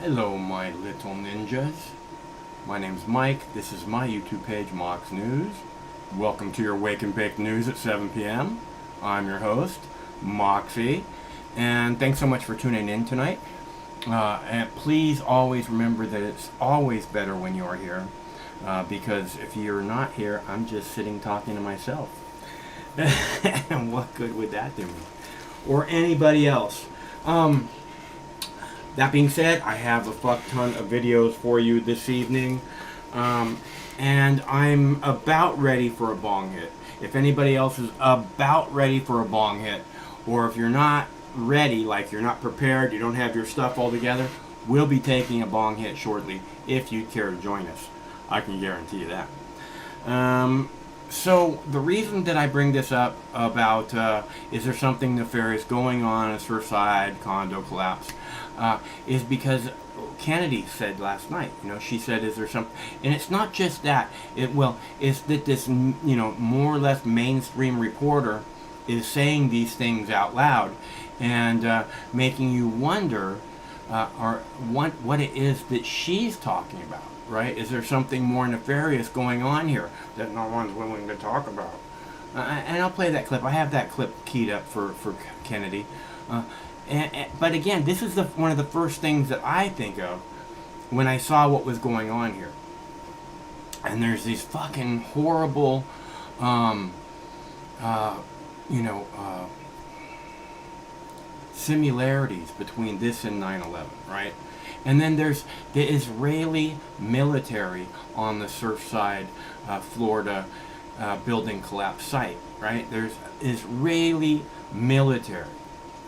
Hello, my little ninjas. My name's Mike. This is my YouTube page, Mox News. Welcome to your Wake and Bake News at 7 p.m. I'm your host, Moxie, and thanks so much for tuning in tonight. And please always remember that it's always better when you're here, because if you're not here, I'm just sitting talking to myself. And what good would that do me? Or anybody else? That being said, I have a fuck ton of videos for you this evening, and I'm about ready for a bong hit. If anybody else is about ready for a bong hit, or if you're not ready, like you're not prepared, you don't have your stuff all together, we'll be taking a bong hit shortly if you care to join us. I can guarantee you that. So the reason that I bring this up about is there something nefarious going on in Surfside condo collapse, is because Kennedy said last night, she said, is there something, and it's not just that, it's that this, more or less mainstream reporter is saying these things out loud and making you wonder what it is that she's talking about. Right? Is there something more nefarious going on here that no one's willing to talk about? And I'll play that clip. I have that clip keyed up for Kennedy. But again, this is one of the first things that I think of when I saw what was going on here. And there's these fucking horrible, similarities between this and 9/11, right? And then there's the Israeli military on the Surfside, Florida building collapse site, right? There's Israeli military.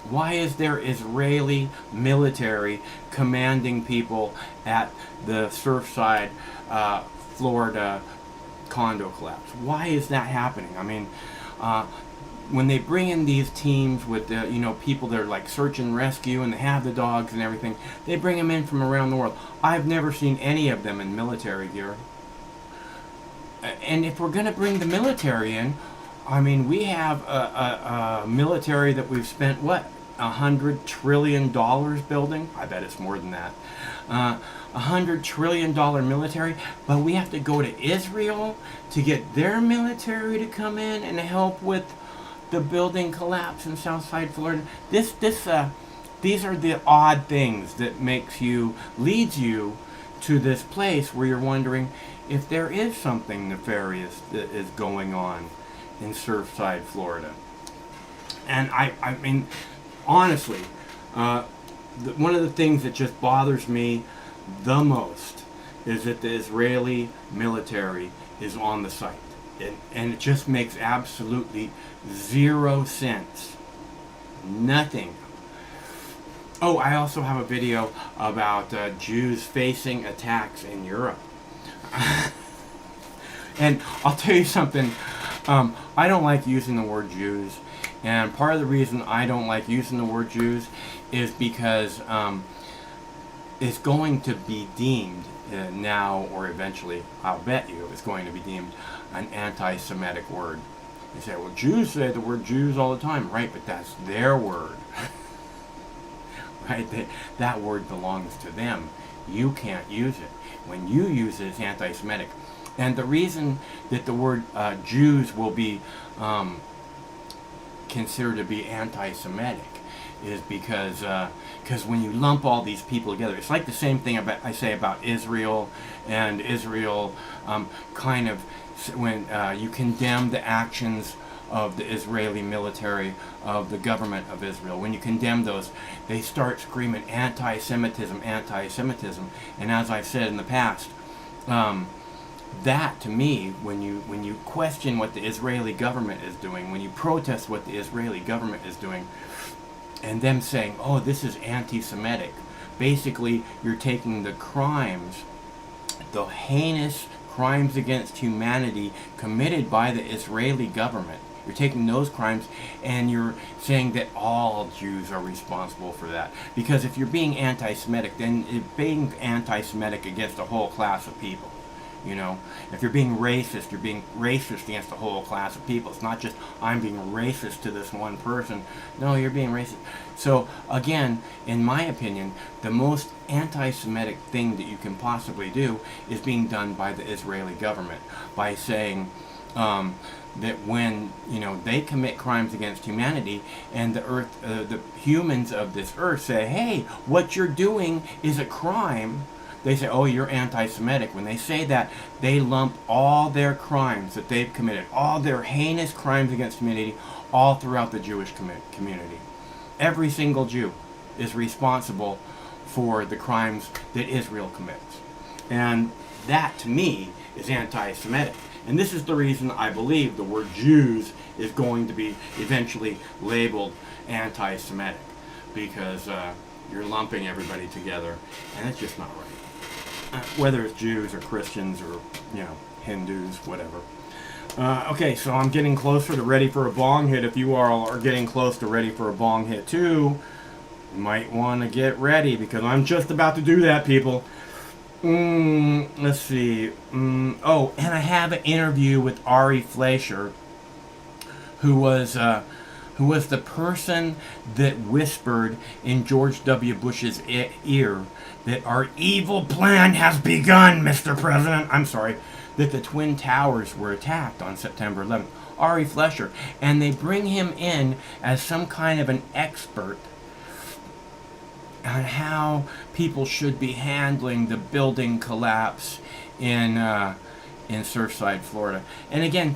Why is there Israeli military commanding people at the Surfside, Florida condo collapse? Why is that happening? I mean, when they bring in these teams with the, people that are like search and rescue and they have the dogs and everything, they bring them in from around the world. I've never seen any of them in military gear. And if we're going to bring the military in, I mean, we have a military that we've spent, $100 trillion building? I bet it's more than that. $100 trillion military, but we have to go to Israel to get their military to come in and help with the building collapse in Southside Florida. These are the odd things that leads you to this place where you're wondering if there is something nefarious that is going on in Surfside, Florida. And I mean, honestly, one of the things that just bothers me the most is that the Israeli military is on the site. And it just makes absolutely zero sense. Nothing. Oh, I also have a video about Jews facing attacks in Europe. And I'll tell you something, I don't like using the word Jews. And part of the reason I don't like using the word Jews is because it's going to be deemed now or eventually, I'll bet you, it's going to be deemed an anti-Semitic word. You say, well, Jews say the word Jews all the time, right? But that's their word, right? That word belongs to them. You can't use it. When you use it, it's anti-Semitic. And the reason that the word Jews will be considered to be anti-Semitic is because when you lump all these people together, it's like the same thing I say about Israel, and Israel kind of, when you condemn the actions of the Israeli military, of the government of Israel, when you condemn those, they start screaming anti-Semitism, anti-Semitism. And as I've said in the past, that to me, when you question what the Israeli government is doing, when you protest what the Israeli government is doing, and them saying, oh, this is anti-Semitic, basically you're taking the crimes, the heinous crimes against humanity committed by the Israeli government. You're taking those crimes and you're saying that all Jews are responsible for that. Because if you're being anti-Semitic, then you're being anti-Semitic against a whole class of people. You know, if you're being racist against a whole class of people. It's not just I'm being racist to this one person. No, you're being racist. So again, in my opinion, the most anti-Semitic thing that you can possibly do is being done by the Israeli government by saying that when they commit crimes against humanity, and the humans of this earth say, "Hey, what you're doing is a crime." They say, "Oh, you're anti-Semitic." When they say that, they lump all their crimes that they've committed, all their heinous crimes against humanity, all throughout the Jewish community. Every single Jew is responsible for the crimes that Israel commits. And that, to me, is anti-Semitic. And this is the reason I believe the word Jews is going to be eventually labeled anti-Semitic. Because you're lumping everybody together, and it's just not right. Whether it's Jews or Christians or, Hindus, whatever. Okay, so I'm getting closer to ready for a bong hit. If you all are getting close to ready for a bong hit too, you might want to get ready, because I'm just about to do that, people. Let's see. Oh, and I have an interview with Ari Fleischer, who was the person that whispered in George W. Bush's ear that our evil plan has begun, Mr. President. I'm sorry, that the Twin Towers were attacked on September 11th. Ari Fleischer. And they bring him in as some kind of an expert on how people should be handling the building collapse in Surfside, Florida. And again,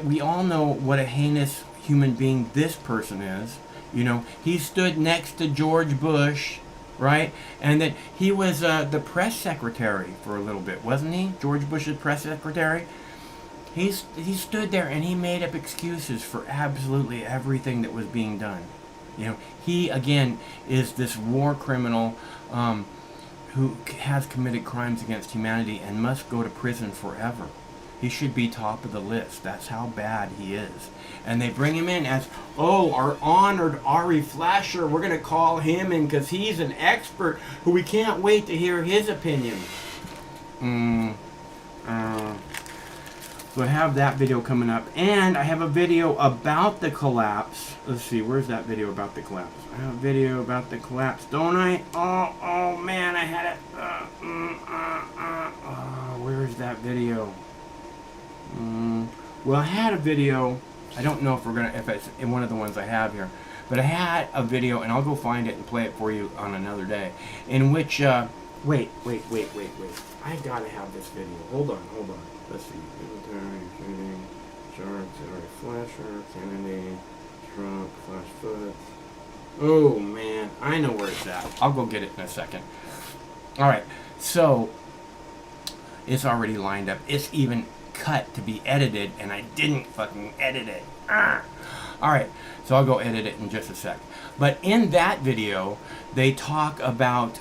we all know what a heinous human being this person is. He stood next to George Bush, right? And that he was the press secretary for a little bit, wasn't he? George Bush's press secretary. He stood there and he made up excuses for absolutely everything that was being done. He again is this war criminal who has committed crimes against humanity and must go to prison forever. He should be top of the list. That's how bad he is. And they bring him in as, our honored Ari Fleischer. We're going to call him in because he's an expert who we can't wait to hear his opinion. So I have that video coming up. And I have a video about the collapse. Let's see, where's that video about the collapse? I have a video about the collapse, don't I? Oh man, I had it. Where's that video? Well, I had a video. I don't know if it's in one of the ones I have here, but I had a video, and I'll go find it and play it for you on another day, in which, wait. I gotta have this video. Hold on. Let's see. Military, shooting, Sharks, Ari Fleischer, Kennedy, Trump, Flash Foot. Oh, man. I know where it's at. I'll go get it in a second. Alright, so, it's already lined up. It's even cut to be edited, and I didn't fucking edit it. Alright, so I'll go edit it in just a sec. But in that video, they talk about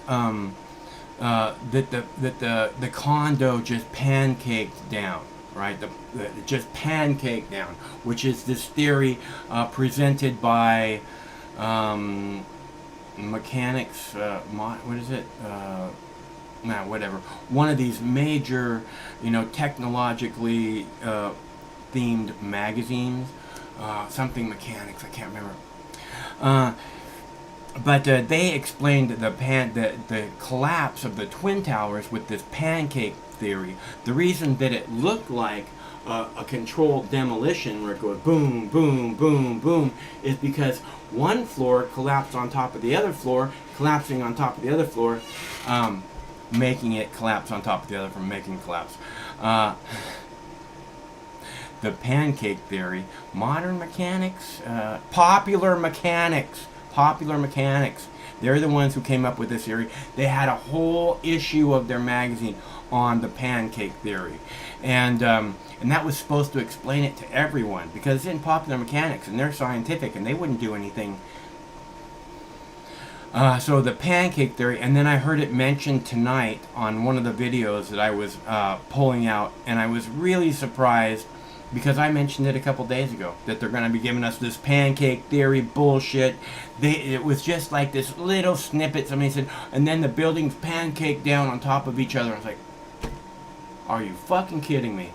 that the condo just pancaked down, right? Just pancaked down, which is this theory presented by mechanics. What is it? Whatever. One of these major, technologically themed magazines. Something mechanics. I can't remember. But they explained the collapse of the Twin Towers with this pancake theory. The reason that it looked like a controlled demolition where it goes boom, boom, boom, boom is because one floor collapsed on top of the other floor, collapsing on top of the other floor, making it collapse on top of the other from making it collapse. The pancake theory, modern mechanics, popular mechanics, they're the ones who came up with this theory. They had a whole issue of their magazine on the pancake theory. And that was supposed to explain it to everyone, because it's in popular mechanics and they're scientific and they wouldn't do anything. So the pancake theory, and then I heard it mentioned tonight on one of the videos that I was pulling out, and I was really surprised because I mentioned it a couple days ago, that they're going to be giving us this pancake theory bullshit. It was just like this little snippet. Somebody said, and then the buildings pancake down on top of each other. I was like, Are you fucking kidding me?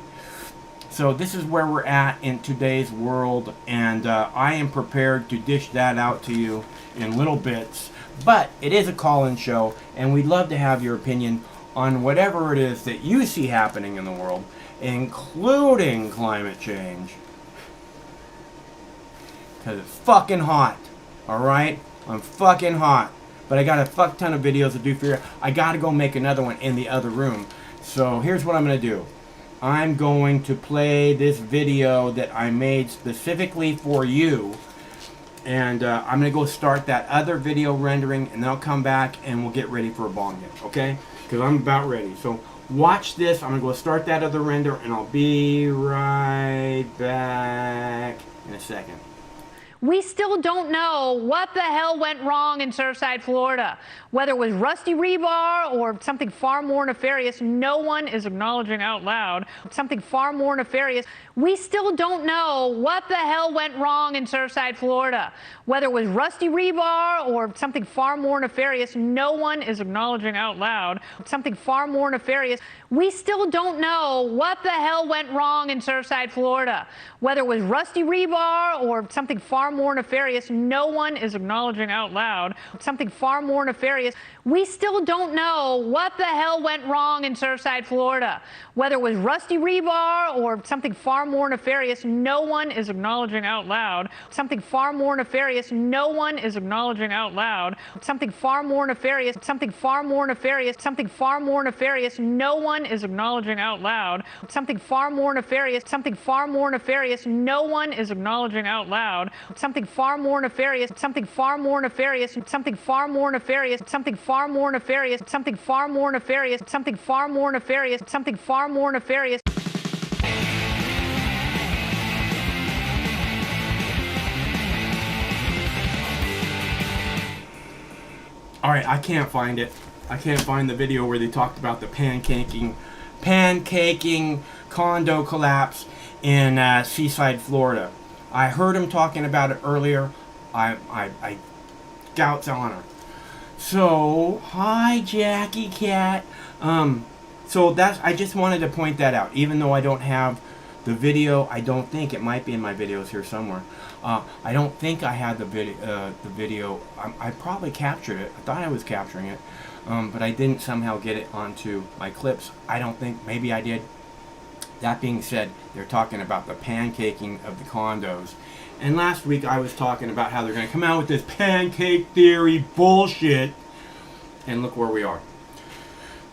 So this is where we're at in today's world, and I am prepared to dish that out to you in little bits. But it is a call-in show, and we'd love to have your opinion on whatever it is that you see happening in the world, including climate change. Because it's fucking hot, alright? I'm fucking hot. But I got a fuck ton of videos to do for you. I gotta go make another one in the other room. So here's what I'm gonna do. I'm going to play this video that I made specifically for you. And I'm going to go start that other video rendering, and then I'll come back and we'll get ready for a bong hit, okay? Because I'm about ready. So watch this. I'm going to go start that other render, and I'll be right back in a second. We still don't know what the hell went wrong in Surfside, Florida. Whether it was rusty rebar or something far more nefarious, no one is acknowledging out loud. Something far more nefarious. We still don't know what the hell went wrong in Surfside, Florida. Whether it was rusty rebar or something far more nefarious, no one is acknowledging out loud. Something far more nefarious. We still don't know what the hell went wrong in Surfside, Florida. Whether it was rusty rebar or something far more nefarious, no one is acknowledging out loud. Something far more nefarious. We still don't know what the hell went wrong in Surfside, Florida. Whether it was rusty rebar or something far more nefarious, no one is acknowledging out loud. Something far more nefarious, no one is acknowledging out loud. Something far more nefarious, something far more nefarious, something far more nefarious, no one is acknowledging out loud. Something far more nefarious, something far more nefarious, no one is acknowledging out loud. Something far more nefarious, something far more nefarious, something far more nefarious, something far more nefarious, something far more nefarious, something far more nefarious, something far more nefarious. Alright, I can't find it. I can't find the video where they talked about the pancaking condo collapse in Seaside, Florida. I heard him talking about it earlier. I Gout's honor. So, hi Jackie Cat. So that's, I just wanted to point that out. Even though I don't have the video, I don't think it might be in my videos here somewhere. I don't think I had the video. I probably captured it. I thought I was capturing it, but I didn't somehow get it onto my clips. I don't think. Maybe I did. That being said, they're talking about the pancaking of the condos. And last week I was talking about how they're going to come out with this pancake theory bullshit. And look where we are.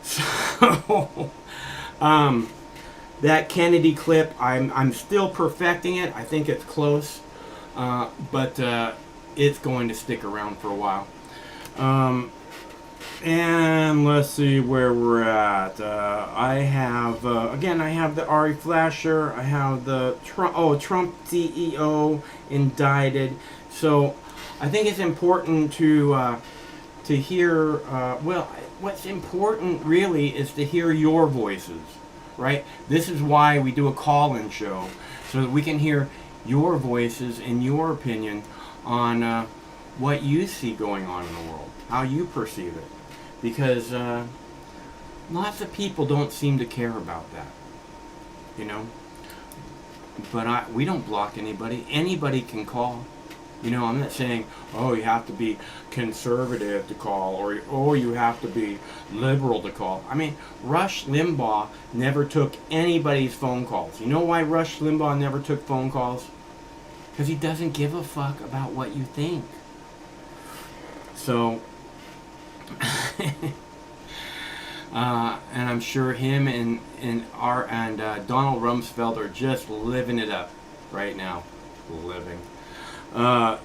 So, that Kennedy clip, I'm still perfecting it. I think it's close. But it's going to stick around for a while. And let's see where we're at. I have, again, I have the Ari Flasher. I have the Trump CEO indicted. So I think it's important to hear, well, what's important really is to hear your voices, right? This is why we do a call-in show, so that we can hear your voices and your opinion on what you see going on in the world, how you perceive it. Because lots of people don't seem to care about that, you know. But we don't block anybody. Anybody can call. You know, I'm not saying, oh, you have to be conservative to call, or oh, you have to be liberal to call. I mean, Rush Limbaugh never took anybody's phone calls. You know why Rush Limbaugh never took phone calls? Because he doesn't give a fuck about what you think. So, and I'm sure him and Donald Rumsfeld are just living it up right now. Living.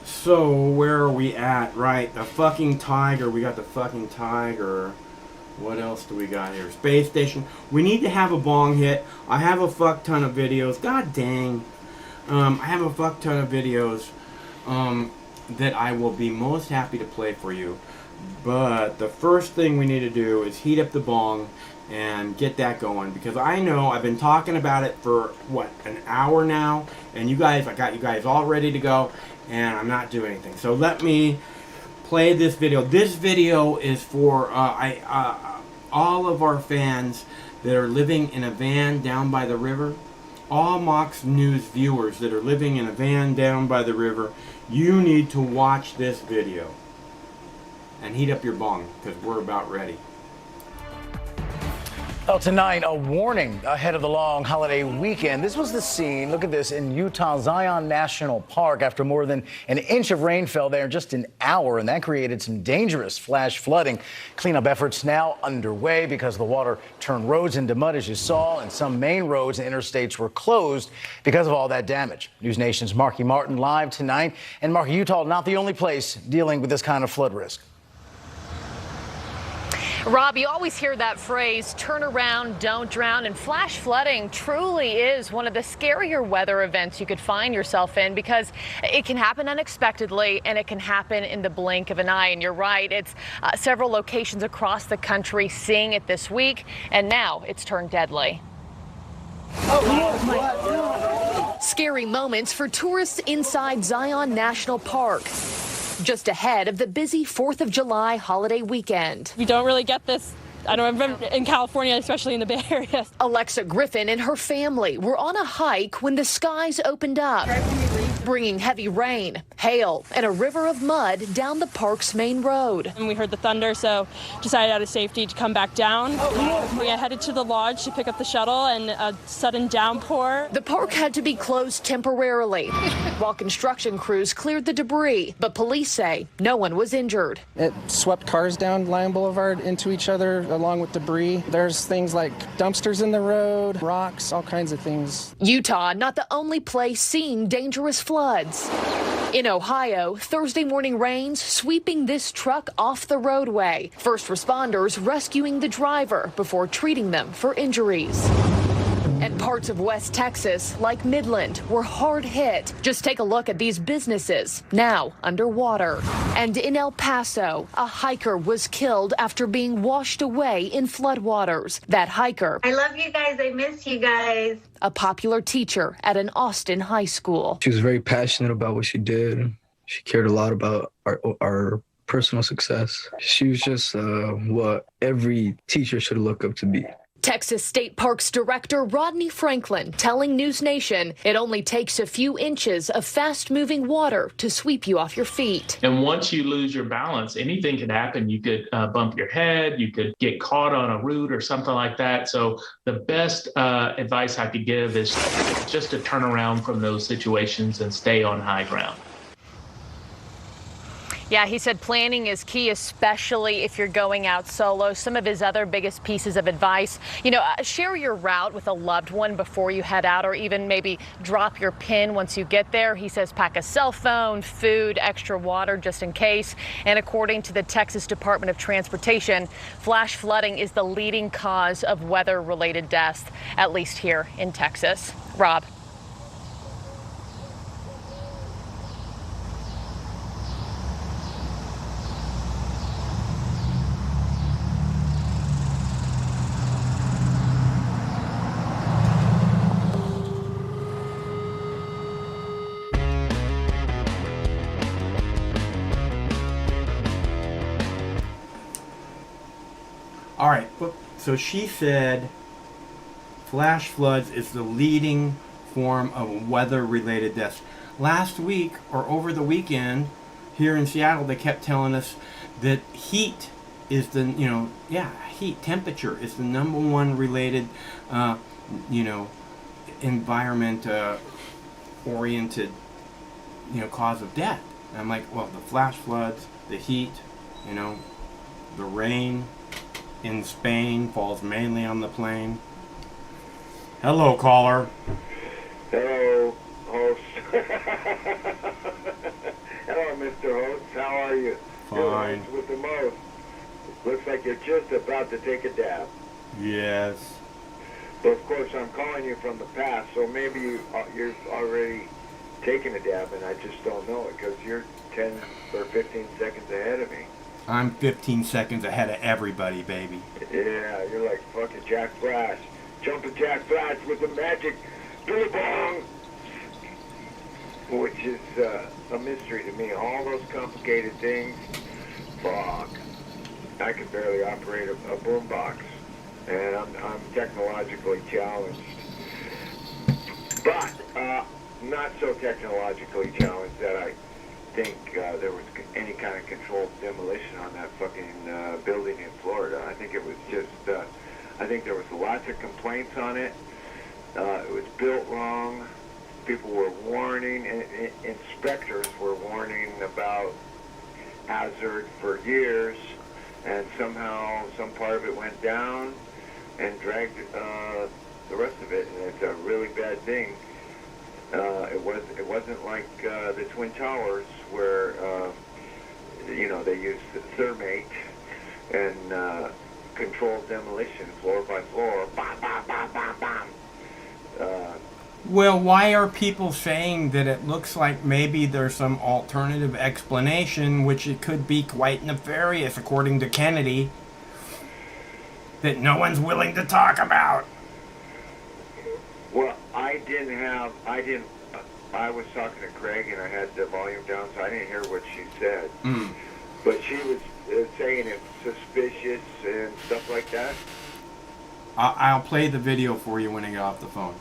So where are we at? Right, the fucking tiger. We got the fucking tiger. What else do we got here? Space station. We need to have a bong hit. I have a fuck ton of videos. God dang. I have a fuck ton of videos that I will be most happy to play for you. But the first thing we need to do is heat up the bong and get that going, because I know I've been talking about it for what, an hour now, and you guys, I got you guys all ready to go, and I'm not doing anything. So let me play this video. This video is for all of our fans that are living in a van down by the river, all Mox News viewers that are living in a van down by the river, you need to watch this video and heat up your bong, because we're about ready. Well, tonight, a warning ahead of the long holiday weekend. This was the scene, look at this, in Utah Zion National Park after more than an inch of rain fell there in just an hour, and that created some dangerous flash flooding. Cleanup efforts now underway because the water turned roads into mud, as you saw, and some main roads and interstates were closed because of all that damage. News Nation's Marky Martin live tonight. And Marky, Utah, not the only place dealing with this kind of flood risk. Rob, you always hear that phrase, turn around, don't drown, and flash flooding truly is one of the scarier weather events you could find yourself in because it can happen unexpectedly and it can happen in the blink of an eye. And you're right, it's several locations across the country seeing it this week, and now it's turned deadly. Scary moments for tourists inside Zion National Park, just ahead of the busy 4th of July holiday weekend. We don't really get this. I don't remember in California, especially in the Bay Area. Alexa Griffin and her family were on a hike when the skies opened up, bringing heavy rain, hail, and a river of mud down the park's main road. And we heard the thunder, so decided out of safety to come back down. We headed to the lodge to pick up the shuttle, and a sudden downpour. The park had to be closed temporarily while construction crews cleared the debris, but police say no one was injured. It swept cars down Lion Boulevard into each other along with debris. There's things like dumpsters in the road, rocks, all kinds of things. Utah, not the only place seeing dangerous floods. In Ohio, Thursday morning rains sweeping this truck off the roadway. First responders rescuing the driver before treating them for injuries. And parts of West Texas, like Midland, were hard hit. Just take a look at these businesses, now underwater. And in El Paso, a hiker was killed after being washed away in floodwaters. That hiker, I love you guys. I miss you guys. a popular teacher at an Austin high school. She was very passionate about what she did. She cared a lot about our personal success. She was just what every teacher should look up to be. Texas State Parks Director Rodney Franklin telling News Nation it only takes a few inches of fast-moving water to sweep you off your feet. And once you lose your balance, anything could happen. You could bump your head, you could get caught on a root or something like that. So the best advice I could give is just to turn around from those situations and stay on high ground. Yeah, he said planning is key, especially if you're going out solo. Some of his other biggest pieces of advice, share your route with a loved one before you head out, or even maybe drop your pin once you get there. He says pack a cell phone, food, extra water just in case. And according to the Texas Department of Transportation, flash flooding is the leading cause of weather-related deaths, at least here in Texas. Rob. All right, so she said flash floods is the leading form of weather-related deaths. Last week, or over the weekend, here in Seattle, they kept telling us that heat is the, heat, temperature is the number one related, environment-oriented, cause of death. And I'm like, well, the flash floods, the heat, the rain in Spain falls mainly on the plain. Hello, caller. Hello, host. Hello, Mr. Host. How are you? Fine. You're with the most. Looks like you're just about to take a dab. Yes. But of course, I'm calling you from the past, so maybe you're already taking a dab, and I just don't know it because you're 10 or 15 seconds ahead of me. I'm 15 seconds ahead of everybody, baby. Yeah, you're like fucking Jack Flash. Jumping Jack Flash with the magic billabong, which is a mystery to me. All those complicated things, fuck. I can barely operate a boombox. and I'm technologically challenged, but not so technologically challenged that I think there was any kind of controlled demolition on that fucking building in Florida. I think it was just, I think there was lots of complaints on it. It was built wrong. People were warning, and inspectors were warning about hazard for years, and somehow some part of it went down and dragged the rest of it, and it's a really bad thing. It wasn't like the Twin Towers where they used thermate and controlled demolition floor by floor. Bam, bam, bam, bam, bam. Well, why are people saying that it looks like maybe there's some alternative explanation, which it could be quite nefarious, according to Kennedy, that no one's willing to talk about? Well, I was talking to Craig and I had the volume down, so I didn't hear what she said. But she was saying it's suspicious and stuff like that. I'll play the video for you when I get off the phone.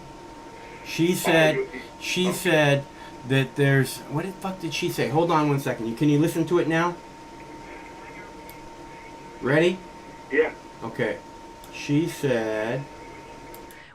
She said that there's, what the fuck did she say? Hold on one second. Can you listen to it now? Ready? Yeah. Okay. She said,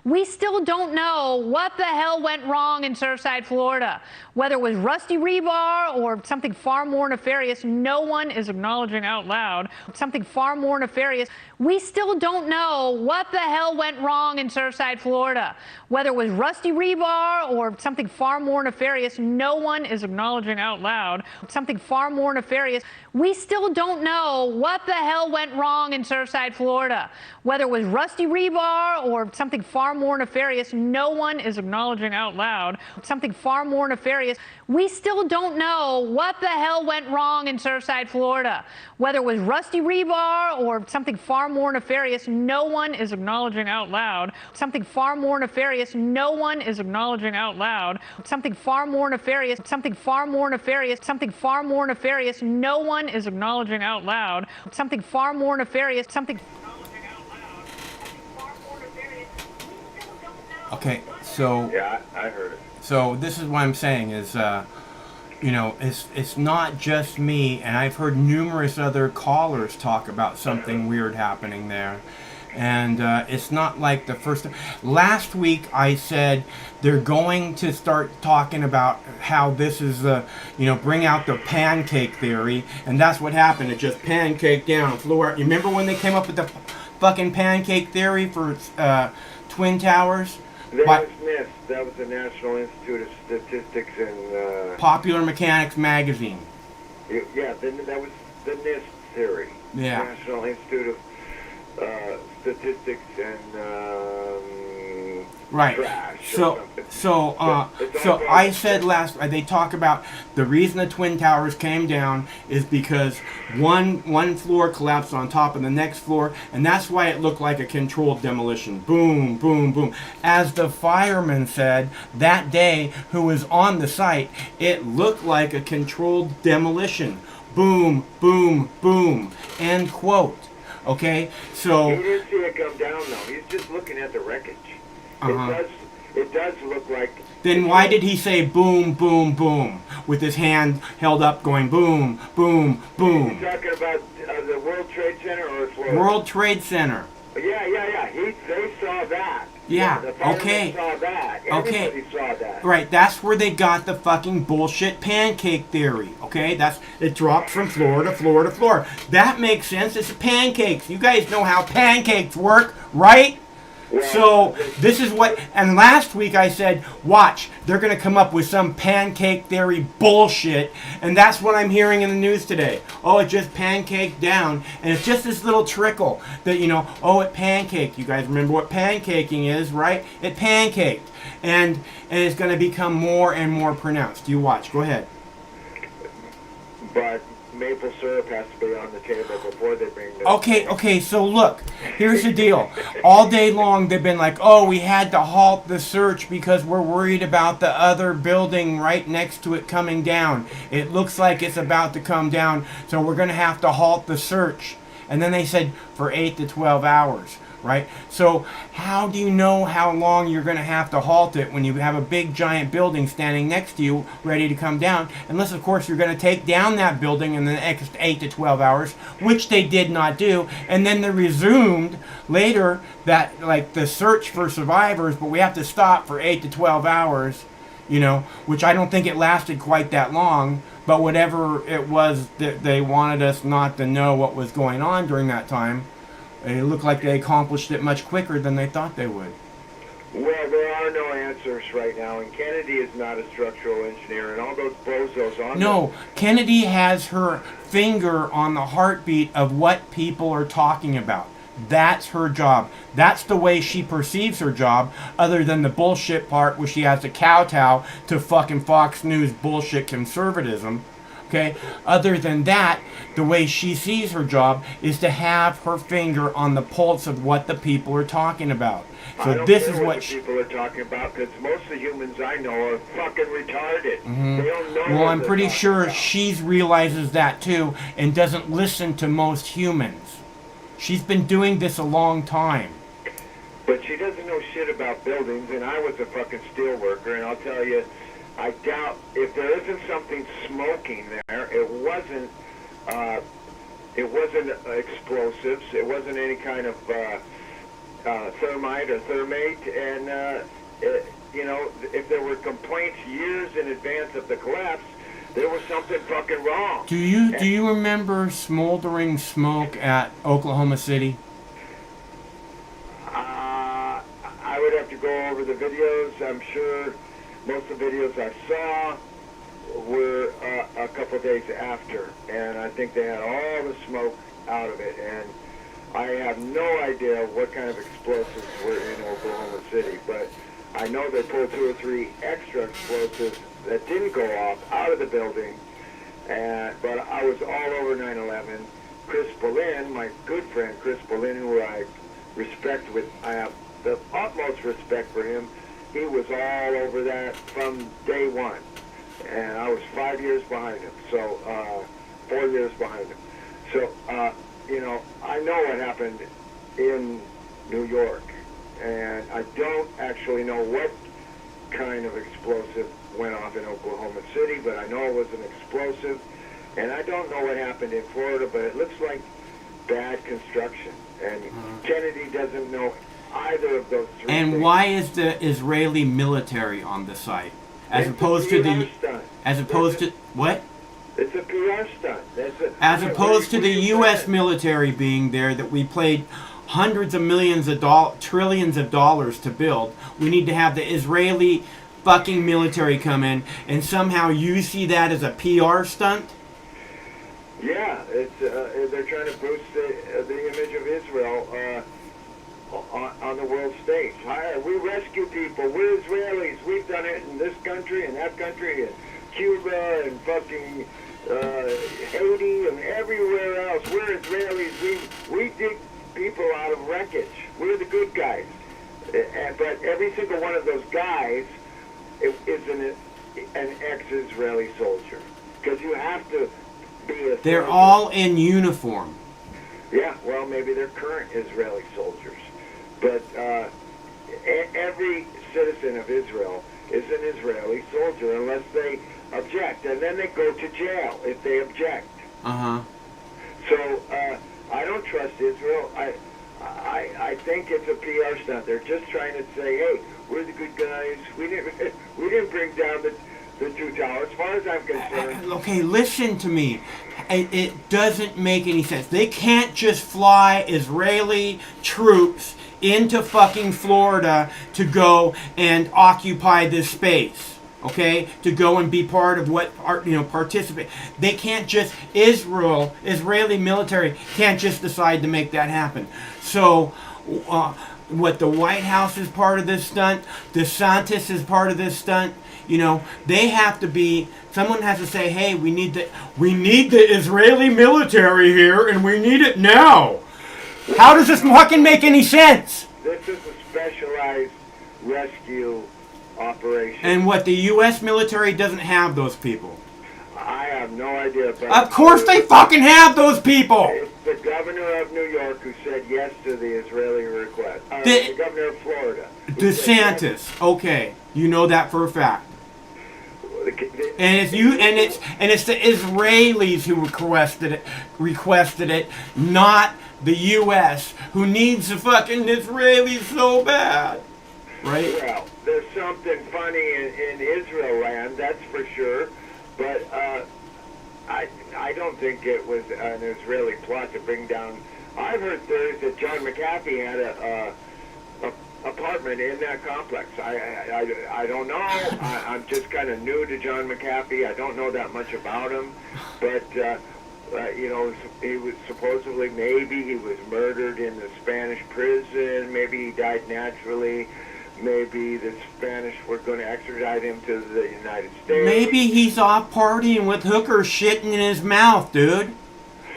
We still don't know what the hell went wrong in Surfside, Florida. Whether it was rusty rebar or something far more nefarious, no one is acknowledging out loud. Something far more nefarious. We still don't know what the hell went wrong in Surfside, Florida. Whether it was rusty rebar or something far more nefarious, no one is acknowledging out loud. Something far more nefarious. We still don't know what the hell went wrong in Surfside, Florida. Whether it was rusty rebar or something far more nefarious, no one is acknowledging out loud. Something far more nefarious. We still don't know what the hell went wrong in Surfside, Florida. Whether it was rusty rebar or something far more nefarious, no one is acknowledging out loud. Something far more nefarious, no one is acknowledging out loud. Something far more nefarious, something far more nefarious, something far more nefarious, no one is acknowledging out loud. Something far more nefarious, something. okay, so. Yeah, I heard it. So this is what I'm saying is, it's not just me, and I've heard numerous other callers talk about something weird happening there. And it's not like the first time. Last week I said they're going to start talking about how this is, bring out the pancake theory, and that's what happened. It just pancaked down, flew out. You remember when they came up with the fucking pancake theory for Twin Towers? That was NIST. That was the National Institute of Statistics and... Popular Mechanics Magazine. Yeah, that was the NIST theory. Yeah. National Institute of Statistics and right. Trash. So I said they talk about the reason the Twin Towers came down is because one floor collapsed on top of the next floor, and that's why it looked like a controlled demolition. Boom, boom, boom. As the fireman said that day, who was on the site, it looked like a controlled demolition. Boom, boom, boom. End quote. Okay, so he didn't see it come down though. He's just looking at the wreckage. It does look like. Then why did he say boom, boom, boom with his hand held up, going boom, boom, boom? You talking about the World Trade Center or Florida? World Trade Center. Yeah. They saw that. Yeah. The firemen Okay. saw that. Everybody saw that. Right. That's where they got the fucking bullshit pancake theory. Okay. It dropped from floor to floor to floor. That makes sense. It's pancakes. You guys know how pancakes work, right? So this is what, and last week I said, watch, they're going to come up with some pancake theory bullshit, and that's what I'm hearing in the news today. Oh, it just pancaked down, and it's just this little trickle that, it pancaked. You guys remember what pancaking is, right? It pancaked, and it's going to become more and more pronounced. You watch. Go ahead. But maple syrup has to be on the table before they bring the... Okay, so look, here's the deal. All day long they've been like, oh, we had to halt the search because we're worried about the other building right next to it coming down. It looks like it's about to come down, so we're going to have to halt the search. And then they said for 8 to 12 hours. right? So how do you know how long you're going to have to halt it when you have a big giant building standing next to you ready to come down? Unless, of course, you're going to take down that building in the next 8 to 12 hours, which they did not do. And then they resumed later that, like, the search for survivors, but we have to stop for 8 to 12 hours, you know, which I don't think it lasted quite that long. But whatever it was that they wanted us not to know what was going on during that time, it looked like they accomplished it much quicker than they thought they would. Well, there are no answers right now, and Kennedy is not a structural engineer, and all those bozos on No, Kennedy has her finger on the heartbeat of what people are talking about. That's her job. That's the way she perceives her job, other than the bullshit part where she has to kowtow to fucking Fox News bullshit conservatism. Okay? Other than that, the way she sees her job is to have her finger on the pulse of what the people are talking about. So I don't this care is what what the people are talking about, because most of the humans I know are fucking retarded. They don't know well, what I'm they're pretty talking sure about. she realizes that too and doesn't listen to most humans. She's been doing this a long time. But she doesn't know shit about buildings, and I was a fucking steel worker, and I'll tell you, I doubt if there isn't something smoking there, it wasn't explosives, it wasn't any kind of thermite or thermate, and you know, if there were complaints years in advance of the collapse, there was something fucking wrong. Do you remember smoldering smoke at Oklahoma City? I would have to go over the videos. I'm sure most of the videos I saw were a couple days after, and I think they had all the smoke out of it, and I have no idea what kind of explosives were in Oklahoma City, but I know they pulled 2 or 3 extra explosives that didn't go off out of the building, but I was all over 9/11. Chris Boleyn, my good friend Chris Boleyn, who I respect I have the utmost respect for him, he was all over that from day one, and I was 5 years behind him, so 4 years behind him. So, you know, I know what happened in New York, and I don't actually know what kind of explosive went off in Oklahoma City, but I know it was an explosive, and I don't know what happened in Florida, but it looks like bad construction, and Kennedy doesn't know either of those 3 And things. why is the Israeli military on the site as It's opposed a to PR the stunt. what? It's a PR stunt. As opposed to the U.S. military being there that we paid hundreds of millions of trillions of dollars to build. We need to have the Israeli fucking military come in, and somehow you see that as a PR stunt? Yeah, it's they're trying to boost the image of Israel on the world stage. Hi, we rescue people. We're Israelis. We've done it in this country and that country and Cuba and fucking Haiti and everywhere else. We're Israelis. We dig people out of wreckage. We're the good guys. But every single one of those guys is an ex-Israeli soldier, because you have to be a They're soldier. all in uniform. Yeah, well, maybe they're current Israeli soldiers. But every citizen of Israel is an Israeli soldier unless they object. And then they go to jail if they object. Uh-huh. So I don't trust Israel. I think it's a PR stunt. They're just trying to say, hey, we're the good guys. We didn't bring down the 2 towers. As far as I'm concerned. Okay, listen to me. It doesn't make any sense. They can't just fly Israeli troops into fucking Florida to go and occupy this space. Okay, to go and be part of what, participate. They can't just, Israeli military can't just decide to make that happen. So, what, the White House is part of this stunt, DeSantis is part of this stunt, they have to be, someone has to say, hey, we need the Israeli military here, and we need it now. How does this fucking make any sense? This is a specialized rescue operation. And what, the U.S. military doesn't have those people? I have no idea. But Of course they fucking have those people! It's the governor governor of New York who said yes to the Israeli request. The- The governor of Florida. who said yes. DeSantis. Okay, you know that for a fact. And it's the Israelis who requested it, not the U.S. who needs the fucking Israelis so bad, right? Well, there's something funny in Israel land, that's for sure. But I don't think it was an Israeli plot to bring down. I've heard theories that John McAfee had a apartment in that complex. I don't know. I'm just kind of new to John McAfee. I don't know that much about him, but you know, he was supposedly, maybe he was murdered in the Spanish prison. Maybe he died naturally. Maybe the Spanish were going to extradite him to the United States. Maybe he's off partying with hookers shitting in his mouth, dude.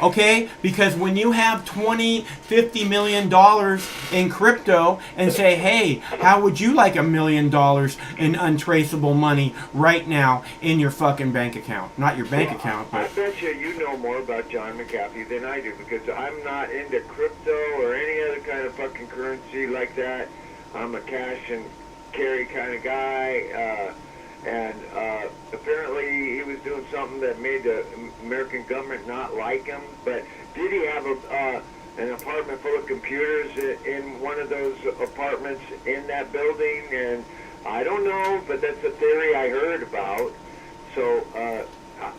Okay? Because when you have $50 million in crypto and say, hey, how would you like $1 million in untraceable money right now in your fucking bank account? Not your bank account, but... I bet you know more about John McAfee than I do, because I'm not into crypto or any other kind of fucking currency like that. I'm a cash and carry kind of guy, and apparently he was doing something that made the American government not like him. But did he have an apartment full of computers in one of those apartments in that building? And I don't know, but that's a theory I heard about. So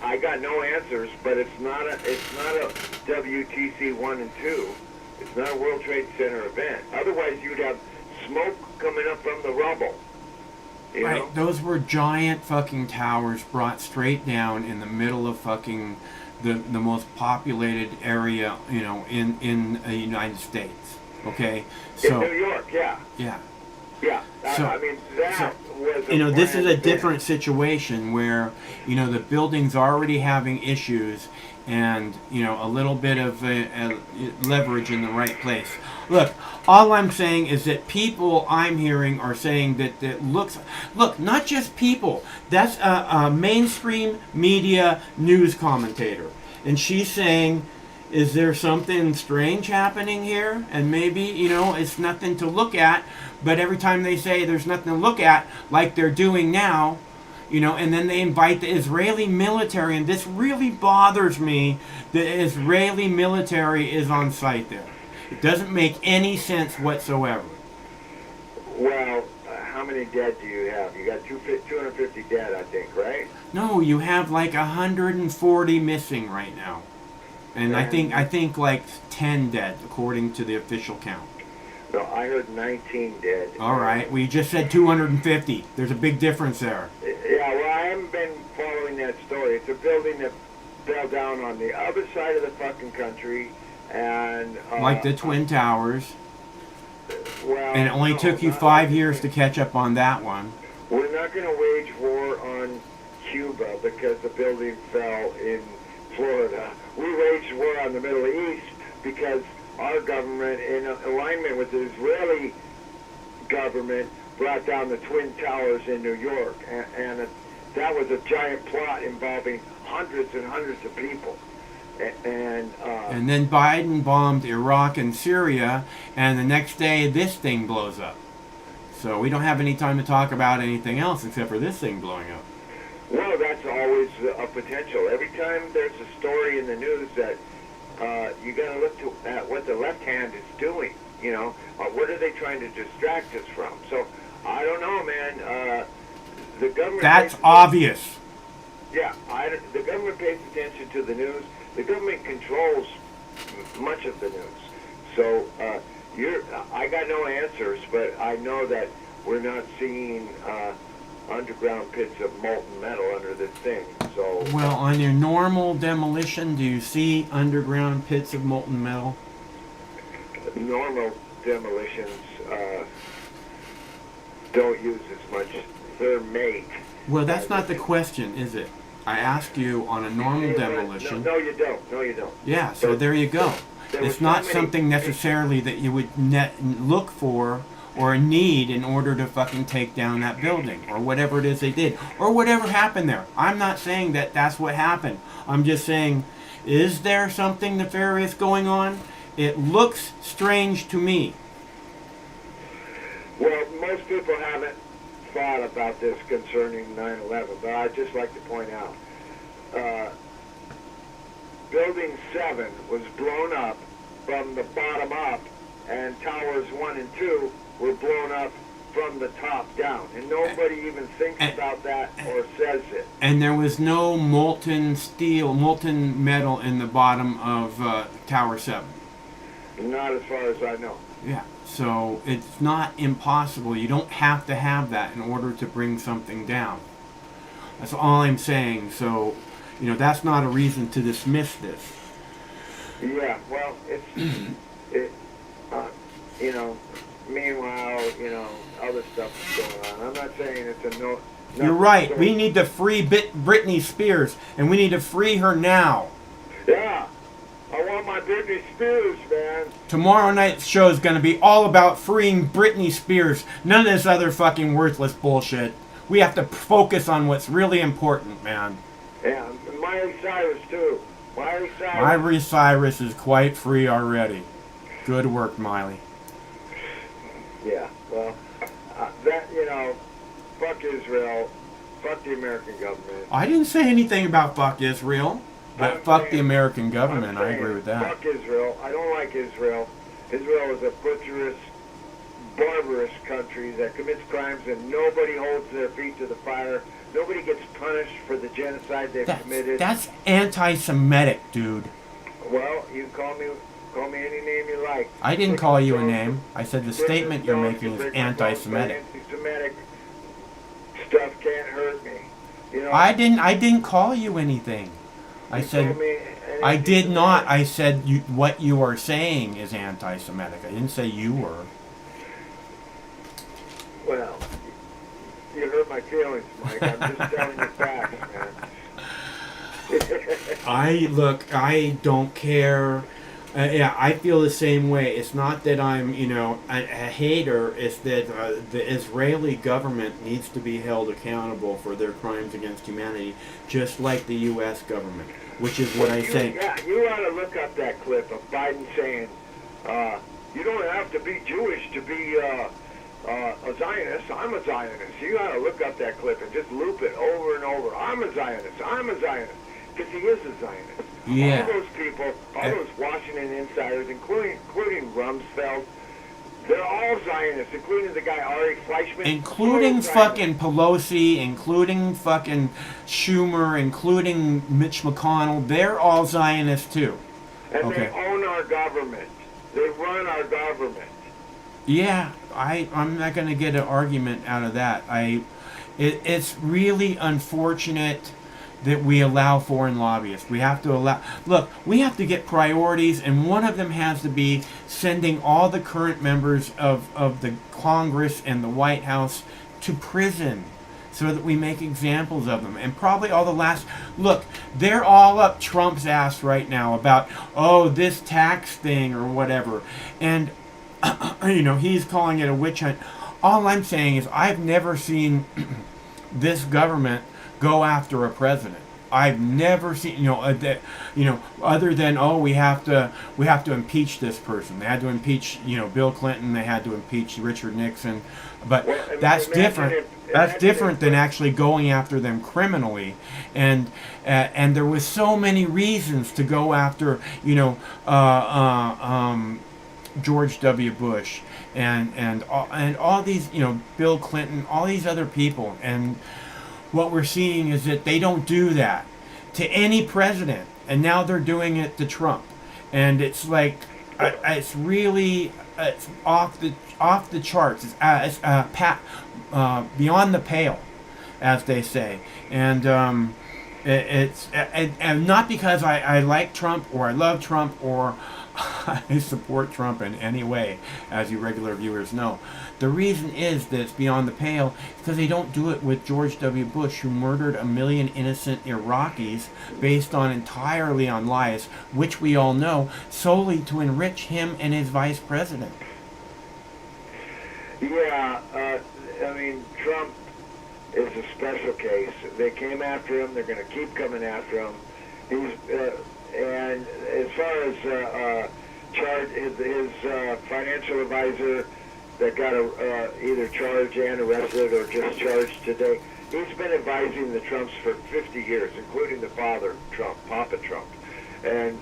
I got no answers, but it's not a WTC 1 and 2. It's not a World Trade Center event. Otherwise, you'd have smoke coming up from the rubble. You know? Right, those were giant fucking towers brought straight down in the middle of fucking the most populated area, you know, in the United States. Okay, so in New York, yeah. Yeah. Yeah, So, I mean, that was you know, this is a planned different situation where, you know, the building's already having issues and, you know, a little bit of leverage in the right place. Look, all I'm saying is that people I'm hearing are saying that look, not just people, that's a mainstream media news commentator. And she's saying, is there something strange happening here? And maybe, you know, it's nothing to look at, but every time they say there's nothing to look at, like they're doing now, you know, and then they invite the Israeli military, and this really bothers me, the Israeli military is on site there. It doesn't make any sense whatsoever. Well, how many dead do you have? You got 250 dead, I think, right? No, you have like 140 missing right now. And I think like 10 dead, according to the official count. No, I heard 19 dead. All right, we just said 250. There's a big difference there. Yeah, well, I haven't been following that story. It's a building that fell down on the other side of the fucking country, and like the Twin Towers. Well, and it only took you 5 years to catch up on that one. We're not going to wage war on Cuba because the building fell in Florida. We waged war on the Middle East because our government, in alignment with the Israeli government, brought down the Twin Towers in New York. And that was a giant plot involving hundreds and hundreds of people. And then Biden bombed Iraq and Syria, and the next day this thing blows up. So we don't have any time to talk about anything else except for this thing blowing up. Well, that's always a potential. Every time there's a story in the news that you got to look at what the left hand is doing. You know, what are they trying to distract us from? So I don't know, man. The government. That's obvious. Yeah, the government pays attention to the news. The government controls much of the news. So I got no answers, but I know that we're not seeing underground pits of molten metal under this thing. So well, on your normal demolition, do you see underground pits of molten metal? Normal demolitions don't use as much thermate. Well, that's not the question, is it? I asked you on a normal demolition. No, you don't. No, you don't. Yeah, so there you go. It's not something necessarily that you would look for or need in order to fucking take down that building or whatever it is they did or whatever happened there. I'm not saying that that's what happened. I'm just saying, is there something nefarious going on? It looks strange to me. Well, most people haven't thought about this concerning 9/11, but I'd just like to point out, Building 7 was blown up from the bottom up, and Towers 1 and 2 were blown up from the top down, and nobody even thinks about that or says it. And there was no molten metal in the bottom of Tower 7. Not as far as I know. Yeah, so it's not impossible. You don't have to have that in order to bring something down. That's all I'm saying. So, that's not a reason to dismiss this. Yeah, well, meanwhile, other stuff is going on. I'm not saying it's a no. You're right. We need to free Britney Spears, and we need to free her now. Yeah, I want my Britney Spears, man. Tomorrow night's show is going to be all about freeing Britney Spears. None of this other fucking worthless bullshit. We have to focus on what's really important, man. Yeah, Miley Cyrus, too. Miley Cyrus is quite free already. Good work, Miley. Yeah, well, fuck Israel, fuck the American government. I didn't say anything about fuck Israel, but fuck the American government. I agree with that. Fuck Israel. I don't like Israel. Israel is a butcherous, barbarous country that commits crimes and nobody holds their feet to the fire. Nobody gets punished for the genocide they've committed. That's anti-Semitic, dude. Well, you can call me any name you like. I didn't call you a name. I said the statement you're making is anti-Semitic. Anti-Semitic stuff can't hurt me. I didn't call you anything. I said I did not. I said what you are saying is anti-Semitic. I didn't say you were. Well, you hurt my feelings, Mike. I'm just telling you facts, man. I don't care. Yeah, I feel the same way. It's not that I'm, a hater. It's that the Israeli government needs to be held accountable for their crimes against humanity, just like the U.S. government, which is what I say. Yeah, you ought to look up that clip of Biden saying, you don't have to be Jewish to be a Zionist. I'm a Zionist. You ought to look up that clip and just loop it over and over. I'm a Zionist. I'm a Zionist. Because he is a Zionist. Yeah. All those people, all those Washington insiders, including Rumsfeld, they're all Zionists, including the guy Ari Fleischman. Including fucking Pelosi, including fucking Schumer, including Mitch McConnell. They're all Zionists too. And they own our government. They run our government. Yeah, I'm not going to get an argument out of that. It's really unfortunate that we allow foreign lobbyists. We have to we have to get priorities, and one of them has to be sending all the current members of the Congress and the White House to prison so that we make examples of them. And probably all the last, they're all up Trump's ass right now about, this tax thing or whatever. And, he's calling it a witch hunt. All I'm saying is I've never seen this government go after a president. I've never seen, other than we have to impeach this person. They had to impeach, Bill Clinton. They had to impeach Richard Nixon, but that's different. That's different than actually going after them criminally, and there was so many reasons to go after, George W. Bush and all these, Bill Clinton, all these other people. And what we're seeing is that they don't do that to any president, and now they're doing it to Trump. And it's like, it's really off the charts. It's beyond the pale, as they say. And it's not because I like Trump or I love Trump or I support Trump in any way, as you regular viewers know. The reason is that it's beyond the pale because they don't do it with George W. Bush, who murdered 1 million innocent Iraqis based entirely on lies, which we all know, solely to enrich him and his vice president. Yeah, Trump is a special case. They came after him. They're going to keep coming after him. And as far as charged his financial advisor that got either charged and arrested or just charged today. He's been advising the Trumps for 50 years, including the father Trump, Papa Trump, and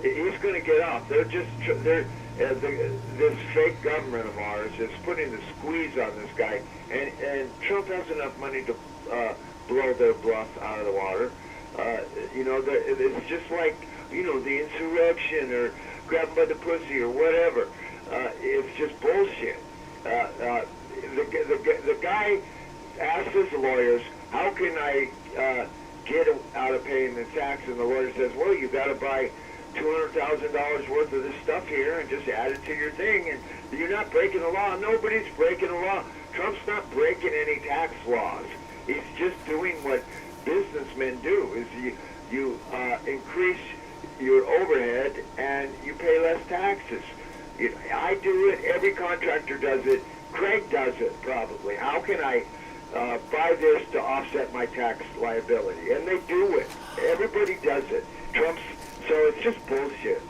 he's going to get off. This fake government of ours is putting the squeeze on this guy, and Trump has enough money to blow their bluff out of the water. It's just like, the insurrection or grab him by the pussy or whatever. It's just bullshit. The guy asked his lawyers, how can I get out of paying the tax? And the lawyer says, well, you got to buy $200,000 worth of this stuff here and just add it to your thing, and you're not breaking the law. Nobody's breaking the law. Trump's not breaking any tax laws. He's just doing what businessmen do, is you increase your overhead and you pay less taxes. I do it. Every contractor does it. Craig does it probably. How can I buy this to offset my tax liability? And they do it. Everybody does it. So it's just bullshit.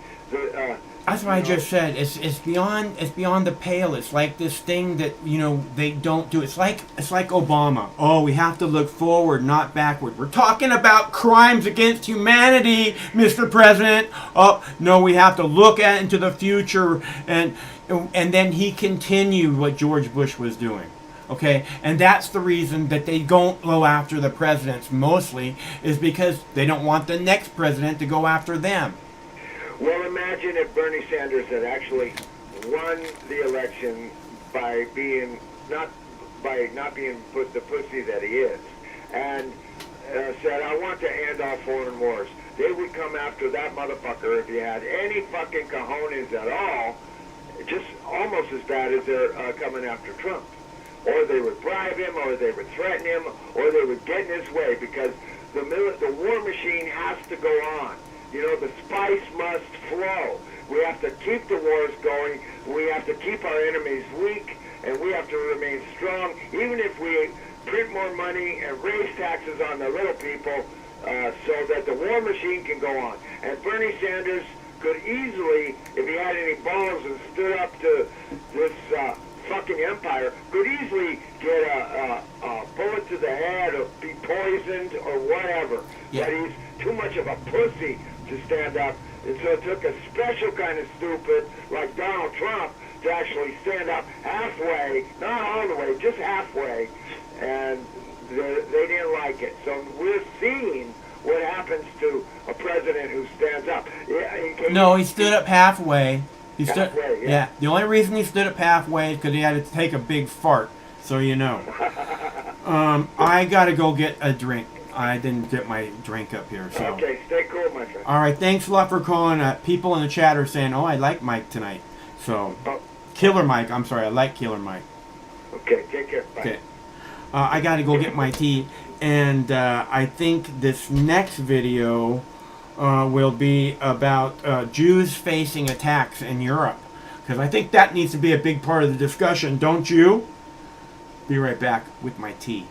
That's what I just said. It's beyond the pale. It's like this thing that they don't do. It's like Obama. Oh, we have to look forward, not backward. We're talking about crimes against humanity, Mr. President. Oh no, we have to look into the future, and then he continued what George Bush was doing. Okay, and that's the reason that they don't go after the presidents mostly, is because they don't want the next president to go after them. Well, imagine if Bernie Sanders had actually won the election by not being put the pussy that he is, and said, I want to end all foreign wars. They would come after that motherfucker if he had any fucking cojones at all, just almost as bad as they're coming after Trump. Or they would bribe him, or they would threaten him, or they would get in his way, because the war machine has to go on. The spice must flow. We have to keep the wars going. We have to keep our enemies weak, and we have to remain strong, even if we print more money and raise taxes on the little people, so that the war machine can go on. And Bernie Sanders could easily, if he had any balls and stood up to this fucking empire, could easily get a bullet to the head or be poisoned or whatever. Yeah. But he's too much of a pussy to stand up. And so it took a special kind of stupid like Donald Trump to actually stand up halfway, not all the way, just halfway, and they didn't like it. So we're seeing what happens to a president who stands up. No, he stood up halfway. Halfway, yeah. The only reason he stood up halfway is because he had to take a big fart, so you know. I gotta go get a drink. I didn't get my drink up here, so. Okay, stay cool, my friend. All right, thanks a lot for calling. People in the chat are saying, oh, I like Mike tonight. So, Killer Mike, I'm sorry, I like Killer Mike. Okay, take care, bye. Okay. I gotta go get my tea, and I think this next video will be about Jews facing attacks in Europe, because I think that needs to be a big part of the discussion, don't you? Be right back with my tea.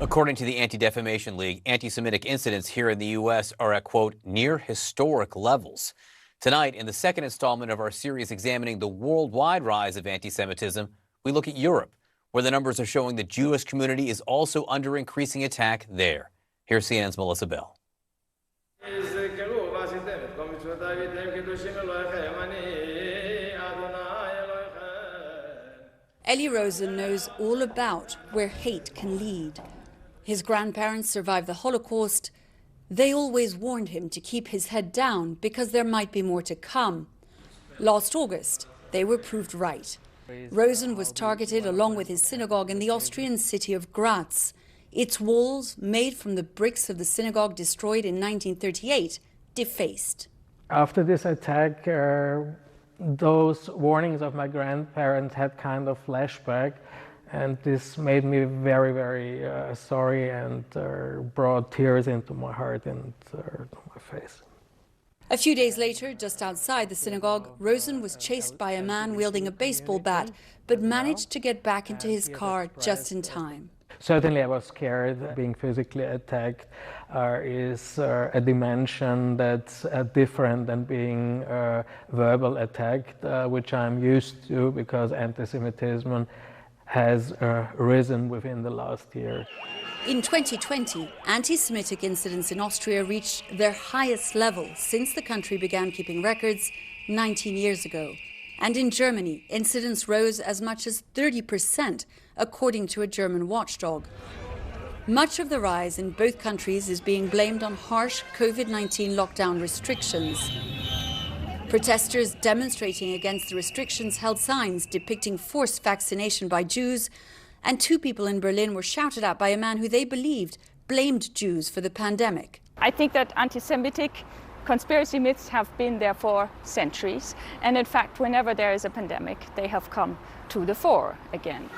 According to the Anti-Defamation League, anti-Semitic incidents here in the U.S. are at, quote, near historic levels. Tonight, in the second installment of our series examining the worldwide rise of anti-Semitism, we look at Europe, where the numbers are showing the Jewish community is also under increasing attack there. Here's CNN's Melissa Bell. Eli Rosen knows all about where hate can lead. His grandparents survived the Holocaust. They always warned him to keep his head down because there might be more to come. Last August, they were proved right. Rosen was targeted along with his synagogue in the Austrian city of Graz. Its walls, made from the bricks of the synagogue destroyed in 1938, defaced. After this attack, those warnings of my grandparents had kind of flashback, and this made me very, very sorry and brought tears into my heart and my face. A few days later, just outside the synagogue, Rosen was chased by a man wielding a baseball bat, but managed to get back into his car just in time. Certainly I was scared. Being physically attacked is a dimension that's different than being verbal attacked, which I'm used to because anti-Semitism has risen within the last year. In 2020, anti-Semitic incidents in Austria reached their highest level since the country began keeping records 19 years ago. And in Germany, incidents rose as much as 30%, according to a German watchdog. Much of the rise in both countries is being blamed on harsh COVID-19 lockdown restrictions. Protesters demonstrating against the restrictions held signs depicting forced vaccination by Jews, and 2 people in Berlin were shouted at by a man who they believed blamed Jews for the pandemic. I think that anti-Semitic conspiracy myths have been there for centuries, and in fact, whenever there is a pandemic, they have come to the fore again.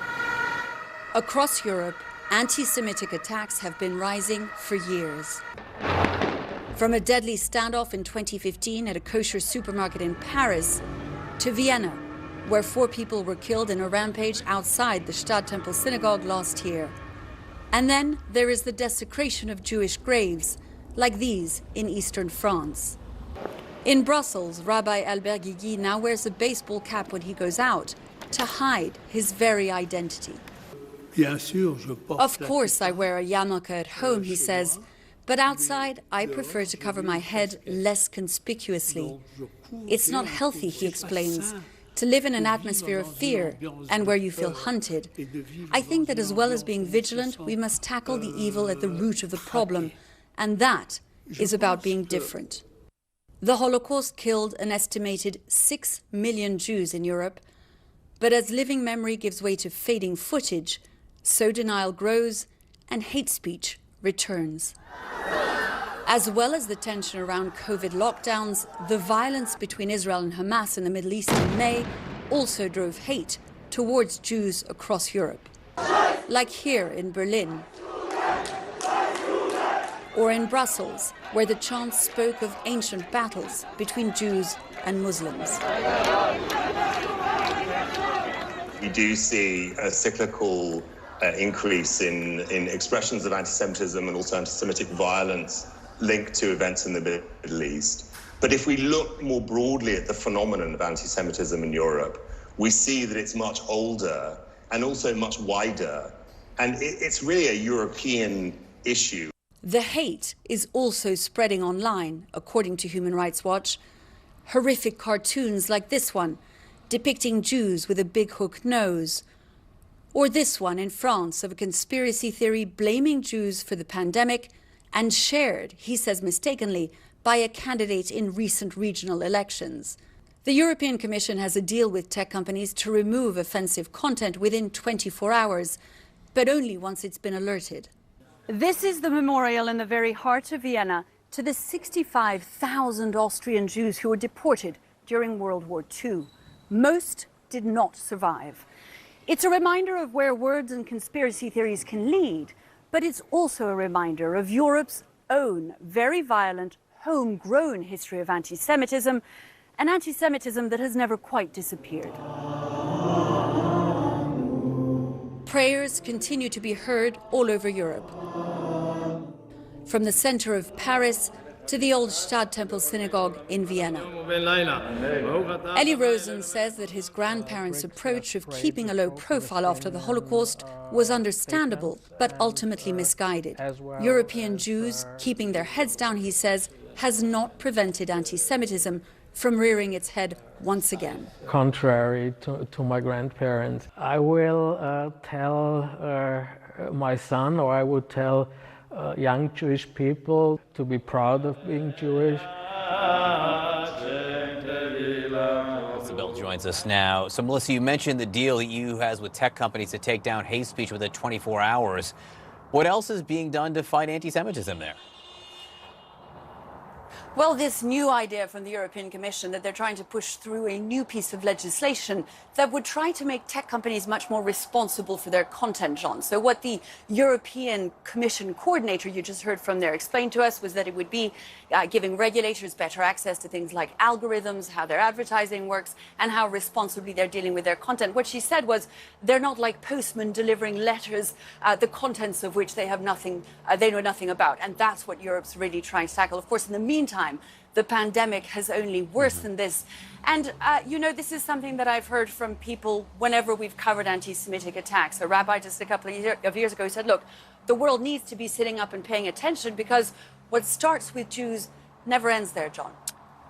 Across Europe, anti-Semitic attacks have been rising for years. From a deadly standoff in 2015 at a kosher supermarket in Paris to Vienna, where 4 people were killed in a rampage outside the Stadttempel synagogue last year. And then there is the desecration of Jewish graves, like these in eastern France. In Brussels, Rabbi Albert Guigui now wears a baseball cap when he goes out to hide his very identity. Of course I wear a yarmulke at home, he says, but outside I prefer to cover my head less conspicuously. It's not healthy, he explains, to live in an atmosphere of fear and where you feel hunted. I think that as well as being vigilant, we must tackle the evil at the root of the problem, and that is about being different. The Holocaust killed an estimated 6 million Jews in Europe, but as living memory gives way to fading footage, so denial grows and hate speech returns. As well as the tension around COVID lockdowns, the violence between Israel and Hamas in the Middle East in May also drove hate towards Jews across Europe. Like here in Berlin, or in Brussels, where the chants spoke of ancient battles between Jews and Muslims. You do see a cyclical increase in expressions of anti-Semitism and also anti-Semitic violence linked to events in the Middle East. But if we look more broadly at the phenomenon of anti-Semitism in Europe, we see that it's much older and also much wider. And it's really a European issue. The hate is also spreading online, according to Human Rights Watch. Horrific cartoons like this one, depicting Jews with a big hook nose. Or this one in France of a conspiracy theory blaming Jews for the pandemic and shared, he says mistakenly, by a candidate in recent regional elections. The European Commission has a deal with tech companies to remove offensive content within 24 hours, but only once it's been alerted. This is the memorial in the very heart of Vienna to the 65,000 Austrian Jews who were deported during World War II. Most did not survive. It's a reminder of where words and conspiracy theories can lead, but it's also a reminder of Europe's own very violent, homegrown history of anti-Semitism, an anti-Semitism that has never quite disappeared. Prayers continue to be heard all over Europe. From the center of Paris to the old Stadttempel synagogue in Vienna. Eli Rosen says that his grandparents' approach of keeping a low profile after the Holocaust was understandable, but ultimately misguided. European Jews keeping their heads down, he says, has not prevented anti-Semitism from rearing its head once again. Contrary to my grandparents, I will tell my son, or I would tell young Jewish people to be proud of being Jewish. Melissa Bell joins us now. So, Melissa, you mentioned the deal the EU has with tech companies to take down hate speech within 24 hours. What else is being done to fight anti-Semitism there? Well, this new idea from the European Commission that they're trying to push through a new piece of legislation that would try to make tech companies much more responsible for their content, John. So what the European Commission coordinator you just heard from there explained to us was that it would be giving regulators better access to things like algorithms, how their advertising works, and how responsibly they're dealing with their content. What she said was they're not like postmen delivering letters, the contents of which they have nothing, they know nothing about. And that's what Europe's really trying to tackle. Of course, in the meantime, the pandemic has only worsened this. And, you know, this is something that I've heard from people whenever we've covered anti-Semitic attacks. A rabbi just a couple of years ago said, look, the world needs to be sitting up and paying attention because what starts with Jews never ends there, John.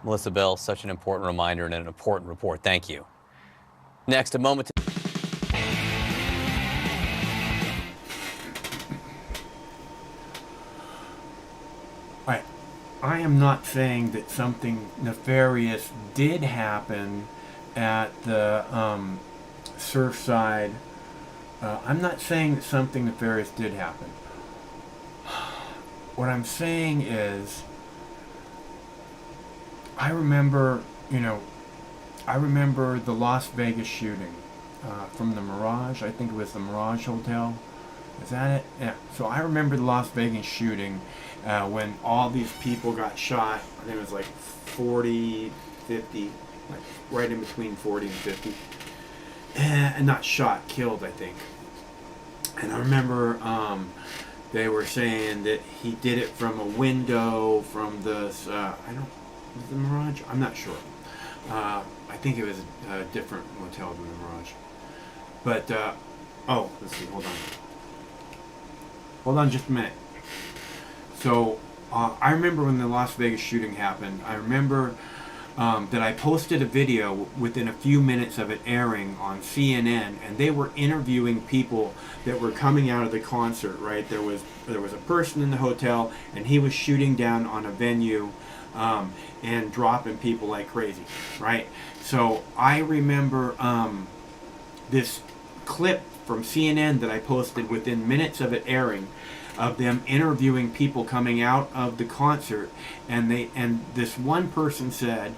Melissa Bell, such an important reminder and an important report. Thank you. Next, a moment. Right. I am not saying that something nefarious did happen at the Surfside. I'm not saying that something nefarious did happen. What I'm saying is, I remember the Las Vegas shooting from the Mirage. I think it was the Mirage Hotel. Is that it? Yeah. So I remember the Las Vegas shooting when all these people got shot. I think it was like 40, 50, like right in between 40 and 50. And not shot, killed, I think. And I remember they were saying that he did it from a window from the, was the Mirage? I'm not sure. I think it was a different motel than the Mirage. But, oh, let's see, hold on. Hold on just a minute. So, I remember when the Las Vegas shooting happened, I remember that I posted a video within a few minutes of it airing on CNN, and they were interviewing people that were coming out of the concert, right? There was a person in the hotel, and he was shooting down on a venue and dropping people like crazy, right? So I remember this clip from CNN that I posted within minutes of it airing, of them interviewing people coming out of the concert, and this one person said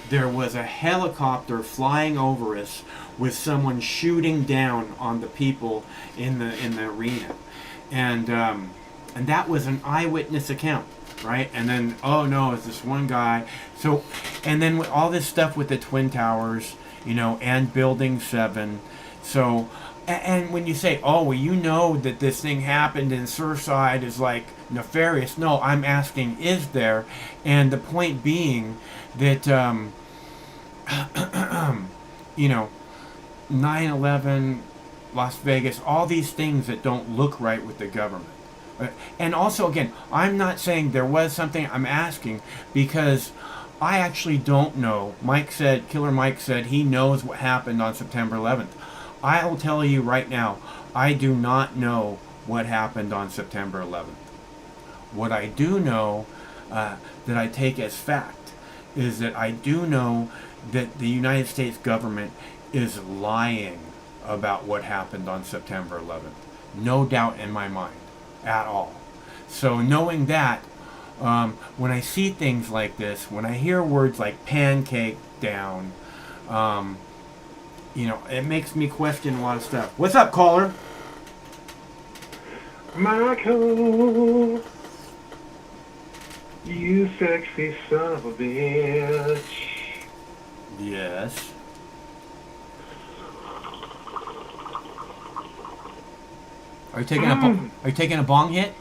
there was a helicopter flying over us with someone shooting down on the people in the arena, and that was an eyewitness account, right? And then, oh no, it's this one guy. So, and then with all this stuff with the Twin Towers, you know, and Building 7. So, and when you say, oh, well, you know that this thing happened in Surfside is like nefarious. No, I'm asking, is there? And the point being that, you know, 9/11, Las Vegas, all these things that don't look right with the government. And also, again, I'm not saying there was something. I'm asking because I actually don't know. Killer Mike said he knows what happened on September 11th. I'll tell you right now, I do not know what happened on September 11th. What I do know, that I take as fact, is that I do know that the United States government is lying about what happened on September 11th. No doubt in my mind, at all. So knowing that, when I see things like this, when I hear words like pancake down, you know, it makes me question a lot of stuff. What's up, caller? Michael, you sexy son of a bitch. Yes. Are you taking a bong hit?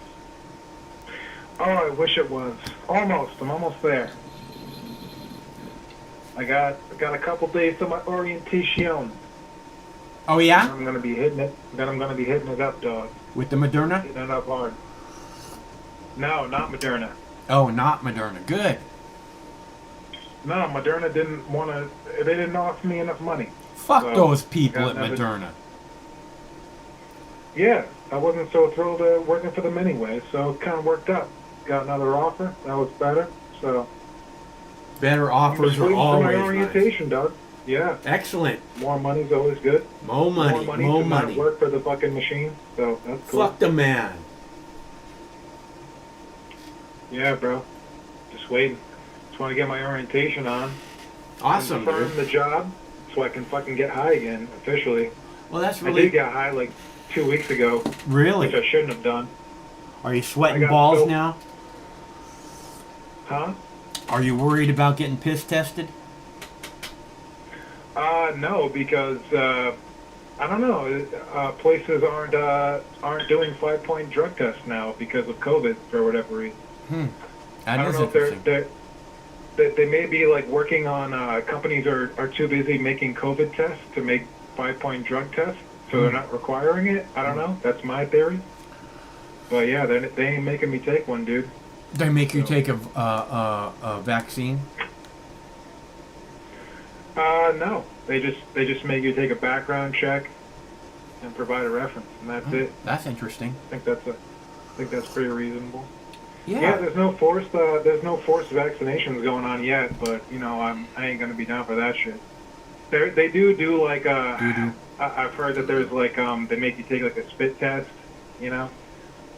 Oh, I wish it was. Almost. I'm almost there. I got a couple days to my orientation. Oh yeah? I'm gonna be hitting it. Then I'm gonna be hitting it up, dog. With the Moderna? Hitting it up hard. No, not Moderna. Oh, not Moderna. Good. No, Moderna didn't want to. They didn't offer me enough money. Fuck those people at Moderna. Yeah, I wasn't so thrilled working for them anyway, so it kind of worked out. Got another offer. That was better. So. Better offers are always my orientation, nice. Doug. Yeah. Excellent. More money's always good. More money. More money. Not work for the fucking machine, so that's cool. Fuck the man. Yeah, bro. Just waiting. Just want to get my orientation on. Awesome, confirm dude. the job so I can fucking get high again officially. Well, that's I really... did get high like 2 weeks ago. Really? Which I shouldn't have done. Are you sweating I got balls so- now? Huh? Are you worried about getting piss tested? No, because I don't know. Places aren't doing 5-point drug tests now because of COVID for whatever reason. I don't know if they may be like working on companies are too busy making COVID tests to make 5-point drug tests, so they're not requiring it. I don't know. That's my theory. But yeah, they ain't making me take one, dude. They make you take a vaccine? No. They just make you take a background check and provide a reference, and that's it. That's interesting. I think that's pretty reasonable. Yeah. There's no forced vaccinations going on yet, but you know I ain't gonna be down for that shit. They do like I've heard that there's like they make you take like a spit test, you know,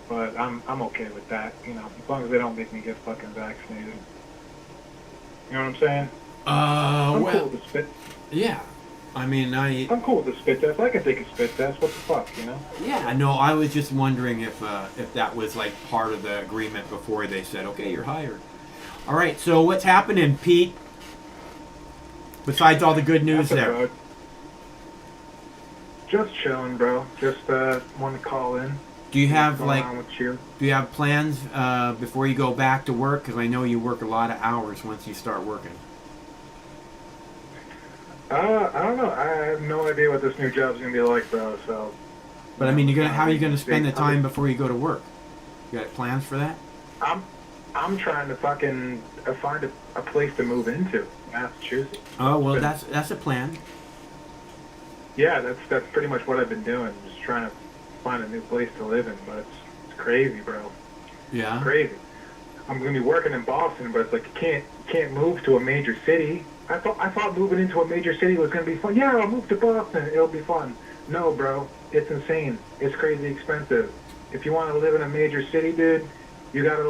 but I'm okay with that, you know, as long as they don't make me get fucking vaccinated. You know what I'm saying? I'm cool with the spit. Yeah. I mean, I'm cool with the spit test. I can take a spit test. What the fuck, you know? Yeah, no, I was just wondering if that was like part of the agreement before they said, okay, you're hired. All right, so what's happening, Pete? Besides all the good news there. Bro. Just chilling, bro. Just want to call in. Do you have What's going on with you? Do you have plans before you go back to work? Because I know you work a lot of hours once you start working. I don't know. I have no idea what this new job's gonna be like, bro. So. But I mean, how are you gonna spend the time before you go to work? You got plans for that? I'm trying to fucking find a place to move into, Massachusetts. Oh well, that's a plan. Yeah, that's pretty much what I've been doing. Just trying to find a new place to live in, but it's crazy, bro. Yeah. It's crazy. I'm gonna be working in Boston, but it's like you can't move to a major city. I thought moving into a major city was gonna be fun. Yeah, I'll move to Boston. It'll be fun. No, bro, it's insane. It's crazy expensive. If you want to live in a major city, dude, you gotta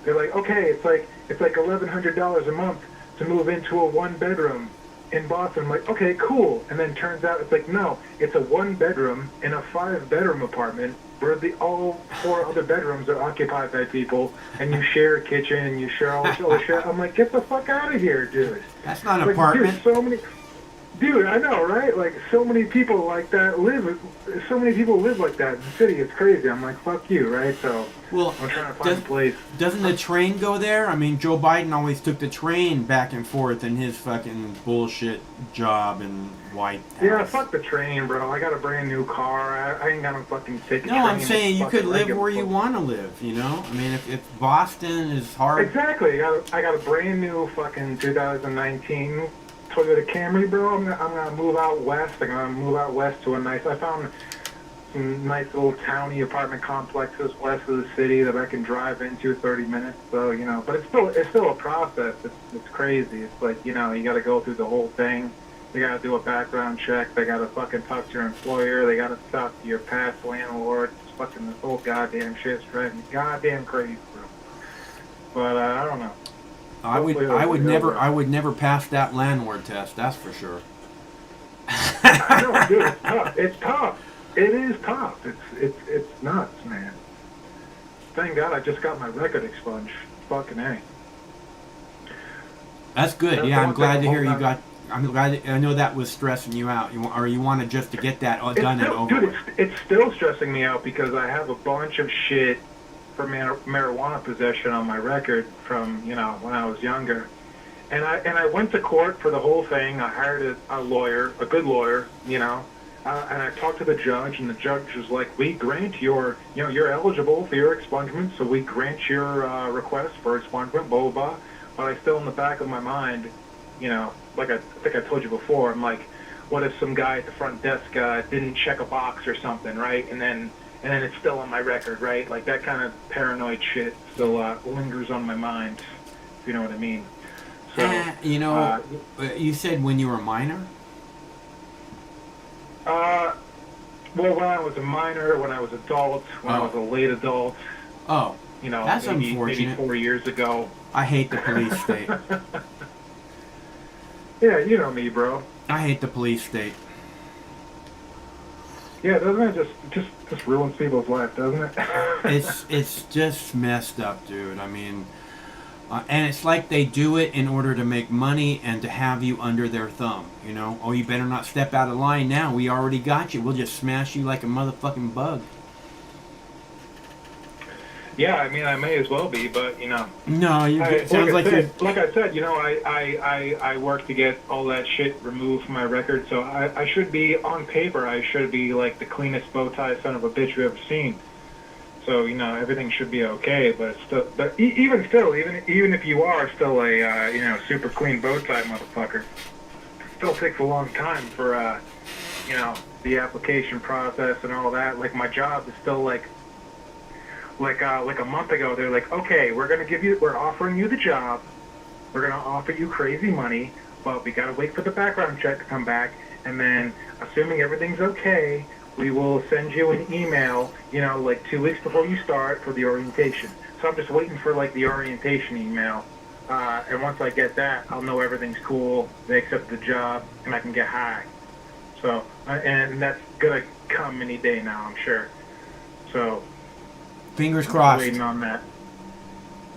they're like, okay, it's like $1,100 a month to move into a 1-bedroom in Boston. I'm like, okay, cool. And then turns out it's like, no, it's a 1-bedroom in a 5-bedroom apartment where all 4 other bedrooms are occupied by people, and you share a kitchen and you share all this other shit. I'm like, get the fuck out of here, dude. That's not an like, apartment. Dude, I know, right? Like, so many people like that live like that in the city. It's crazy. I'm like, fuck you, right? So, well, I'm trying to find a place. Doesn't the train go there? I mean, Joe Biden always took the train back and forth in his fucking bullshit job in White House. Yeah, fuck the train, bro. I got a brand new car. I ain't gonna fucking take a train. No, I'm saying you could live where you want to live, you know? I mean, if Boston is hard... Exactly. I got a brand new fucking 2019 Toyota Camry, bro. I'm gonna move out west. I'm gonna move out west to I found some nice little towny apartment complexes west of the city that I can drive into 30 minutes. So, you know, but it's still a process. It's crazy. It's like, you know, you got to go through the whole thing. They got to do a background check. They got to fucking talk to your employer. They got to talk to your past landlord. It's fucking this whole goddamn shit's driving me goddamn crazy, bro. But I don't know. I would never pass that landlord test. That's for sure. I know, dude. It's tough. It's tough. It is tough. It's nuts, man. Thank God I just got my record expunged. Fucking A. That's good. Yeah, I'm glad to hear you got. I'm glad. I know that was stressing you out. You wanted just to get that done and over with. It's still stressing me out because I have a bunch of shit for marijuana possession on my record from, you know, when I was younger. And I went to court for the whole thing. I hired a lawyer, a good lawyer, you know, and I talked to the judge, and the judge was like, we grant you're eligible for your expungement, so we grant your request for expungement, blah, blah, blah. But I still, in the back of my mind, you know, like I think I told you before, I'm like, what if some guy at the front desk didn't check a box or something, right? And then it's still on my record, right? Like, that kind of paranoid shit still lingers on my mind, if you know what I mean. So, you know, you said when you were a minor? Well, when I was a minor, when I was adult, when I was a late adult. Oh. you know, That's maybe unfortunate. 4 years ago. I hate the police state. Yeah, you know me, bro. I hate the police state. Yeah, doesn't it just ruins people's life, doesn't it? It's just messed up, dude. I mean, and it's like they do it in order to make money and to have you under their thumb. You know, oh, you better not step out of line now. We already got you. We'll just smash you like a motherfucking bug. Yeah, I mean, I may as well be, but you know. No, it sounds like you're. Like I said, you know, I work to get all that shit removed from my record, so I should be, on paper, I should be like the cleanest bow tie son of a bitch you've ever seen. So, you know, everything should be okay, but still, even if you are still a, you know, super clean bow tie motherfucker, it still takes a long time for, you know, the application process and all that. Like, my job is still like a month ago, they're like, okay, we're offering you the job, we're gonna offer you crazy money, but we gotta wait for the background check to come back, and then, assuming everything's okay, we will send you an email, you know, like 2 weeks before you start for the orientation. So I'm just waiting for, like, the orientation email, and once I get that, I'll know everything's cool, they accept the job, and I can get high. So, and that's gonna come any day now, I'm sure. So, fingers crossed. Waiting on that.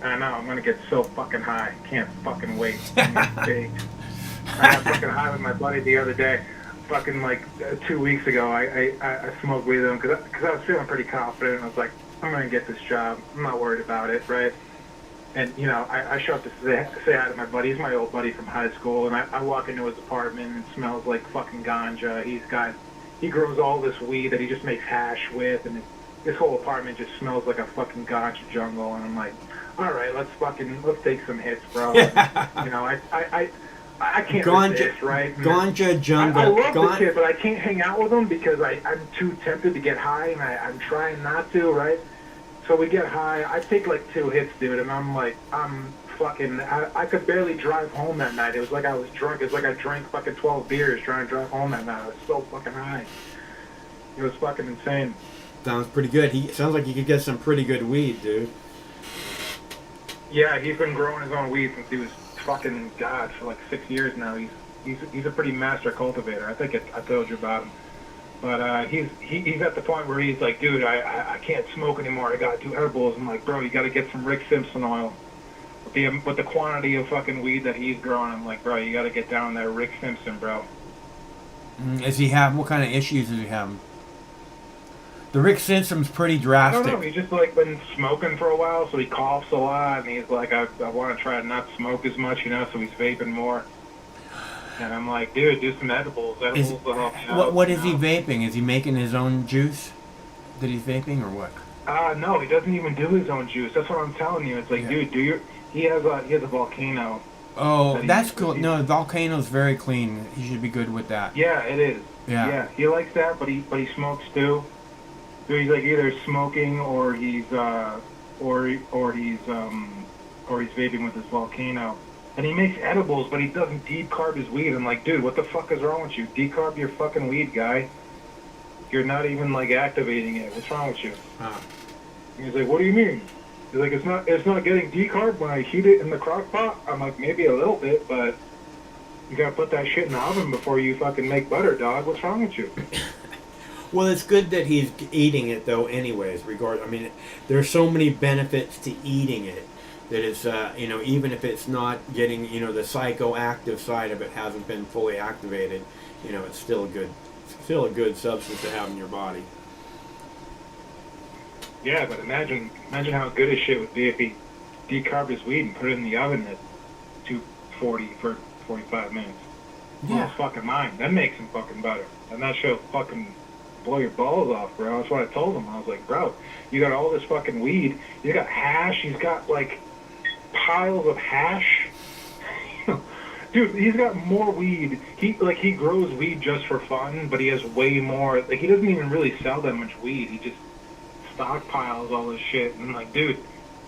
I know, I'm gonna get so fucking high. Can't fucking wait. I got fucking high with my buddy the other day. Fucking like 2 weeks ago, I smoked with him because I was feeling pretty confident. I was like, I'm gonna get this job. I'm not worried about it, right? And you know, I show up to say hi to my buddy. He's my old buddy from high school, and I walk into his apartment and it smells like fucking ganja. He grows all this weed that he just makes hash with, and this whole apartment just smells like a fucking ganja jungle. And I'm like, all right, let's take some hits, bro. And, you know, I can't resist, right? Ganja jungle. I love the kid, but I can't hang out with him because I'm too tempted to get high, and I'm trying not to, right? So we get high. I take like 2 hits, dude, and I'm fucking. I could barely drive home that night. It was like I was drunk. It was like I drank fucking 12 beers trying to drive home that night. I was so fucking high. It was fucking insane. Sounds pretty good. Sounds like you could get some pretty good weed, dude. Yeah, he's been growing his own weed since he was fucking God for like 6 years now. He's a pretty master cultivator. I think I told you about him. But he's at the point where he's like, dude, I can't smoke anymore. I gotta do edibles. I'm like, bro, you gotta get some Rick Simpson oil. With the quantity of fucking weed that he's growing, I'm like, bro, you gotta get down that Rick Simpson, bro. What kind of issues is he having? The Rick Simpson's pretty drastic. I don't know. He's just like been smoking for a while, so he coughs a lot, and he's like, I want to try to not smoke as much, you know, so he's vaping more. And I'm like, dude, do some edibles. Edibles will help you out. What is he vaping? Is he making his own juice that he's vaping, or what? No, he doesn't even do his own juice. That's what I'm telling you. It's like, dude, he has a volcano. Oh, that's cool. No, Volcano's very clean. He should be good with that. Yeah, it is. Yeah. He likes that, but he smokes too. So he's like either smoking or he's vaping with his volcano. And he makes edibles, but he doesn't decarb his weed. I'm like, dude, what the fuck is wrong with you? Decarb your fucking weed, guy. You're not even like activating it. What's wrong with you? He's like, what do you mean? He's like, it's not getting decarbed when I heat it in the crock pot. I'm like, maybe a little bit, but you gotta put that shit in the oven before you fucking make butter, dog. What's wrong with you? Well, it's good that he's eating it, though, anyways. I mean, there's so many benefits to eating it that it's, you know, even if it's not getting, you know, the psychoactive side of it hasn't been fully activated, you know, it's still a good substance to have in your body. Yeah, but imagine how good his shit would be if he decarbed his weed and put it in the oven at 240 for 45 minutes. Yeah. Oh, fucking mine. That makes him fucking butter. And that shit'll fucking blow your balls off, bro. That's what I told him. I was like, bro, you got all this fucking weed. You got hash. He's got, like, piles of hash. Dude, he's got more weed. He grows weed just for fun, but he has way more. Like, he doesn't even really sell that much weed. He just stockpiles all this shit. And I'm like, dude,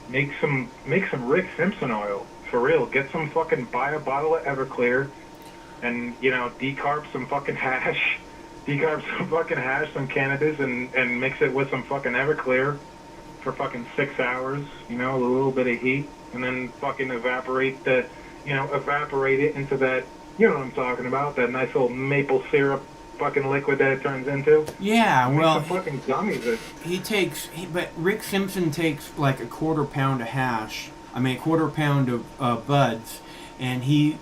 make some Rick Simpson oil. For real. Buy a bottle of Everclear and, you know, decarb some fucking hash. Decarb some fucking hash, some cannabis, and mix it with some fucking Everclear. for fucking 6 hours, you know, a little bit of heat, and then fucking evaporate it into that, you know what I'm talking about, that nice little maple syrup fucking liquid that it turns into. Yeah, well, some fucking gummies. But Rick Simpson takes like a quarter pound of hash. I mean, a quarter pound of buds, and he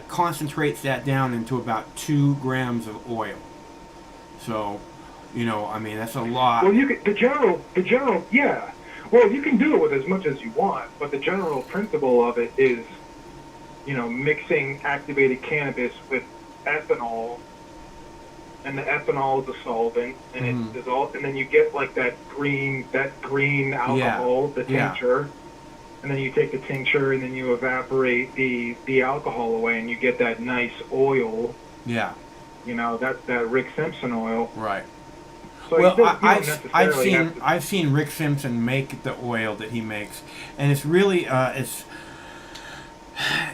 concentrates that down into about 2 grams of oil. So, you know, I mean, that's a lot. Well, the general, yeah. Well, you can do it with as much as you want, but the general principle of it is, you know, mixing activated cannabis with ethanol, and the ethanol is a solvent, and it dissolves, and then you get like that green alcohol, the tincture, and then you take the tincture and then you evaporate the alcohol away, and you get that nice oil. Yeah. You know, that Rick Simpson oil. Right. So well, I've seen Rick Simpson make the oil that he makes, and it's really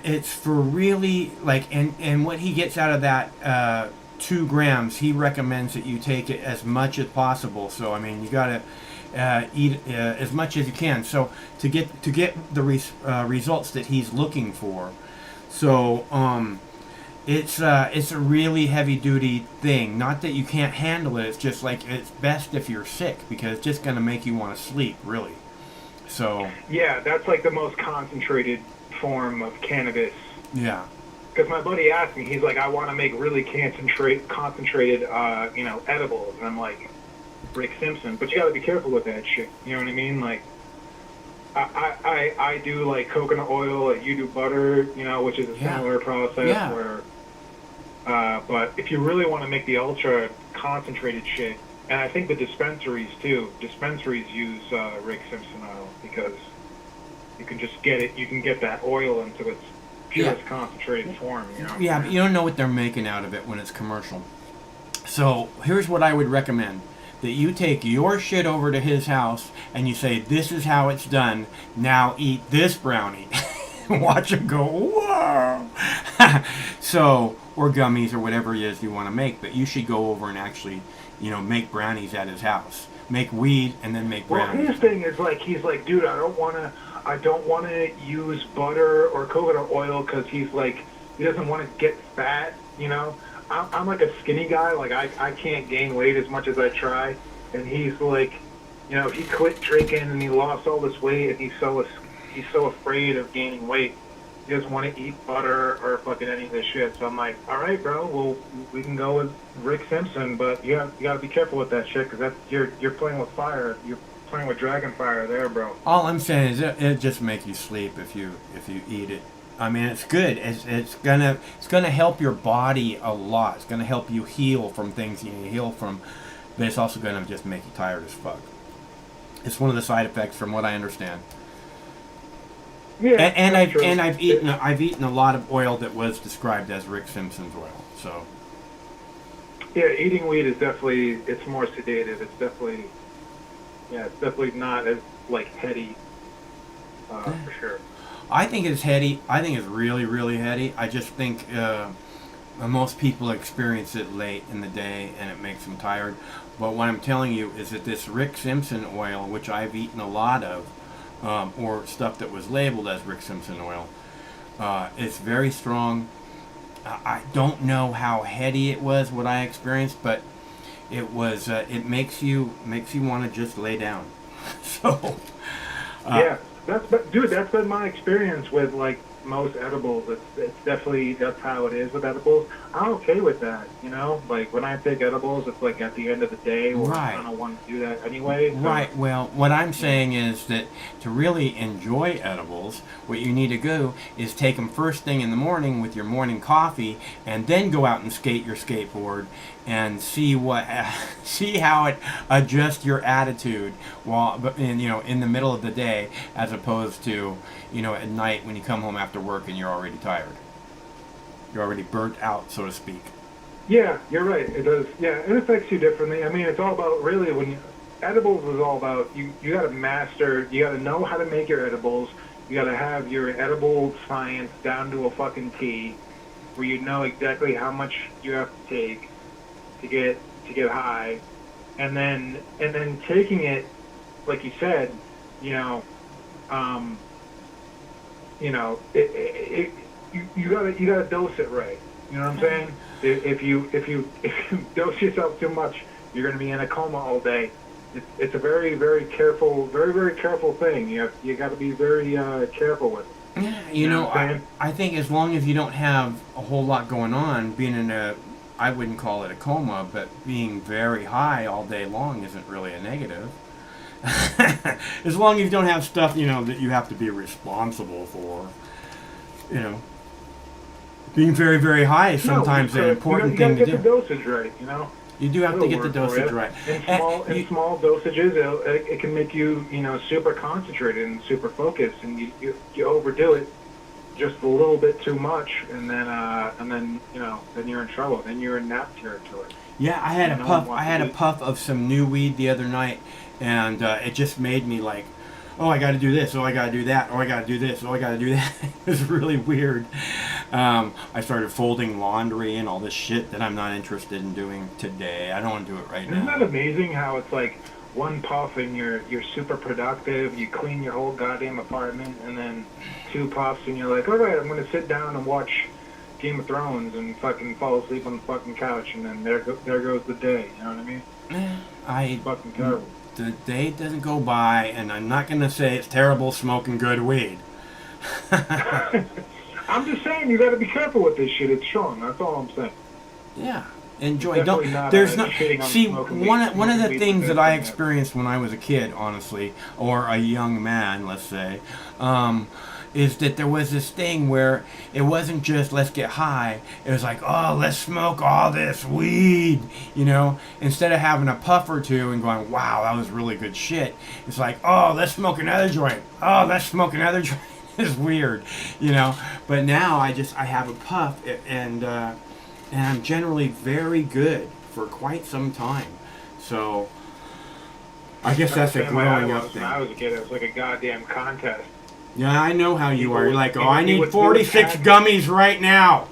it's for really like and what he gets out of that 2 grams, he recommends that you take it as much as possible. So I mean, you gotta eat as much as you can. So to get the results that he's looking for. So it's a really heavy duty thing. Not that you can't handle it. It's just like it's best if you're sick, because it's just gonna make you want to sleep, really. So yeah, that's like the most concentrated form of cannabis. Yeah. Because my buddy asked me, he's like, I want to make really concentrated, you know, edibles, and I'm like, Rick Simpson, but you got to be careful with that shit. You know what I mean? Like, I do like coconut oil, you do butter, you know, which is a similar process where. But if you really want to make the ultra concentrated shit, and I think the dispensaries use Rick Simpson oil, because you can just get it. You can get that oil into its purest concentrated form. You know. Yeah, but you don't know what they're making out of it when it's commercial. So here's what I would recommend: that you take your shit over to his house and you say, "This is how it's done. Now eat this brownie." Watch him go, whoa! So, or gummies or whatever it is you want to make, but you should go over and actually, you know, make brownies at his house. Make weed and then make brownies. Well, his thing is like, he's like, dude, I don't want to use butter or coconut oil, because he's like, he doesn't want to get fat, you know. I'm like a skinny guy, like I can't gain weight as much as I try, and he's like, you know, he quit drinking and he lost all this weight, and he's so afraid of gaining weight. He doesn't want to eat butter or fucking any of this shit. So I'm like, all right, bro, well, we can go with Rick Simpson, but you got to be careful with that shit, because you're playing with fire. You're playing with dragon fire there, bro. All I'm saying is it just make you sleep if you eat it. I mean, it's good. It's gonna help your body a lot. It's gonna help you heal from things you need to heal from, but it's also gonna just make you tired as fuck. It's one of the side effects, from what I understand. Yeah, and I've eaten a lot of oil that was described as Rick Simpson's oil. So yeah, eating weed is definitely, it's more sedated. It's definitely not as like heady, for sure. I think it's heady. I think it's really, really heady. I just think most people experience it late in the day and it makes them tired. But what I'm telling you is that this Rick Simpson oil, which I've eaten a lot of, or stuff that was labeled as Rick Simpson oil, it's very strong. I don't know how heady it was, what I experienced, but it was. It makes you want to just lay down. So yeah, that's been my experience with like most edibles. It's definitely, that's how it is with edibles. I'm okay with that, you know. Like when I take edibles, it's like at the end of the day, where I don't want to do that anyway. So. Right. Well, what I'm saying is that to really enjoy edibles, what you need to do is take them first thing in the morning with your morning coffee, and then go out and skate your skateboard and see how it adjusts your attitude in the middle of the day, as opposed to at night when you come home after work and you're already tired. You're already burnt out, so to speak. Yeah, you're right. It does. Yeah, it affects you differently. I mean, it's all about really edibles is all about you got to master. You got to know how to make your edibles. You got to have your edible science down to a fucking T, where you know exactly how much you have to take to get high, and then taking it, like you said, you know, you gotta dose it right. You know what I'm saying? If you dose yourself too much, you're gonna be in a coma all day. It's a very, very careful thing. You got to be very careful with it. Yeah, you know, I think as long as you don't have a whole lot going on, being in a, I wouldn't call it a coma, but being very high all day long isn't really a negative. As long as you don't have stuff, you know, that you have to be responsible for, you know. Being very, very high is sometimes an important thing to do. You got to get the dosage right, you know. You do have to get the dosage right. In small dosages, it can make you, you know, super concentrated and super focused, and you overdo it just a little bit too much, and then you know, then you're in trouble. Then you're in nap territory. Yeah, I had a puff of some new weed the other night, and it just made me like, oh, I got to do this, oh, I got to do that, oh, I got to do this, oh, I got to do that. It was really weird. I started folding laundry and all this shit that I'm not interested in doing today. I don't want to do it right now. Isn't that amazing how it's like one puff and you're super productive, you clean your whole goddamn apartment, and then 2 puffs and you're like, all right, I'm going to sit down and watch Game of Thrones and fucking fall asleep on the fucking couch, and then there goes the day, you know what I mean? It's fucking terrible. The day doesn't go by, and I'm not going to say it's terrible smoking good weed. I'm just saying you got to be careful with this shit. It's strong. That's all I'm saying. Yeah, enjoy. There's not. See, one of the things that I experienced when I was a kid, honestly, or a young man, let's say, is that there was this thing where it wasn't just let's get high. It was like, oh, let's smoke all this weed, you know. Instead of having a puff or two and going, wow, that was really good shit. It's like, oh, let's smoke another joint. Oh, let's smoke another joint. It's weird, you know. But now I have a puff, and I'm generally very good for quite some time. So I guess that's a growing up thing. When I was a kid, it was like a goddamn contest. Yeah, I know how you are. You're like, oh, I need 46 gummies right now.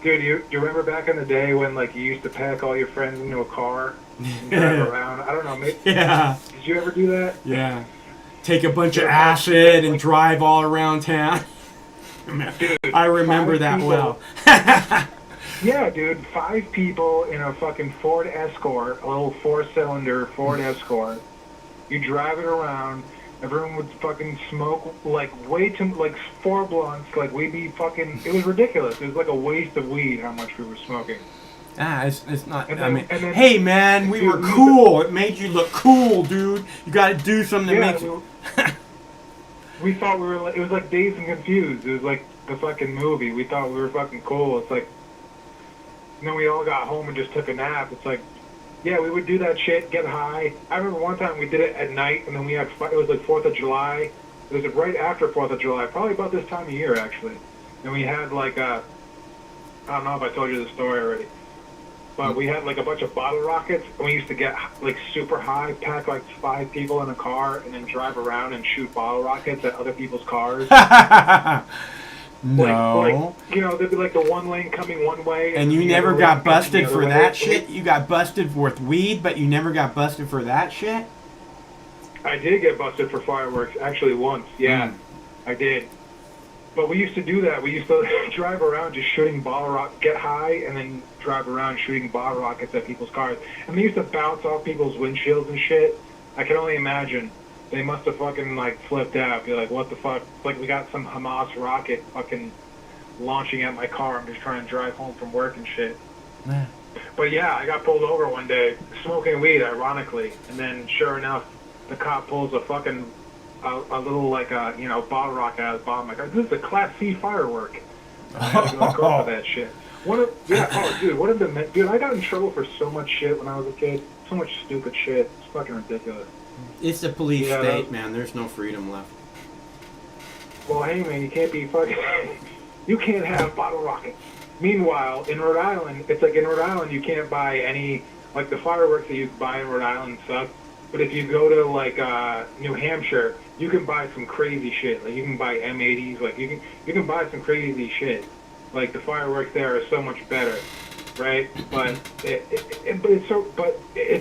Dude, do you remember back in the day when like you used to pack all your friends into a car and drive around? I don't know, maybe. Yeah. Did you ever do that? Yeah. Take a bunch of acid and drive all around town. Dude, I remember that well. Yeah, dude, 5 people in a fucking Ford Escort, a little 4-cylinder Ford Escort. You drive it around. Everyone would fucking smoke like way too, like 4 blunts. Like we'd be fucking. It was ridiculous. It was like a waste of weed how much we were smoking. It's not. I mean, hey man, we were cool. It made you look cool, dude. You got to do something that makes you. We thought we were. Like, it was like Dazed and Confused. It was like the fucking movie. We thought we were fucking cool. It's like. And then we all got home and just took a nap. It's like. Yeah, we would do that shit, get high. I remember one time we did it at night, and then we had, it was like 4th of July. It was right after 4th of July, probably about this time of year, actually. And we had like I don't know if I told you the story already, but we had like a bunch of bottle rockets, and we used to get like super high, pack like 5 people in a car, and then drive around and shoot bottle rockets at other people's cars. No. Like, you know, there'd be like the one lane coming one way. And you never got busted for that shit? You got busted with weed, but you never got busted for that shit? I did get busted for fireworks, actually once, yeah. I did. But we used to do that. We used to drive around just shooting bottle rockets, get high, and then drive around shooting bottle rockets at people's cars. And they used to bounce off people's windshields and shit. I can only imagine. They must have fucking, like, flipped out. Be like, what the fuck? It's like we got some Hamas rocket fucking launching at my car. I'm just trying to drive home from work and shit. Man. But yeah, I got pulled over one day smoking weed, ironically. And then, sure enough, the cop pulls a fucking, a little, like, you know, bottle rocket out of his bottom. Like, this is a Class C firework. And I had to go for that shit. Dude, I got in trouble for so much shit when I was a kid. So much stupid shit. It's fucking ridiculous. It's a police state, man. There's no freedom left. Well, hey, man, you can't be fucking... You can't have bottle rockets. Meanwhile, in Rhode Island, it's like in Rhode Island, you can't buy any... Like, the fireworks that you buy in Rhode Island suck. But if you go to, like, New Hampshire, you can buy some crazy shit. Like, you can buy M80s. Like, you can buy some crazy shit. Like, the fireworks there are so much better. right? But it's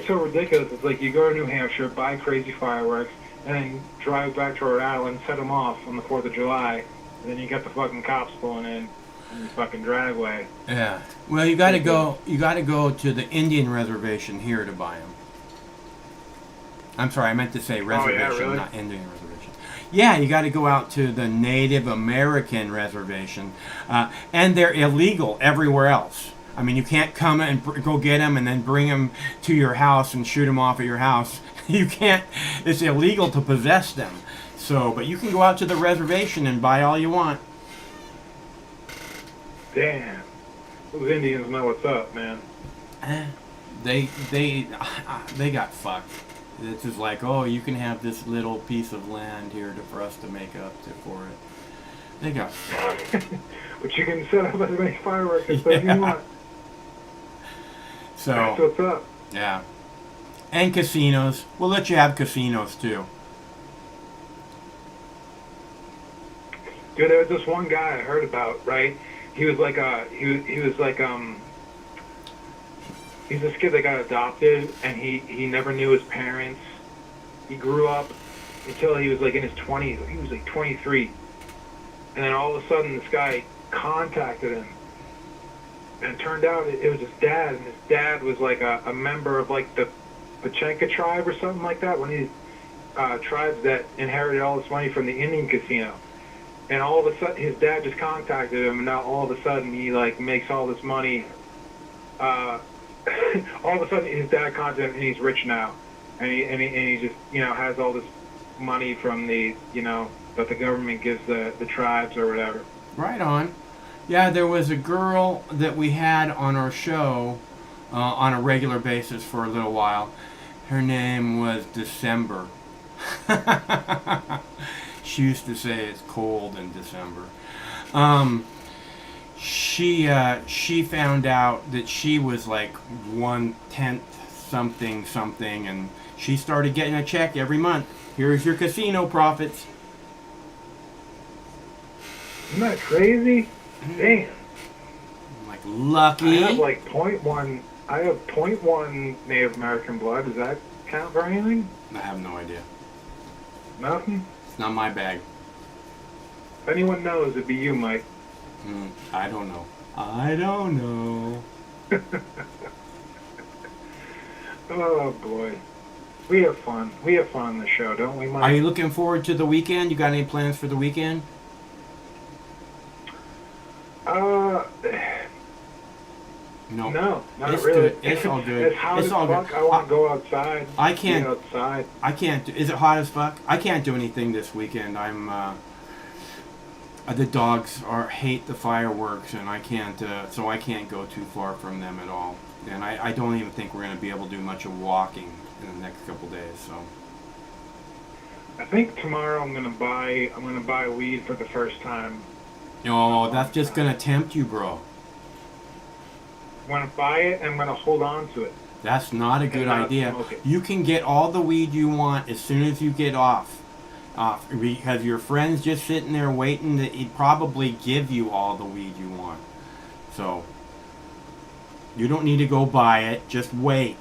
so ridiculous. It's like you go to New Hampshire, buy crazy fireworks, and then drive back to Rhode Island, set them off on the 4th of July, and then you got the fucking cops pulling in your fucking driveway. Yeah. Well, you got to go. You got to go to the Indian reservation here to buy them. I'm sorry, I meant to say reservation, really? not Indian reservation. Yeah, you got to go out to the Native American reservation, and they're illegal everywhere else. I mean, you can't come and go get them and then bring them to your house and shoot them off at your house. You can't. It's illegal to possess them. So, but you can go out to the reservation and buy all you want. Damn, those Indians know what's up, man. They got fucked. It's just like, oh, you can have this little piece of land here for us to make up for it. They got fucked. But you can set up as many fireworks as you want. So that's what's up. Yeah. And casinos. We'll let you have casinos too. Dude, there was this one guy I heard about, right? He was like he's this kid that got adopted, and he never knew his parents. He grew up until he was like in his 20s. He was like 23. And then all of a sudden this guy contacted him. And it turned out it was his dad, and his dad was like a member of like the Pachenka tribe or something like that, one of these tribes that inherited all this money from the Indian casino. And all of a sudden his dad just contacted him, and now all of a sudden he like makes all this money. All of a sudden his dad contacted him, and he's rich now. And he just, has all this money from the, that the government gives the tribes or whatever. Right on. Yeah, there was a girl that we had on our show on a regular basis for a little while. Her name was December. She used to say it's cold in December. She found out that she was like 1/10 something, and she started getting a check every month. Here's your casino profits. Isn't that crazy? Damn. Like lucky. I have like 0.1. I have 0.1 Native American blood. Does that count for anything? I have no idea. Nothing? It's not my bag. If anyone knows, it'd be you, Mike. I don't know. I don't know. Oh boy. We have fun. We have fun on the show, don't we, Mike? Are you looking forward to the weekend? You got any plans for the weekend? No, not it's really. Good. It's all good. It's hot it's as all fuck. good. I want to go outside. I can't. Be outside. I can't. Is it hot as fuck? I can't do anything this weekend. I'm. The dogs hate the fireworks, and I can't. So I can't go too far from them at all. And I don't even think we're going to be able to do much of walking in the next couple days. So. I think tomorrow I'm gonna buy weed for the first time. Oh, that's just gonna tempt you, bro. I'm gonna buy it and I'm gonna hold on to it. That's not a good idea. You can get all the weed you want as soon as you get off. Because your friend's just sitting there waiting to he'd probably give you all the weed you want. So you don't need to go buy it, just wait.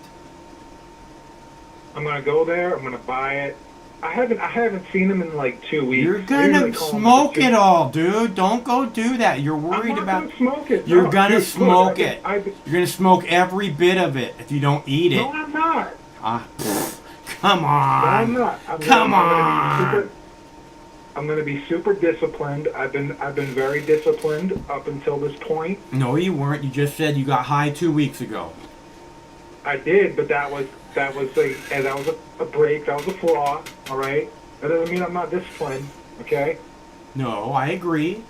I'm gonna go there, I'm gonna buy it. I haven't seen him in like 2 weeks. You're gonna smoke it all, dude. Don't go do that. You're worried about. Gonna smoke it. You're No, gonna dude, smoke look, it. You're gonna smoke every bit of it if you don't eat it. No, I'm not. Come on. No, I'm not. Come on. I'm gonna be super disciplined. I've been very disciplined up until this point. No, you weren't. You just said you got high 2 weeks ago. I did, but that was a break. That was a flaw. All right. That doesn't mean I'm not disciplined. Okay. No, I agree.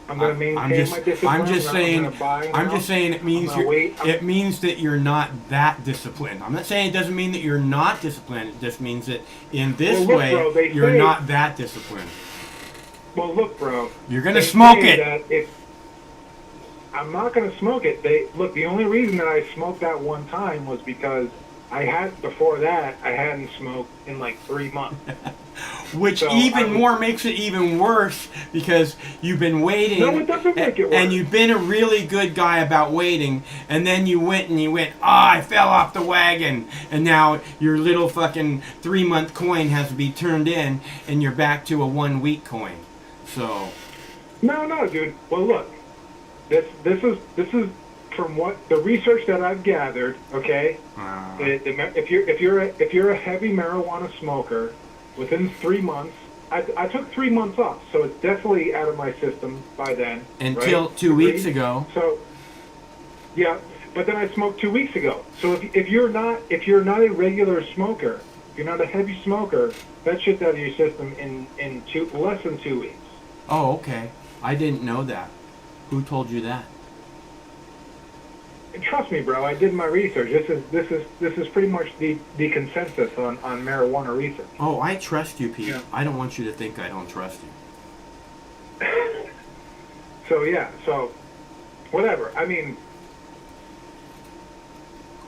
I'm gonna maintain my discipline. I'm just saying. I'm just saying it means it means that you're not that disciplined. I'm not saying it doesn't mean that you're not disciplined. It just means that in this way you're not that disciplined. Well, look, bro. You're gonna smoke it. I'm not gonna smoke it. The only reason that I smoked that one time was because before that I hadn't smoked in like 3 months. Which So even more makes it even worse because you've been waiting. No, it doesn't make it worse. And you've been a really good guy about waiting, and then you went, I fell off the wagon, and now your little fucking 3-month coin has to be turned in, and you're back to a 1-week coin. So. No, dude. Well, look, this is from what the research that I've gathered. Okay, if you're a heavy marijuana smoker, within 3 months, I took 3 months off, so it's definitely out of my system by then. Until right? 2 weeks ago. So, yeah, but then I smoked 2 weeks ago. So if you're not a regular smoker, if you're not a heavy smoker, that shit's out of your system in less than 2 weeks. Oh, okay. I didn't know that. Who told you that? And trust me, bro. I did my research. This is pretty much the consensus on marijuana research. Oh, I trust you, Pete. Yeah. I don't want you to think I don't trust you. So whatever. I mean,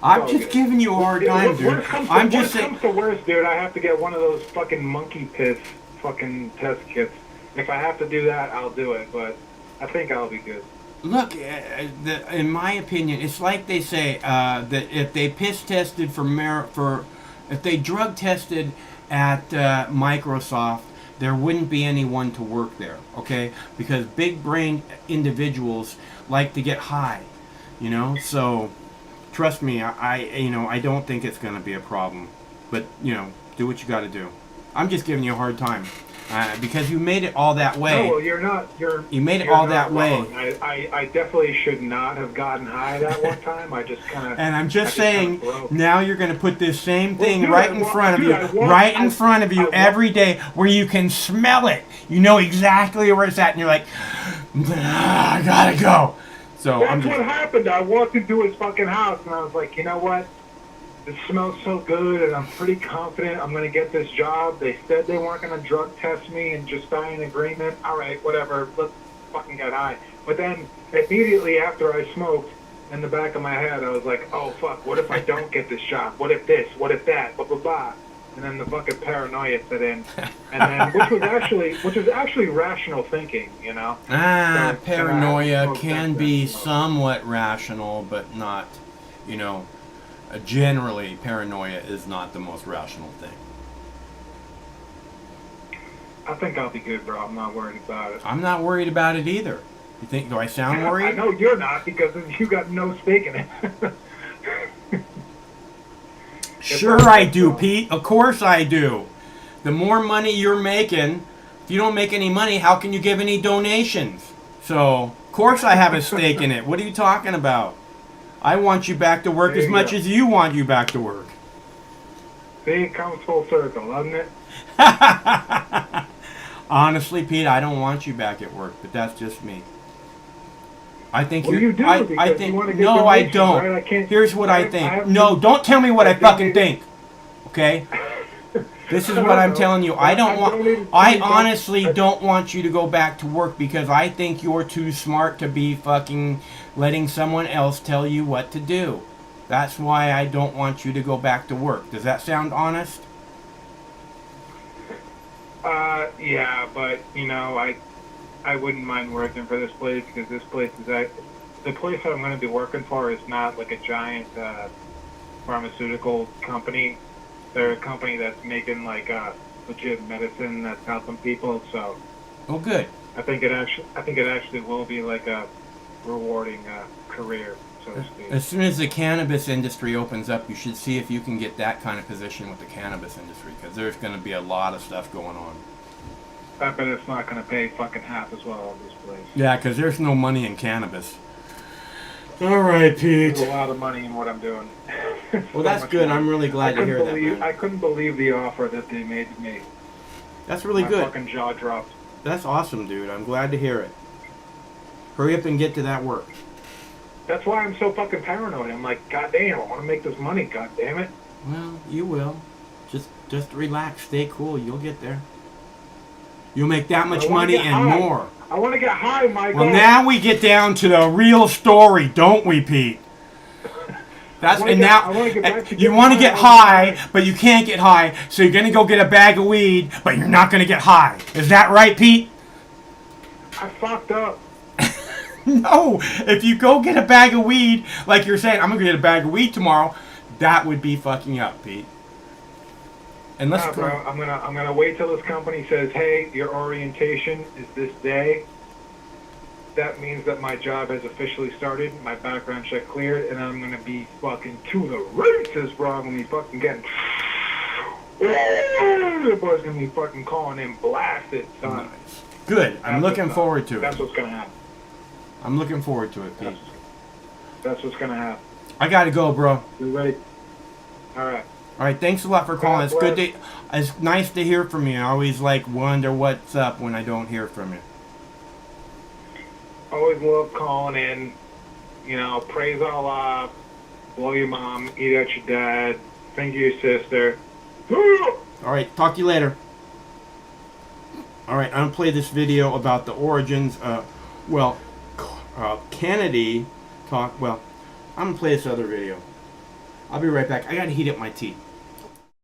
I'm just giving you a hard time, dude. I'm just saying. Worst comes to worst, dude. I have to get one of those fucking monkey piss fucking test kits. If I have to do that, I'll do it. But I think I'll be good. Look, in my opinion, it's like they say that if they piss tested if they drug tested at Microsoft, there wouldn't be anyone to work there, okay? Because big brain individuals like to get high, you know. So, trust me, I don't think it's going to be a problem. But do what you got to do. I'm just giving you a hard time. Because you made it all that way. No, well, you're not. You made it you're all not that way. wrong. I definitely should not have gotten high that one time. I just kind of. And I'm just saying, now you're going to put this same thing dude, right in front of you every day, where you can smell it. You know exactly where it's at, and you're like, I gotta go. So that's what happened. I walked into his fucking house, and I was like, you know what? It smells so good, and I'm pretty confident I'm going to get this job. They said they weren't going to drug test me and just sign an agreement. All right, whatever. Let's fucking get high. But then immediately after I smoked, in the back of my head, I was like, oh, fuck, what if I don't get this job? What if this? What if that? Blah, blah, blah. And then the fucking paranoia set in. And then, which was actually rational thinking, you know? So, paranoia can be somewhat rational, but not, generally, paranoia is not the most rational thing. I think I'll be good, bro. I'm not worried about it. I'm not worried about it either. You think? Do I sound worried? I know you're not, because you got no stake in it. Sure I do, Pete. Of course I do. The more money you're making, if you don't make any money, how can you give any donations? So, of course I have a stake in it. What are you talking about? I want you back to work as much as you want you back to work. See, it comes full circle, doesn't it? Honestly, Pete, I don't want you back at work, but that's just me. I think you do, I think you want to get no, I donations, don't. right? I can't, Here's what I I think. have No, to- don't tell me what I fucking think. Okay? This is I what don't I'm know. telling you. I don't want. donated I $20. honestly don't want you to go back to work because I think you're too smart to be fucking letting someone else tell you what to do. That's why I don't want you to go back to work. Does that sound honest? Yeah, but I wouldn't mind working for this place, because this place is the place that I'm going to be working for is not like a giant pharmaceutical company. They're a company that's making like legit medicine that's helping people. So. Oh, good. I think it actually will be like a rewarding career, so to speak. As soon as the cannabis industry opens up, you should see if you can get that kind of position with the cannabis industry, because there's going to be a lot of stuff going on. I bet it's not going to pay fucking half as well in this place. Yeah, because there's no money in cannabis. All right, Pete. There's a lot of money in what I'm doing. Well, that's good. I'm really glad to hear that, man. I couldn't believe the offer that they made to me. That's really My good. fucking jaw dropped. That's awesome, dude. I'm glad to hear it. Hurry up and get to that work. That's why I'm so fucking paranoid. I'm like, goddamn, I want to make this money. Goddamn it. Well, you will. Just relax. Stay cool. You'll get there. You'll make that much money and more. I want to get high, Michael. Well, now we get down to the real story, don't we, Pete? That's I wanna get back to you want to get high, but you can't get high, so you're gonna go get a bag of weed, but you're not gonna get high. Is that right, Pete? I fucked up. No, if you go get a bag of weed, like you're saying, I'm gonna get a bag of weed tomorrow, that would be fucking up, Pete. And let's Bro, I'm gonna wait till this company says, hey, your orientation is this day. That means that my job has officially started, my background check cleared, and I'm gonna be fucking to the races, bro. I'm gonna be fucking getting. The boy's gonna be fucking calling in blasted, son. Nice. Good. I'm looking forward to it. That's what's gonna happen. I'm looking forward to it, Pete. That's what's gonna happen. I gotta go, bro. You ready? All right. All right. Thanks a lot for calling. It's good to. It's nice to hear from you. I always wonder what's up when I don't hear from you. Always love calling in, praise Allah, blow your mom, eat at your dad, thank you your sister. All right, talk to you later. All right, I'm gonna play this video about the origins. Kennedy talk. Well, I'm gonna play this other video. I'll be right back. I gotta heat up my tea.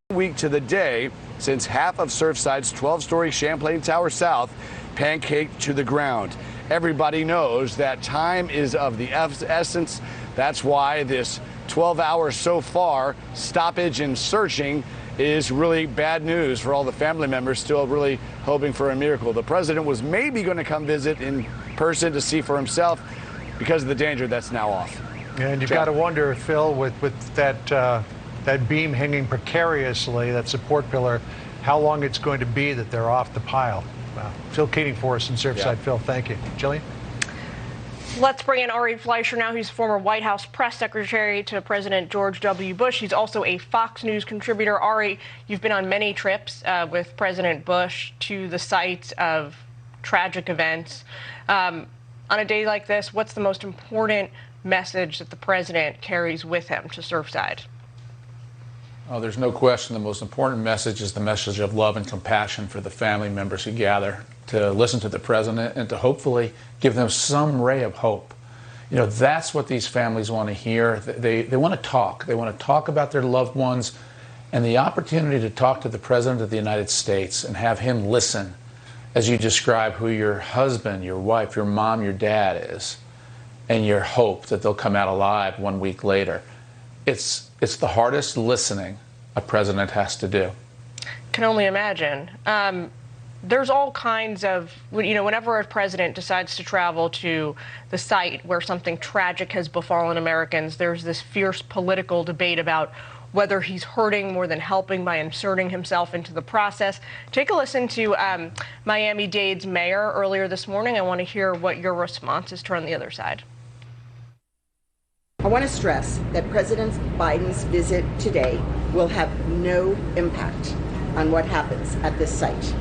Week to the day since half of Surfside's 12-story Champlain Tower South pancaked to the ground. Everybody knows that time is of the essence. That's why this 12 hours so far stoppage in searching is really bad news for all the family members still really hoping for a miracle. The president was maybe going to come visit in person to see for himself because of the danger that's now off. And you've got to wonder, Phil, with that beam hanging precariously, that support pillar, how long it's going to be that they're off the pile. Phil Keating for us in Surfside. Yeah. Phil, thank you. Jillian? Let's bring in Ari Fleischer now. He's former White House press secretary to President George W. Bush. He's also a Fox News contributor. Ari, you've been on many trips with President Bush to the sites of tragic events. On a day like this, what's the most important message that the president carries with him to Surfside? Oh, there's no question the most important message is the message of love and compassion for the family members who gather to listen to the president and to hopefully give them some ray of hope. You know, that's what these families want to hear. They want to talk. They want to talk about their loved ones, and the opportunity to talk to the president of the United States and have him listen as you describe who your husband, your wife, your mom, your dad is, and your hope that they'll come out alive 1 week later. It's the hardest listening a president has to do. Can only imagine. There's all kinds of, whenever a president decides to travel to the site where something tragic has befallen Americans, there's this fierce political debate about whether he's hurting more than helping by inserting himself into the process. Take a listen to Miami-Dade's mayor earlier this morning. I want to hear what your response is to on the other side. I want to stress that President Biden's visit today will have no impact on what happens at this site.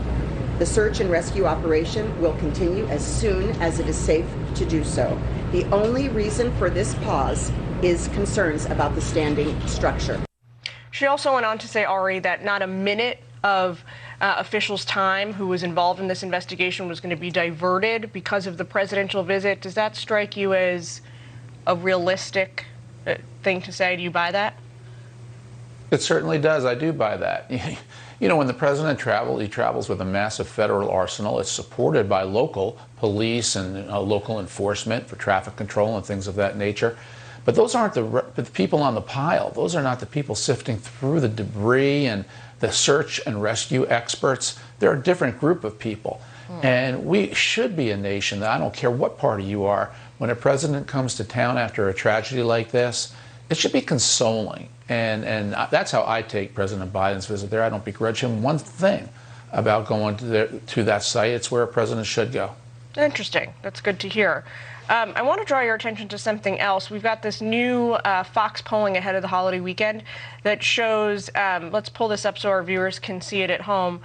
The search and rescue operation will continue as soon as it is safe to do so. The only reason for this pause is concerns about the standing structure. She also went on to say, Ari, that not a minute of officials' time who was involved in this investigation was going to be diverted because of the presidential visit. Does that strike you as a realistic thing to say? Do you buy that? It certainly does. I do buy that. You know, when the president travels, he travels with a massive federal arsenal. It's supported by local police and local enforcement for traffic control and things of that nature. But those aren't the people on the pile. Those are not the people sifting through the debris and the search and rescue experts. They're a different group of people. And we should be a nation that, I don't care what party you are, when a president comes to town after a tragedy like this, it should be consoling. And that's how I take President Biden's visit there. I don't begrudge him one thing about going to that site. It's where a president should go. Interesting. That's good to hear. I want to draw your attention to something else. We've got this new Fox polling ahead of the holiday weekend that shows, let's pull this up so our viewers can see it at home.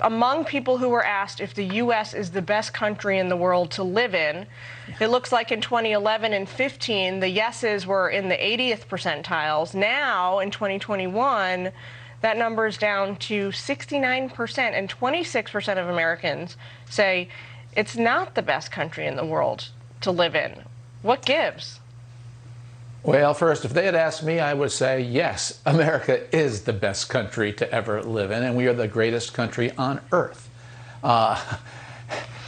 Among people who were asked if the U.S. is the best country in the world to live in, it looks like in 2011 and 15, the yeses were in the 80th percentiles. Now, in 2021, that number is down to 69%, and 26% of Americans say it's not the best country in the world to live in. What gives? Well, first, if they had asked me, I would say, yes, America is the best country to ever live in, and we are the greatest country on earth.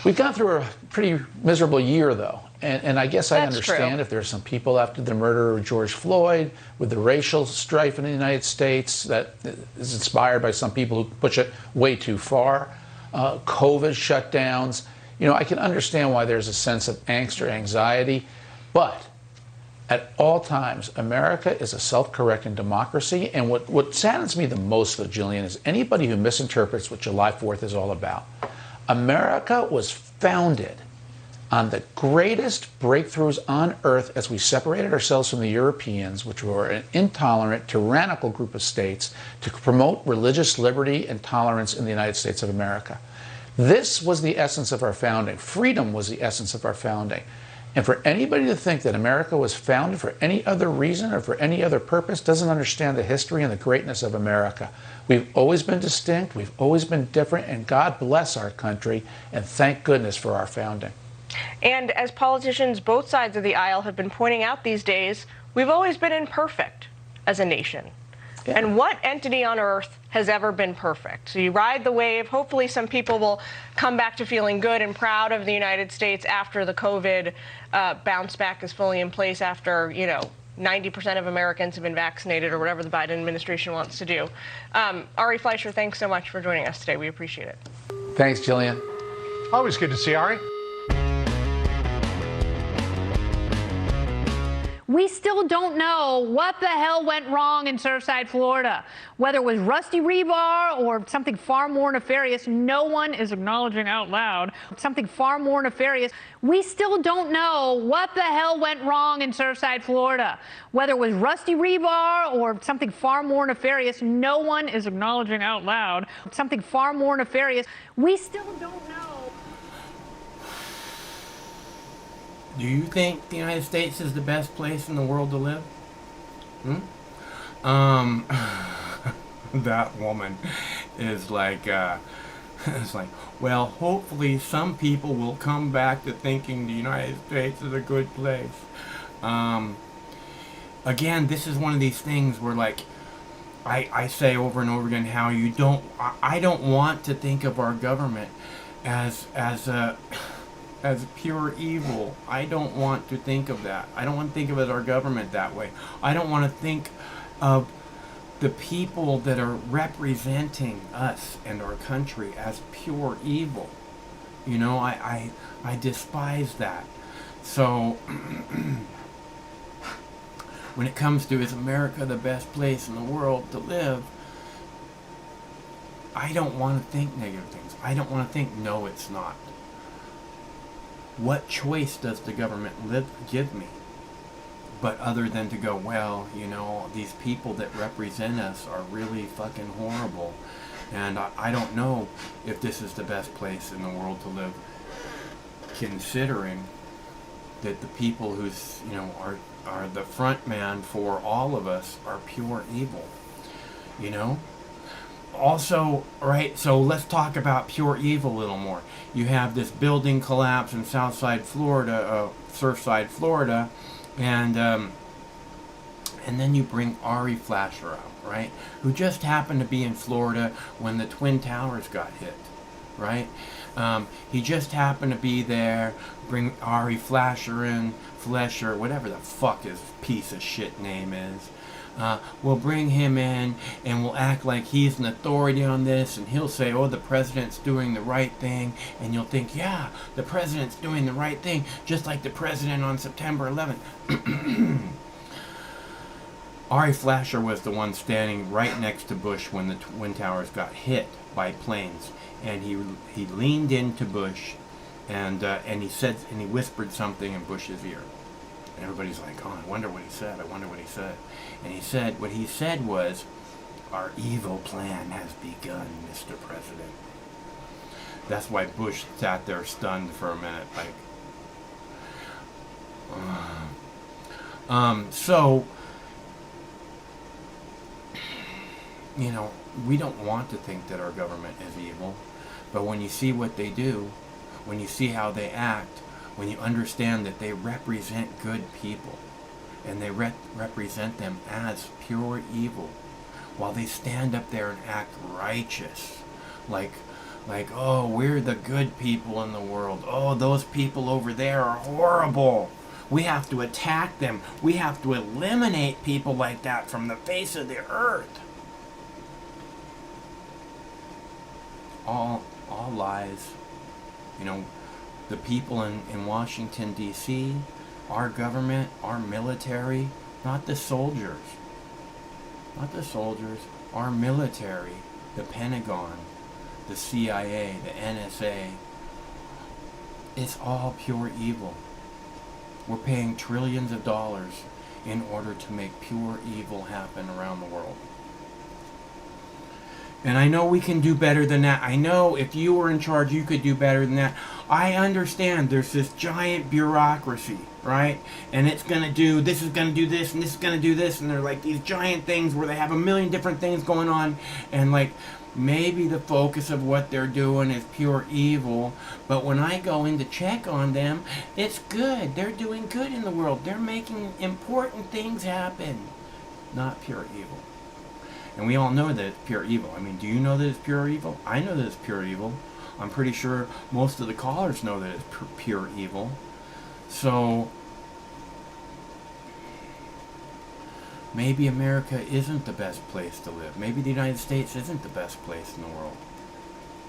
We've gone through a pretty miserable year, though, and I guess I understand if there's some people after the murder of George Floyd, with the racial strife in the United States that is inspired by some people who push it way too far, COVID shutdowns. You know, I can understand why there's a sense of angst or anxiety, but at all times, America is a self-correcting democracy, and what saddens me the most, though, Jillian, is anybody who misinterprets what July 4th is all about. America was founded on the greatest breakthroughs on earth as we separated ourselves from the Europeans, which were an intolerant, tyrannical group of states, to promote religious liberty and tolerance in the United States of America. This was the essence of our founding. Freedom was the essence of our founding. And for anybody to think that America was founded for any other reason or for any other purpose doesn't understand the history and the greatness of America. We've always been distinct, we've always been different, and God bless our country, and thank goodness for our founding. And as politicians both sides of the aisle have been pointing out these days, we've always been imperfect as a nation. Yeah. And what entity on earth has ever been perfect? So you ride the wave. Hopefully some people will come back to feeling good and proud of the United States after the COVID bounce back is fully in place, after, 90% of Americans have been vaccinated, or whatever the Biden administration wants to do. Ari Fleischer, thanks so much for joining us today. We appreciate it. Thanks, Jillian. Always good to see Ari. We still don't know what the hell went wrong in Surfside, Florida. Whether it was rusty rebar or something far more nefarious, no one is acknowledging out loud. Something far more nefarious. We still don't know what the hell went wrong in Surfside, Florida. Whether it was rusty rebar or something far more nefarious, no one is acknowledging out loud. Something far more nefarious. We still don't know. Do you think the United States is the best place in the world to live? That woman is like, it's like, well, hopefully some people will come back to thinking the United States is a good place. Again, this is one of these things where, like, I say over and over again how I don't want to think of our government as pure evil. I don't want to think of that. I don't want to think of our government that way. I don't want to think of the people that are representing us and our country as pure evil. I despise that. So when it comes to, is America the best place in the world to live, I don't want to think negative things. I don't want to think, no, it's not. What choice does the government give me? But other than to go, well, these people that represent us are really fucking horrible. And I don't know if this is the best place in the world to live, considering that the people who's, are the front man for all of us are pure evil. Also, right, so let's talk about pure evil a little more. You have this building collapse in Surfside, Florida, and then you bring Ari Fleischer up, right, who just happened to be in Florida when the Twin Towers got hit, right? He just happened to be there. Bring Ari Fleischer, whatever the fuck his piece of shit name is. We'll bring him in and we'll act like he's an authority on this, and he'll say, oh, the president's doing the right thing, and you'll think, yeah, the president's doing the right thing, just like the president on September 11th. Ari Fleischer was the one standing right next to Bush when the Twin Towers got hit by planes, and he leaned into Bush, and he whispered something in Bush's ear. And everybody's like, oh, I wonder what he said. And what he said was, our evil plan has begun, Mr. President. That's why Bush sat there stunned for a minute, like, so, we don't want to think that our government is evil, but when you see what they do, when you see how they act, when you understand that they represent good people, and they represent them as pure evil, while they stand up there and act righteous, like, oh, we're the good people in the world. Oh, those people over there are horrible. We have to attack them. We have to eliminate people like that from the face of the earth. All lies. You know, the people in Washington, D.C., our government, our military, not the soldiers. Not the soldiers, our military, the Pentagon, the CIA, the NSA. It's all pure evil. We're paying trillions of dollars in order to make pure evil happen around the world. And I know we can do better than that. I know if you were in charge, you could do better than that. I understand there's this giant bureaucracy, right? And it's going to do, this is going to do this, and this is going to do this. And they're like these giant things where they have a million different things going on. And like, maybe the focus of what they're doing is pure evil. But when I go in to check on them, it's good. They're doing good in the world. They're making important things happen. Not pure evil. And we all know that it's pure evil. I mean, do you know that it's pure evil? I know that it's pure evil. I'm pretty sure most of the callers know that it's pure evil. So, maybe America isn't the best place to live. Maybe the United States isn't the best place in the world.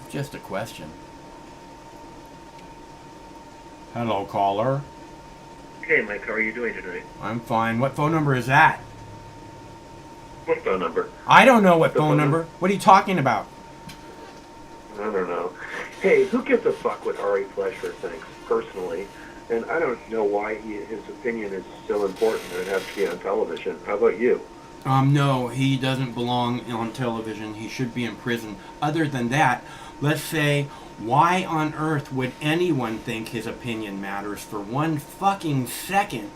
It's just a question. Hello, caller. Hey, Mike, how are you doing tonight? I'm fine. What phone number is that? What phone number? I don't know what phone number. What are you talking about? I don't know. Hey, who gives a fuck what Ari Fleischer thinks, personally? And I don't know why his opinion is so important that it has to be on television. How about you? No, he doesn't belong on television. He should be in prison. Other than that, let's say, why on earth would anyone think his opinion matters for one fucking second?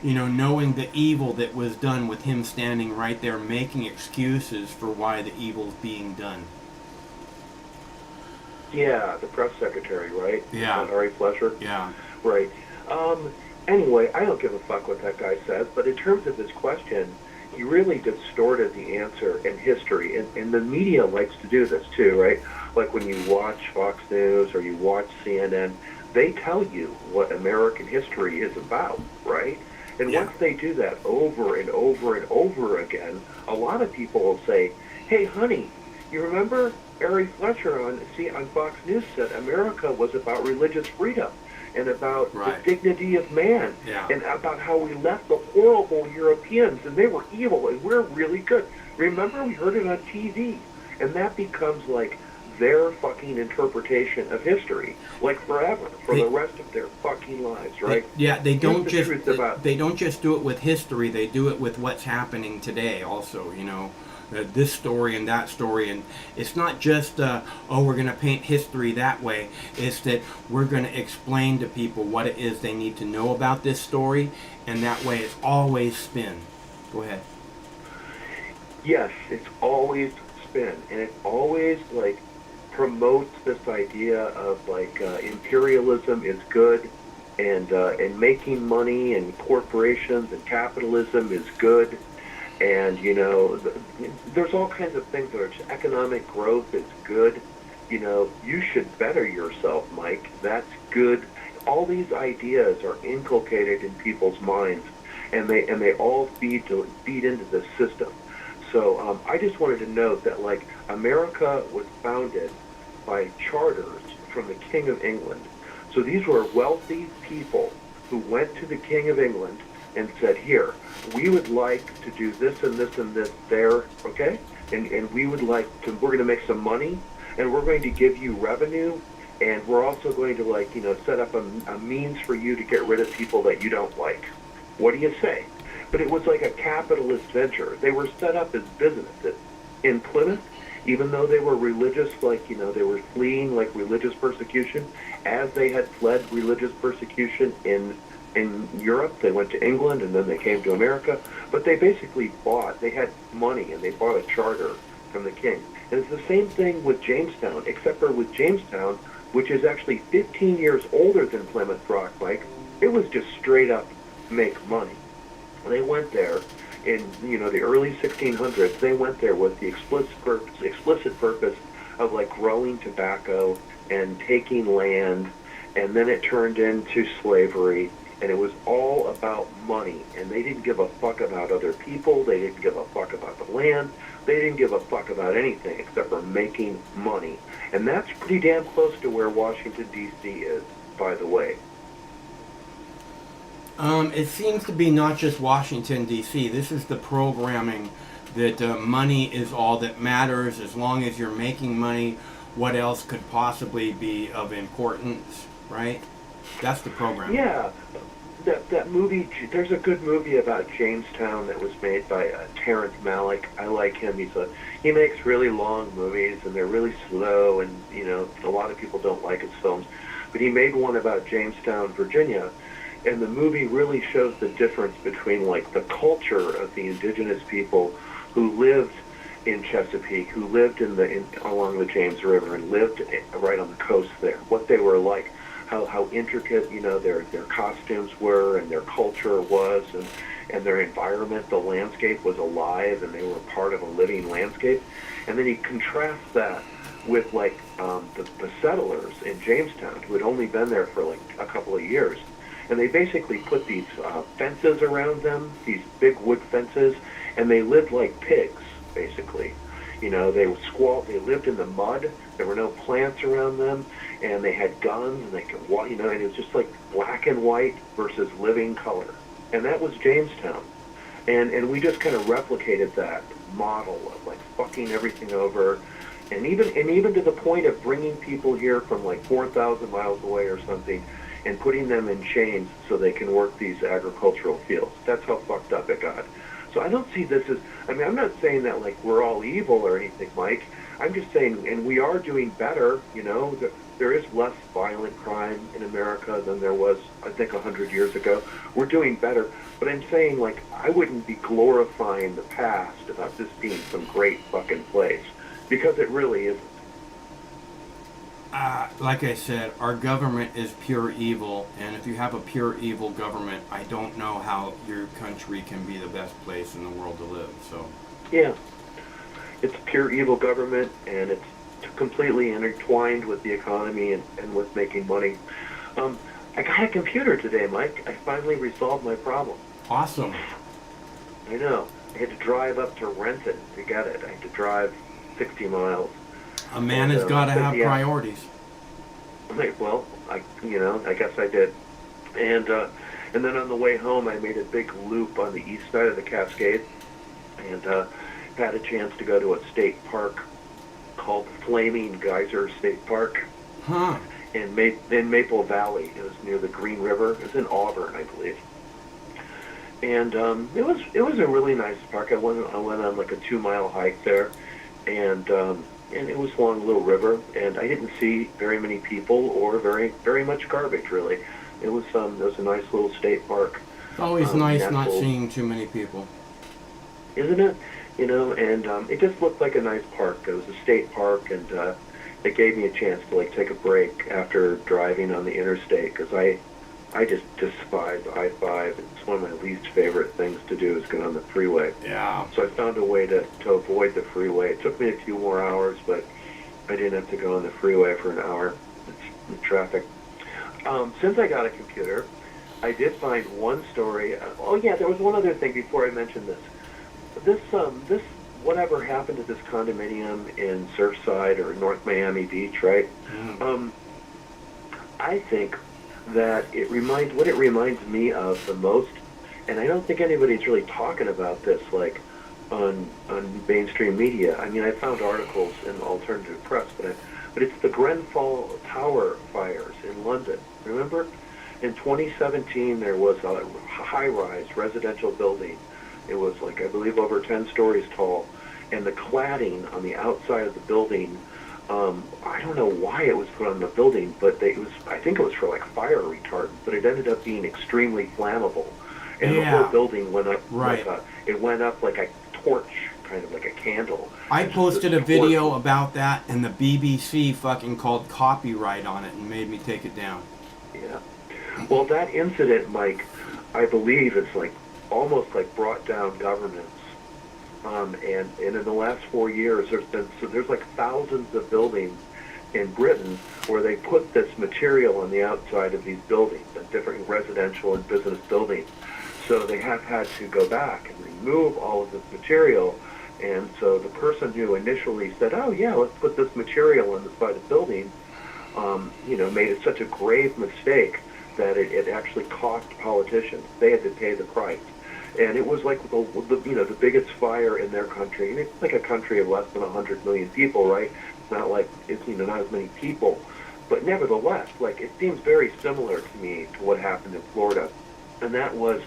You know, knowing the evil that was done with him standing right there making excuses for why the evil's being done. Yeah, the press secretary, right? Yeah. Ari Fleischer? Yeah. Right. Anyway, I don't give a fuck what that guy says, but in terms of his question, he really distorted the answer in history, and the media likes to do this too, right? Like when you watch Fox News or you watch CNN, they tell you what American history is about, right? And once they do that over and over and over again, a lot of people will say, hey, honey, you remember Ari Fleischer on Fox News said America was about religious freedom and about the dignity of man and about how we left the horrible Europeans and they were evil and we're really good. Remember, we heard it on TV. And that becomes like their fucking interpretation of history, like forever, for the rest of their fucking lives, right? They don't just do it with history, they do it with what's happening today also, you know. This story and that story, and it's not just we're going to paint history that way. It's that we're going to explain to people what it is they need to know about this story, and that way it's always spin. Go ahead. Yes, it's always spin, and it always like promotes this idea of like imperialism is good, and making money and corporations and capitalism is good. And, you know, there's all kinds of things that are just economic growth is good. You know, you should better yourself, Mike. That's good. All these ideas are inculcated in people's minds, and they all feed into the system. So I just wanted to note that, like, America was founded by charters from the King of England. So these were wealthy people who went to the King of England and said, here, we would like to do this and this and this there, okay? And we would like to, we're going to make some money, and we're going to give you revenue, and we're also going to, like, you know, set up a means for you to get rid of people that you don't like. What do you say? But it was like a capitalist venture. They were set up as businesses. In Plymouth, even though they were religious, like, you know, they were fleeing, like, religious persecution, as they had fled religious persecution in Europe, they went to England, and then they came to America. But they basically they had money, and they bought a charter from the king. And it's the same thing with Jamestown, except for with Jamestown, which is actually 15 years older than Plymouth Rock, Mike, it was just straight up make money. They went there in, the early 1600s. They went there with the explicit purpose of like growing tobacco and taking land, and then it turned into slavery, and it was all about money, and they didn't give a fuck about other people. They didn't give a fuck about the land. They didn't give a fuck about anything except for making money. And that's pretty damn close to where Washington, D.C. is, by the way. It seems to be not just Washington, D.C. This is the programming that money is all that matters. As long as you're making money, what else could possibly be of importance, right? That's the program. Yeah. That movie, there's a good movie about Jamestown that was made by Terrence Malick. I like him. He makes really long movies, and they're really slow, and, a lot of people don't like his films. But he made one about Jamestown, Virginia, and the movie really shows the difference between, like, the culture of the indigenous people who lived in Chesapeake, who lived along the James River and lived right on the coast there, what they were like, how intricate, their costumes were and their culture was, and their environment, the landscape was alive, and they were part of a living landscape. And then he contrasts that with, like, the settlers in Jamestown who had only been there for, like, a couple of years. And they basically put these fences around them, these big wood fences, and they lived like pigs, basically. They lived in the mud. There were no plants around them, and they had guns, and they could walk, and it was just like black and white versus living color. And that was Jamestown. And we just kind of replicated that model of, like, fucking everything over, and even to the point of bringing people here from, like, 4,000 miles away or something, and putting them in chains so they can work these agricultural fields. That's how fucked up it got. So I don't see this as, I'm not saying that, like, we're all evil or anything, Mike. I'm just saying, and we are doing better, there is less violent crime in America than there was, I think, 100 years ago. We're doing better. But I'm saying, like, I wouldn't be glorifying the past about this being some great fucking place, because it really isn't. Like I said, our government is pure evil, and if you have a pure evil government, I don't know how your country can be the best place in the world to live. So, yeah, it's pure evil government, and it's completely intertwined with the economy and with making money. I got a computer today, Mike. I finally resolved my problem. Awesome. I know. I had to drive up to Renton to get it. I had to drive 60 miles. A man has got to have priorities. Well, I guess I did. And then on the way home, I made a big loop on the east side of the Cascades, and had a chance to go to a state park called Flaming Geyser State Park. Huh. In Maple Valley. It was near the Green River. It was in Auburn, I believe. And it was a really nice park. I went on like a 2-mile hike there, and it was along a little river, and I didn't see very many people or very much garbage, really. It was a nice little state park. It's always nice not seeing too many people, isn't it? And it just looked like a nice park. It was a state park, and it gave me a chance to, like, take a break after driving on the interstate, because I just despise I-5. It's one of my least favorite things to do is get on the freeway. Yeah. So I found a way to avoid the freeway. It took me a few more hours, but I didn't have to go on the freeway for an hour. It's traffic. Since I got a computer, I did find one story. Oh yeah, there was one other thing before I mentioned this. This whatever happened to this condominium in Surfside or North Miami Beach, right? I think that it reminds me of the most, and I don't think anybody's really talking about this, like, on mainstream media. I mean, I found articles in alternative press, but it's the Grenfell Tower fires in London. Remember? In 2017, there was a high-rise residential building. It was, like, I believe, over 10 stories tall, and the cladding on the outside of the building, I don't know why it was put on the building, but I think it was for, like, fire retardant, but it ended up being extremely flammable. And the whole building went up, right. It went up like a torch, kind of like a candle. I posted a video about that, and the BBC fucking called copyright on it and made me take it down. Yeah. Well, that incident, Mike, I believe it's like almost like brought down governments. And in the last 4 years, there's like thousands of buildings in Britain where they put this material on the outside of these buildings, and different residential and business buildings. So they have had to go back and remove all of this material. And so the person who initially said, "Oh yeah, let's put this material on the side of buildings," made it such a grave mistake that it actually cost politicians. They had to pay the price. And it was like the biggest fire in their country. And it's like a country of less than 100 million people, right? It's not like it's not as many people. But nevertheless, like, it seems very similar to me to what happened in Florida. And that was,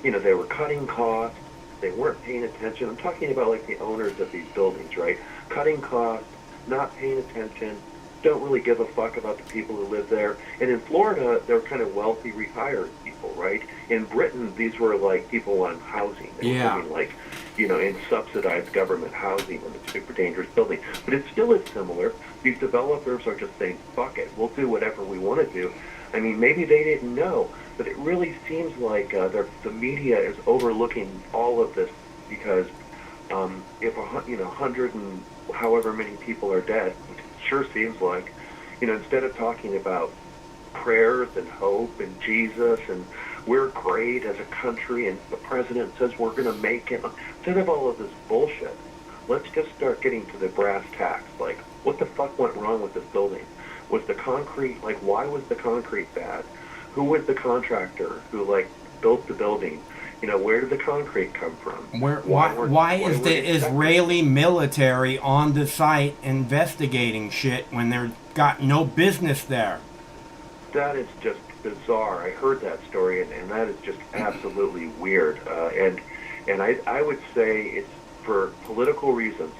they were cutting costs. They weren't paying attention. I'm talking about like the owners of these buildings, right? Cutting costs, not paying attention, don't really give a fuck about the people who live there. And in Florida, they're kind of wealthy retired people, right? In Britain, these were like people on housing. They were living like, in subsidized government housing in the super dangerous building. But it still is similar. These developers are just saying, fuck it, we'll do whatever we want to do. I mean, maybe they didn't know, but it really seems like the media is overlooking all of this because if 100 and however many people are dead, which it sure seems like, instead of talking about prayers and hope and Jesus and we're great as a country and the president says we're going to make it, instead of all of this bullshit, let's just start getting to the brass tacks. Like, what the fuck went wrong with this building? Was the concrete, like, why was the concrete bad? Who was the contractor who, like, built the building? Where did the concrete come from? Why is the Israeli military on the site investigating shit when they're got no business there? That is just bizarre. I heard that story, and that is just absolutely weird. And I would say it's for political reasons.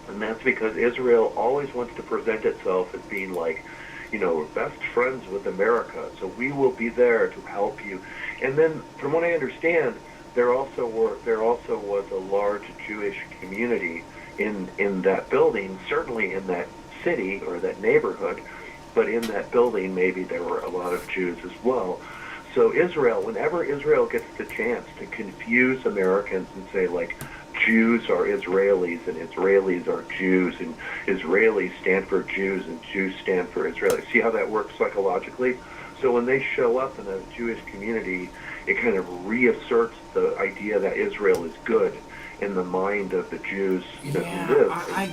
And that's because Israel always wants to present itself as being like, we're best friends with America, so we will be there to help you. And then, from what I understand, there also was a large Jewish community in that building, certainly in that city or that neighborhood, but in that building maybe there were a lot of Jews as well. So Israel, whenever Israel gets the chance to confuse Americans and say, like, Jews are Israelis and Israelis are Jews and Israelis stand for Jews and Jews stand for Israelis. See how that works psychologically? So when they show up in a Jewish community, it kind of reasserts the idea that Israel is good in the mind of the Jews who live. I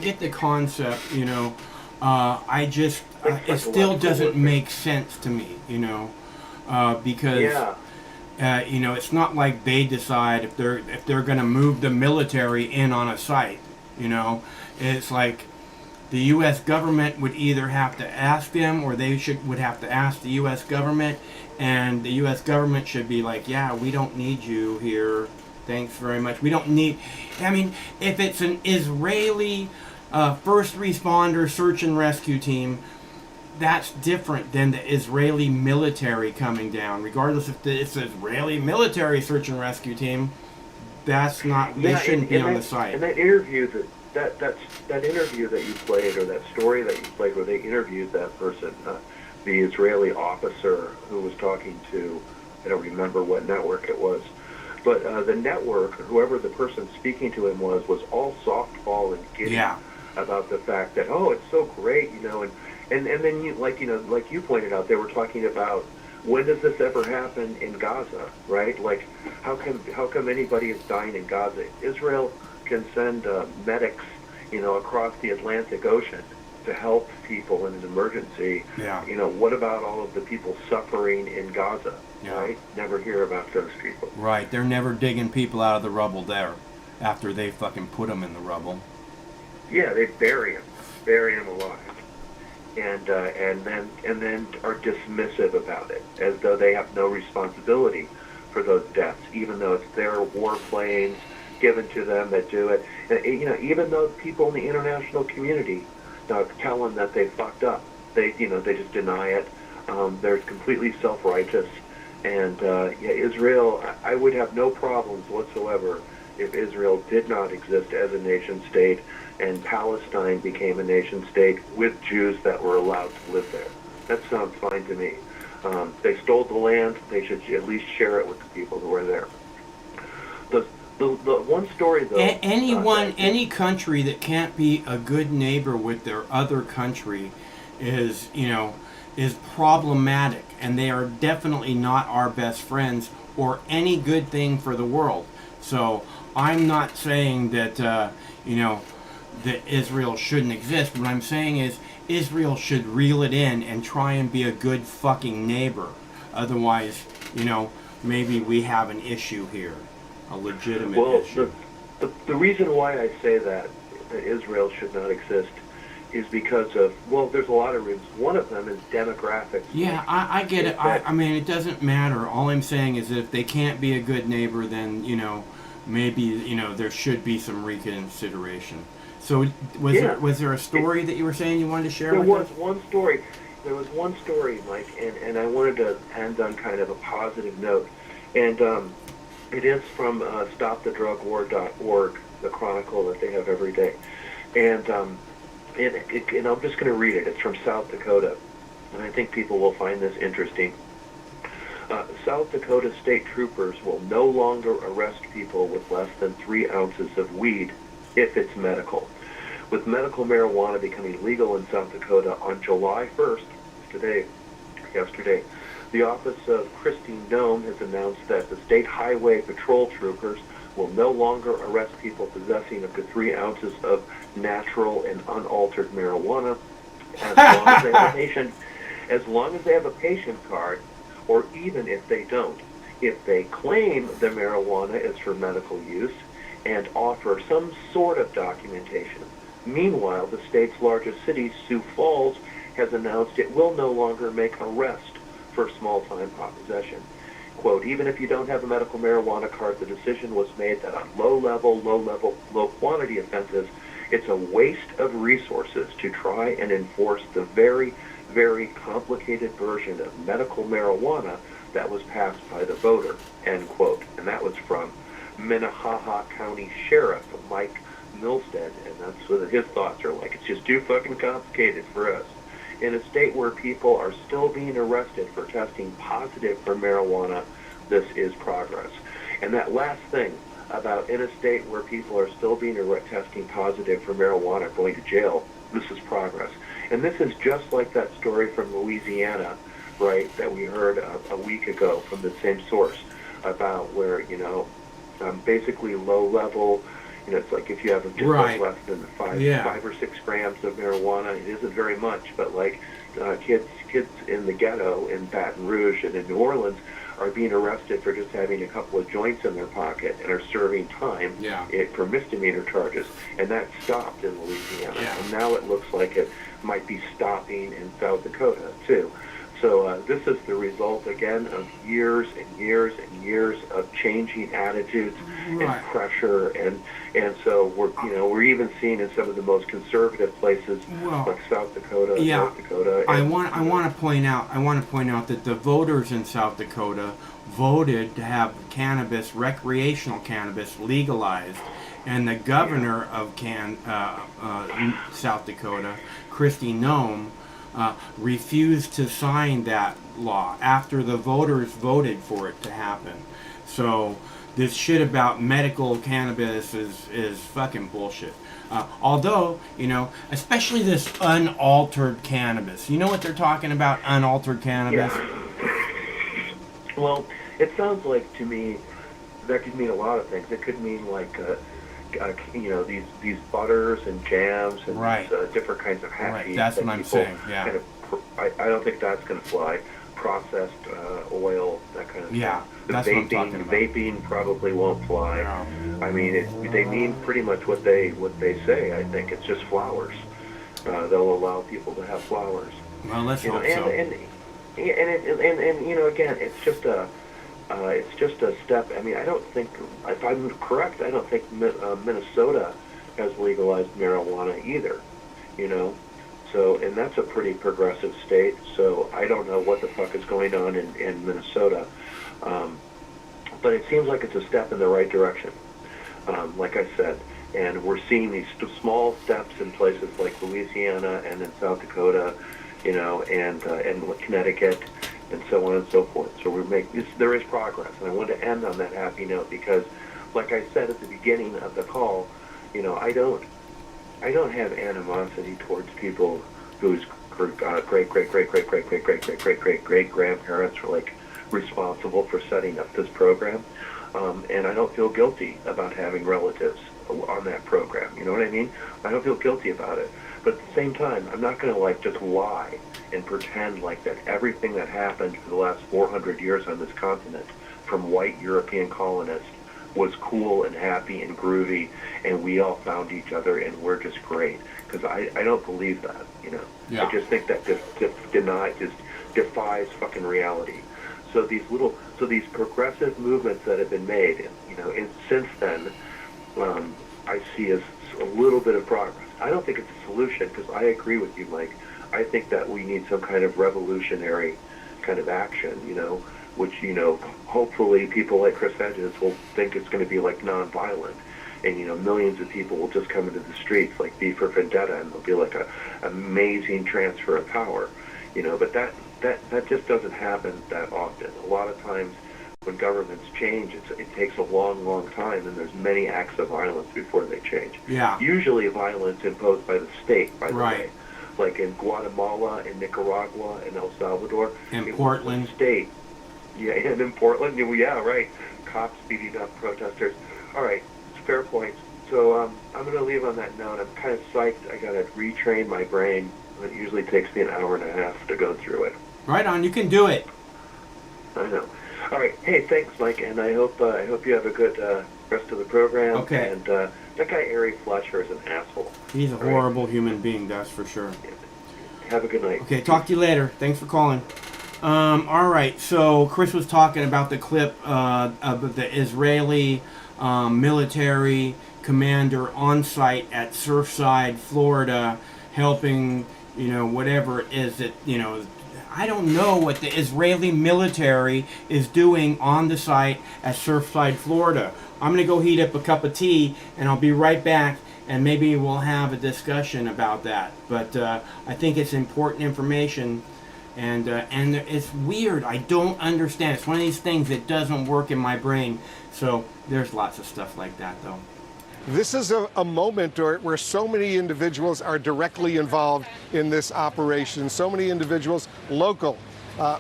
get the concept, it still doesn't make sense to me, because it's not like they decide if they're going to move the military in on a site. It's like the U.S. government would either have to ask them, or they would have to ask the U.S. government, and the U.S. government should be like, yeah, we don't need you here. Thanks very much. We don't need. I mean, if it's an Israeli first responder search and rescue team, that's different than the Israeli military coming down. Regardless if it's an Israeli military search and rescue team, that's not. They shouldn't be on the site. And that interview that interview that you played, or that story that you played, where they interviewed that person, the Israeli officer who was talking to, I don't remember what network it was, but the network, whoever the person speaking to him was all softball and giddy about the fact that, oh, it's so great, and then you like you pointed out, they were talking about, when does this ever happen in Gaza, right? Like, how come anybody is dying in Gaza? Israel can send medics, across the Atlantic Ocean to help people in an emergency. What about all of the people suffering in Gaza? Right? Never hear about those people. Right. They're never digging people out of the rubble there after they fucking put them in the rubble. Yeah, they bury them alive. And then are dismissive about it, as though they have no responsibility for those deaths, even though it's their warplanes given to them that do it. And, even though people in the international community tell them that they fucked up, they just deny it. They're completely self-righteous. And Israel, I would have no problems whatsoever if Israel did not exist as a nation state and Palestine became a nation state with Jews that were allowed to live there. That sounds fine to me. They stole the land. They should at least share it with the people who are there. The one story though. Any country that can't be a good neighbor with their other country is problematic, and they are definitely not our best friends or any good thing for the world. So I'm not saying that that Israel shouldn't exist. What I'm saying is Israel should reel it in and try and be a good fucking neighbor. Otherwise, maybe we have an issue here. A legitimate issue. The reason why I say that Israel should not exist is because of, there's a lot of reasons. One of them is demographics. Yeah, I get it. I mean, it doesn't matter. All I'm saying is that if they can't be a good neighbor, then, maybe, there should be some reconsideration. So was there a story that you were saying you wanted to share with us? There was one story, Mike, and I wanted to end on kind of a positive note. And it is from stopthedrugwar.org, the chronicle that they have every day. And I'm just going to read it. It's from South Dakota, and I think people will find this interesting. South Dakota state troopers will no longer arrest people with less than 3 ounces of weed if it's medical. With medical marijuana becoming legal in South Dakota on July 1st, yesterday, the Office of Christine Nome has announced that the State Highway Patrol troopers will no longer arrest people possessing up to 3 ounces of natural and unaltered marijuana as long as they have a patient card, or even if they don't. If they claim the marijuana is for medical use and offer some sort of documentation. Meanwhile, the state's largest city, Sioux Falls, has announced it will no longer make arrests for small-time pot possession. Quote, even if you don't have a medical marijuana card, the decision was made that on low-quantity offenses, it's a waste of resources to try and enforce the very, very complicated version of medical marijuana that was passed by the voter, end quote. And that was from Minnehaha County Sheriff Mike Milstead, and that's what his thoughts are like. It's just too fucking complicated for us. In a state where people are still being arrested for testing positive for marijuana, this is progress. And that last thing about in a state where people are still being testing positive for marijuana, going to jail, this is progress. And this is just like that story from Louisiana, right, that we heard a week ago from the same source about where, basically low level, it's like if you have just less than 5 or 6 grams of marijuana, it isn't very much, but like kids in the ghetto in Baton Rouge and in New Orleans are being arrested for just having a couple of joints in their pocket and are serving time for misdemeanor charges. And that stopped in Louisiana. And now it looks like it might be stopping in South Dakota, too. So this is the result, again, of years and years and years of changing attitudes and pressure, and so we're even seeing in some of the most conservative places like South Dakota, North Dakota. I want to point out that the voters in South Dakota voted to have recreational cannabis, legalized, and the governor of South Dakota, Christy Nome, refused to sign that law after the voters voted for it to happen. So this shit about medical cannabis is fucking bullshit. Although, especially this unaltered cannabis. You know what they're talking about, unaltered cannabis? Yeah. Well, it sounds like to me that could mean a lot of things. It could mean like these butters and jams and these, different kinds of hashies. That's what I'm saying. Yeah. I don't think that's going to fly. Processed oil, that kind of thing. Yeah, that's what I'm talking about. Vaping probably won't fly. No. I mean, they mean pretty much what they say. I think it's just flowers. They'll allow people to have flowers. Well, let's hope so. And again, it's just a step. I mean, I don't think, if I'm correct, I don't think Minnesota has legalized marijuana either. So, and that's a pretty progressive state. So I don't know what the fuck is going on in Minnesota, but it seems like it's a step in the right direction. Like I said, and we're seeing these small steps in places like Louisiana and in South Dakota, and Connecticut, and so on and so forth. So there is progress, and I want to end on that happy note because like I said at the beginning of the call, you know, I don't have animosity towards people whose great grandparents were like responsible for setting up this program, and I don't feel guilty about having relatives on that program. You know what I mean? I don't feel guilty about it. But at the same time, I'm not going to like just lie and pretend like that everything that happened for the last 400 years on this continent from white European colonists was cool and happy and groovy, and we all found each other and we're just great. Because I don't believe that, you know. Yeah. I just think that just defies fucking reality. So these progressive movements that have been made, you know, and since then, I see as a little bit of progress. I don't think it's a solution, because I agree with you, Mike. I think that we need some kind of revolutionary kind of action, you know, which, you know, hopefully people like Chris Hedges will think it's going to be like nonviolent, and, you know, millions of people will just come into the streets like V for Vendetta, and there'll be like a amazing transfer of power, you know. But that just doesn't happen that often. A lot of times when governments change, it takes a long time, and there's many acts of violence before they change. Yeah. Usually violence imposed by the state, by the Right. way. Like in Guatemala, in Nicaragua, in El Salvador. In it Portland. was the state. Yeah, and in Portland, yeah, right. Cops beating up protesters. All right, fair point. So I'm going to leave on that note. I'm kind of psyched. I got to retrain my brain. It usually takes me an hour and a half to go through it. Right on. You can do it. I know. All right. Hey, thanks, Mike, and I hope you have a good rest of the program. Okay. And that guy Ari Fletcher is an asshole. He's a horrible human being, that's for sure. Have a good night. Okay, talk to you later. Thanks for calling. All right, so Chris was talking about the clip of the Israeli military commander on site at Surfside, Florida, helping, you know, whatever it is that, you know, I don't know what the Israeli military is doing on the site at Surfside, Florida. I'm going to go heat up a cup of tea, and I'll be right back, and maybe we'll have a discussion about that. But I think it's important information, and it's weird. I don't understand. It's one of these things that doesn't work in my brain. So there's lots of stuff like that, though. This is a moment where so many individuals are directly involved in this operation. So many individuals, local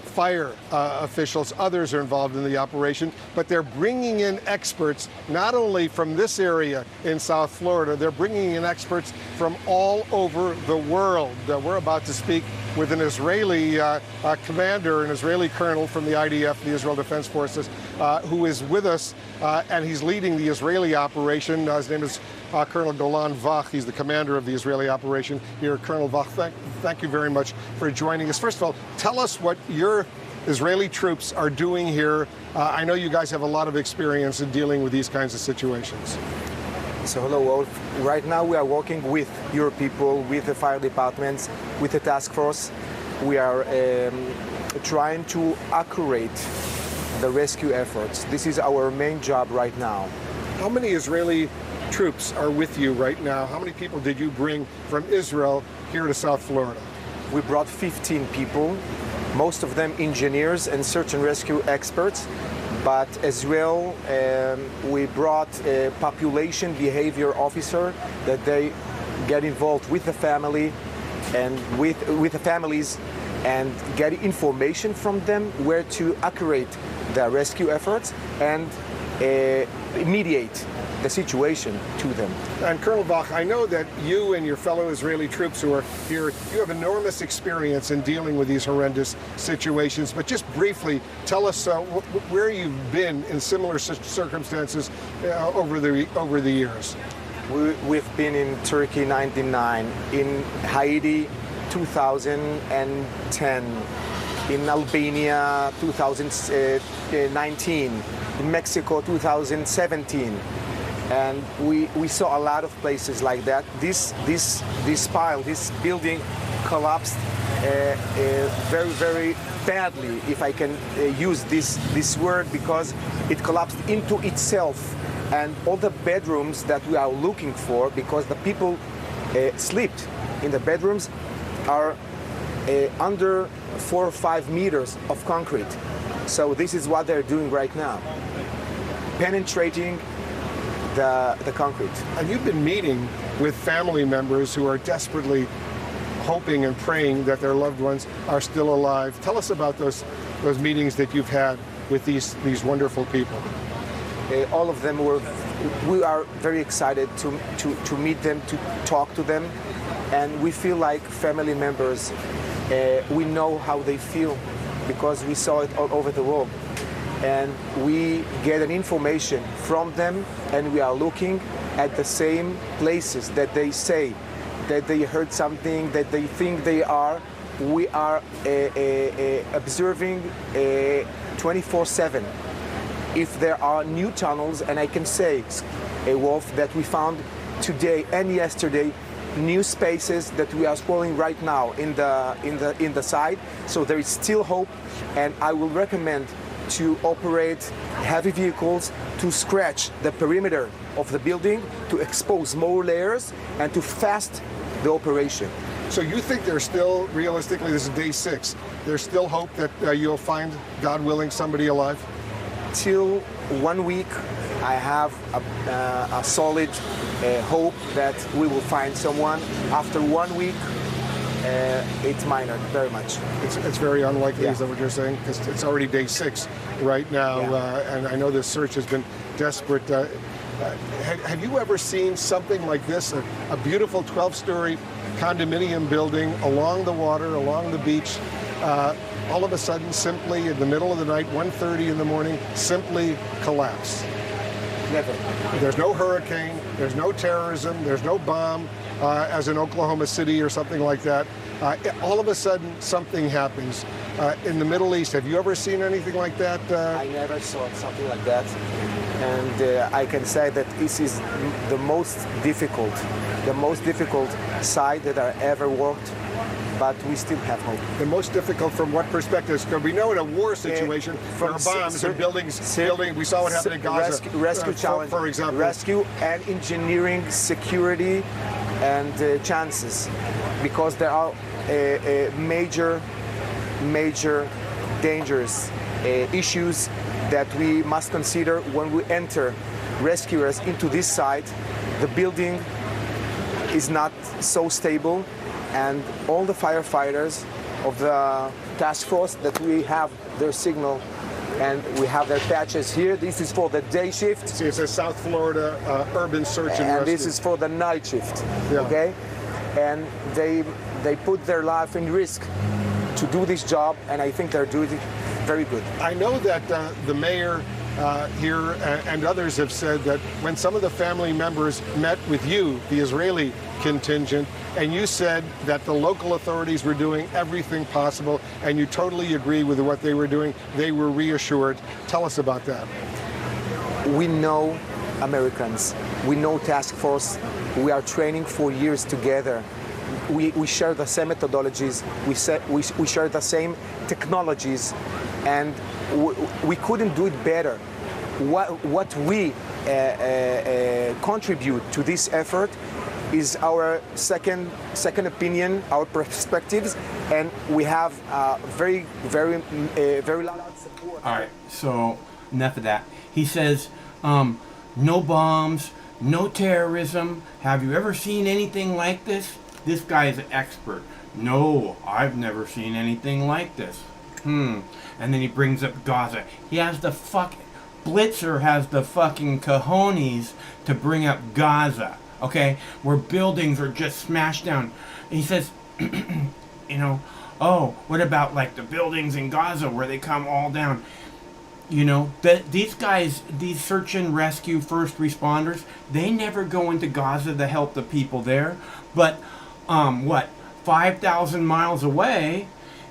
fire officials, others are involved in the operation, but they're bringing in experts not only from this area in South Florida, they're bringing in experts from all over the world. We're about to speak with an Israeli commander, an Israeli colonel from the IDF, the Israel Defense Forces, who is with us, and he's leading the Israeli operation. His name is Colonel Golan Vach. He's the commander of the Israeli operation here. Colonel Vach, thank you very much for joining us. First of all, tell us what your Israeli troops are doing here. I know you guys have a lot of experience in dealing with these kinds of situations. So hello, Wolf. Right now we are working with your people, with the fire departments, with the task force. We are trying to accurate the rescue efforts. This is our main job right now. How many Israeli troops are with you right now? How many people did you bring from Israel here to South Florida? We brought 15 people, most of them engineers and search and rescue experts. But as well, we brought a population behavior officer that they get involved with the family and with the families and get information from them where to accurate the rescue efforts and mediate the situation to them. And Colonel Vach, I know that you and your fellow Israeli troops who are here, you have enormous experience in dealing with these horrendous situations, but just briefly tell us where you've been in similar circumstances over the years. We've been in Turkey 1999, in Haiti 2010, in Albania 2019, in Mexico 2017. And we saw a lot of places like that. This building collapsed very, very badly, if I can use this word, because it collapsed into itself. And all the bedrooms that we are looking for, because the people slept in the bedrooms, are under 4 or 5 meters of concrete. So this is what they're doing right now, penetrating the concrete. And you've been meeting with family members who are desperately hoping and praying that their loved ones are still alive. Tell us about those meetings that you've had with these wonderful people. All of them we are very excited to meet them, to talk to them, and we feel like family members. We know how they feel because we saw it all over the world. And we get an information from them, and we are looking at the same places that they say that they heard something, that they think they are. We are observing 24/7. If there are new tunnels, and I can say, Wolf, that we found today and yesterday new spaces that we are scrolling right now in the side. So there is still hope, and I will recommend to operate heavy vehicles to scratch the perimeter of the building, to expose more layers, and to fast the operation. So you think there's still, realistically, this is day 6, there's still hope that you'll find, God willing, somebody alive? Till 1 week, I have a solid hope that we will find someone. After 1 week, it's minor, very much. It's very unlikely, is that what you're saying? Because it's already day 6 right now, and I know this search has been desperate. Have you ever seen something like this, a beautiful 12-story condominium building along the water, along the beach, all of a sudden, simply in the middle of the night, 1:30 in the morning, simply collapse? Never. There's no hurricane, there's no terrorism, there's no bomb, as in Oklahoma City or something like that. All of a sudden, something happens. In the Middle East, have you ever seen anything like that? I never saw something like that. And I can say that this is the most difficult site that I ever worked. But we still have hope. The most difficult from what perspective? Because we know in a war situation, there are bombs and buildings. We saw what happened in Gaza. Rescue challenge, for example. Rescue and engineering, security, and chances, because there are major dangerous issues that we must consider when we enter rescuers into this site. The building is not so stable. And all the firefighters of the task force that we have their signal and we have their patches here. This is for the day shift. See, it says South Florida Urban Search and Rescue. And this is for the night shift, okay? And they put their life in risk to do this job, and I think they're doing it very good. I know that the mayor here and others have said that when some of the family members met with you, the Israeli contingent, and you said that the local authorities were doing everything possible, and you totally agree with what they were doing. They were reassured. Tell us about that. We know Americans. We know task force. We are training for years together. We share the same methodologies. We share the same technologies, and we couldn't do it better. What we contribute to this effort is our second opinion, our perspectives, and we have very loud support. All right, so enough of that. He says, no bombs, no terrorism. Have you ever seen anything like this? This guy is an expert. No, I've never seen anything like this. And then he brings up Gaza. He has the Blitzer has the fucking cojones to bring up Gaza. Okay, where buildings are just smashed down. And he says, you know, oh, what about like the buildings in Gaza where they come all down? You know, these guys, these search and rescue first responders, they never go into Gaza to help the people there. But, 5,000 miles away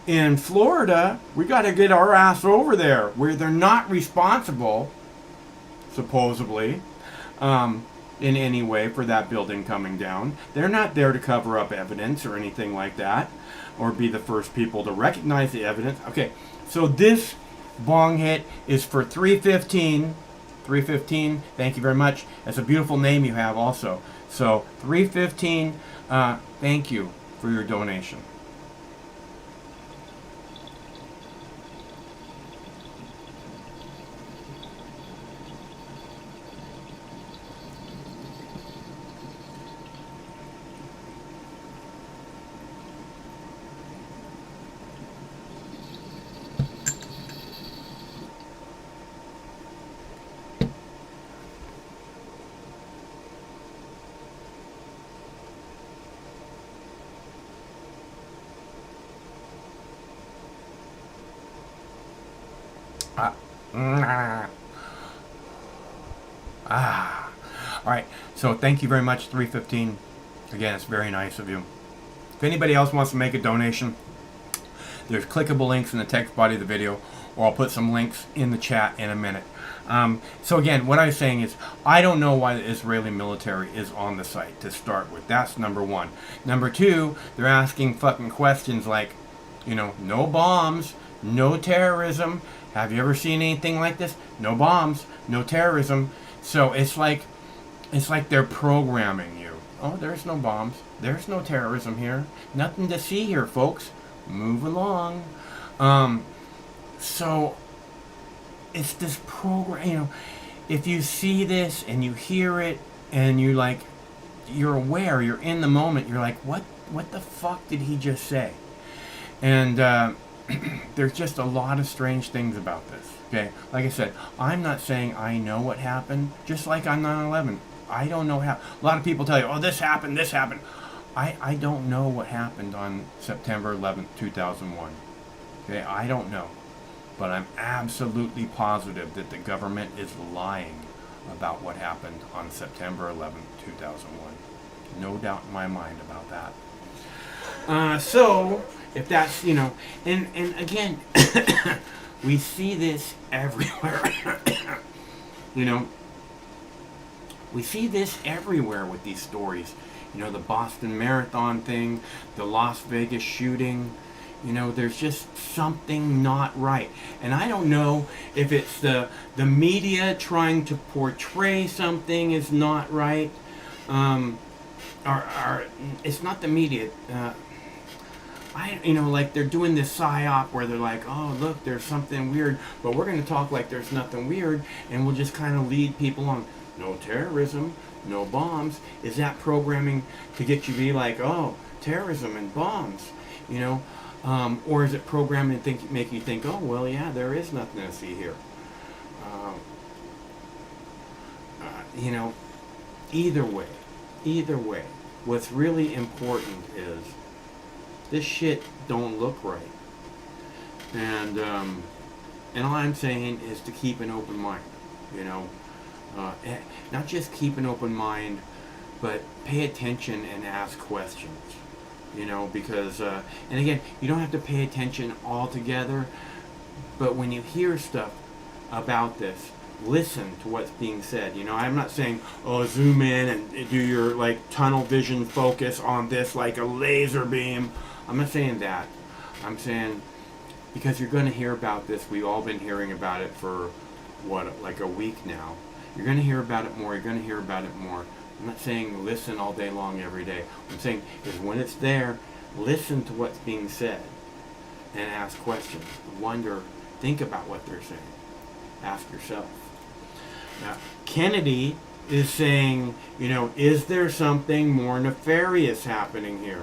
in Florida, we got to get our ass over there where they're not responsible, supposedly, in any way for that building coming down. They're not there to cover up evidence or anything like that, or be the first people to recognize the evidence. Okay, so this bong hit is for 315. 315, thank you very much. That's a beautiful name you have also. So 315, thank you for your donation. All right, so thank you very much, 315. Again, it's very nice of you. If anybody else wants to make a donation, there's clickable links in the text body of the video, or I'll put some links in the chat in a minute. So again, what I was saying is, I don't know why the Israeli military is on the site to start with. That's number one. Number two, they're asking fucking questions like, you know, no bombs, no terrorism. Have you ever seen anything like this? No bombs, no terrorism. So it's like they're programming you. Oh, there's no bombs. There's no terrorism here. Nothing to see here, folks. Move along. So it's this program, you know, if you see this and you hear it and you like, you're aware, you're in the moment, you're like, what the fuck did he just say? And there's just a lot of strange things about this. Okay, like I said, I'm not saying I know what happened, just like on 9/11. I don't know how. A lot of people tell you, oh, this happened, this happened. I don't know what happened on September 11th, 2001. Okay, I don't know. But I'm absolutely positive that the government is lying about what happened on September 11th, 2001. No doubt in my mind about that. So, if that's, you know, and again, we see this everywhere. You know, we see this everywhere with these stories. You know, the Boston Marathon thing, the Las Vegas shooting. You know, there's just something not right. And I don't know if it's the media trying to portray something is not right. Or it's not the media. You know, like they're doing this psyop where they're like, oh, look, there's something weird. But we're going to talk like there's nothing weird. And we'll just kind of lead people on. No terrorism, no bombs. Is that programming to get you to be like, oh, terrorism and bombs? You know? Or is it programming to make you think, oh, well, yeah, there is nothing to see here. You know, either way, what's really important is this shit don't look right. And all I'm saying is to keep an open mind, you know. Not just keep an open mind, but pay attention and ask questions. You know, because, and again, you don't have to pay attention altogether, but when you hear stuff about this, listen to what's being said. You know, I'm not saying, oh, zoom in and do your, like, tunnel vision focus on this like a laser beam. I'm not saying that. I'm saying, because you're going to hear about this. We've all been hearing about it for, what, like a week now. You're going to hear about it more. You're going to hear about it more. I'm not saying listen all day long every day. I'm saying is when it's there, listen to what's being said and ask questions. Wonder, think about what they're saying. Ask yourself. Now, Kennedy is saying, you know, is there something more nefarious happening here?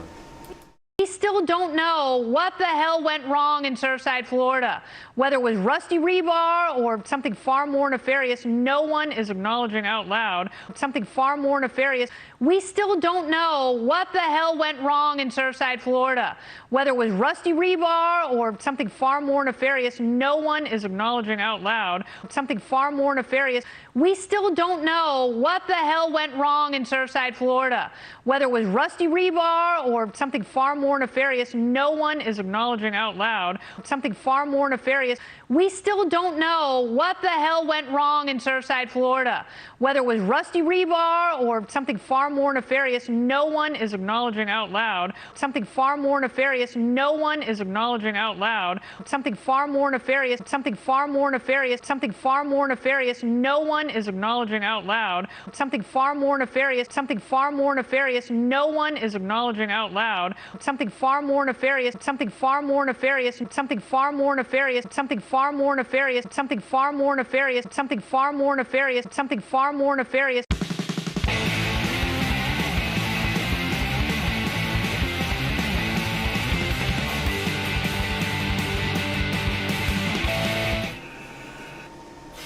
We still don't know what the hell went wrong in Surfside, Florida. Whether it was rusty rebar or something far more nefarious, no one is acknowledging out loud. Something far more nefarious. We still don't know what the hell went wrong in Surfside, Florida. Whether it was rusty rebar or something far more nefarious, no one is acknowledging out loud. Something far more nefarious. We still don't know what the hell went wrong in Surfside, Florida. Whether it was rusty rebar or something far more nefarious, no one is acknowledging out loud. Something far more nefarious. We still don't know what the hell went wrong in Surfside, Florida. Whether it was rusty rebar or something far more nefarious, no one is acknowledging out loud. Something far more nefarious, no one is acknowledging out loud. Something far more nefarious, something far more nefarious, something far more nefarious, no one is acknowledging out loud. Something far more nefarious, something far more nefarious, no one is acknowledging out loud. Something far more nefarious, something far more nefarious, something far more nefarious, something far more nefarious, something far more nefarious, something far more nefarious, something far more nefarious.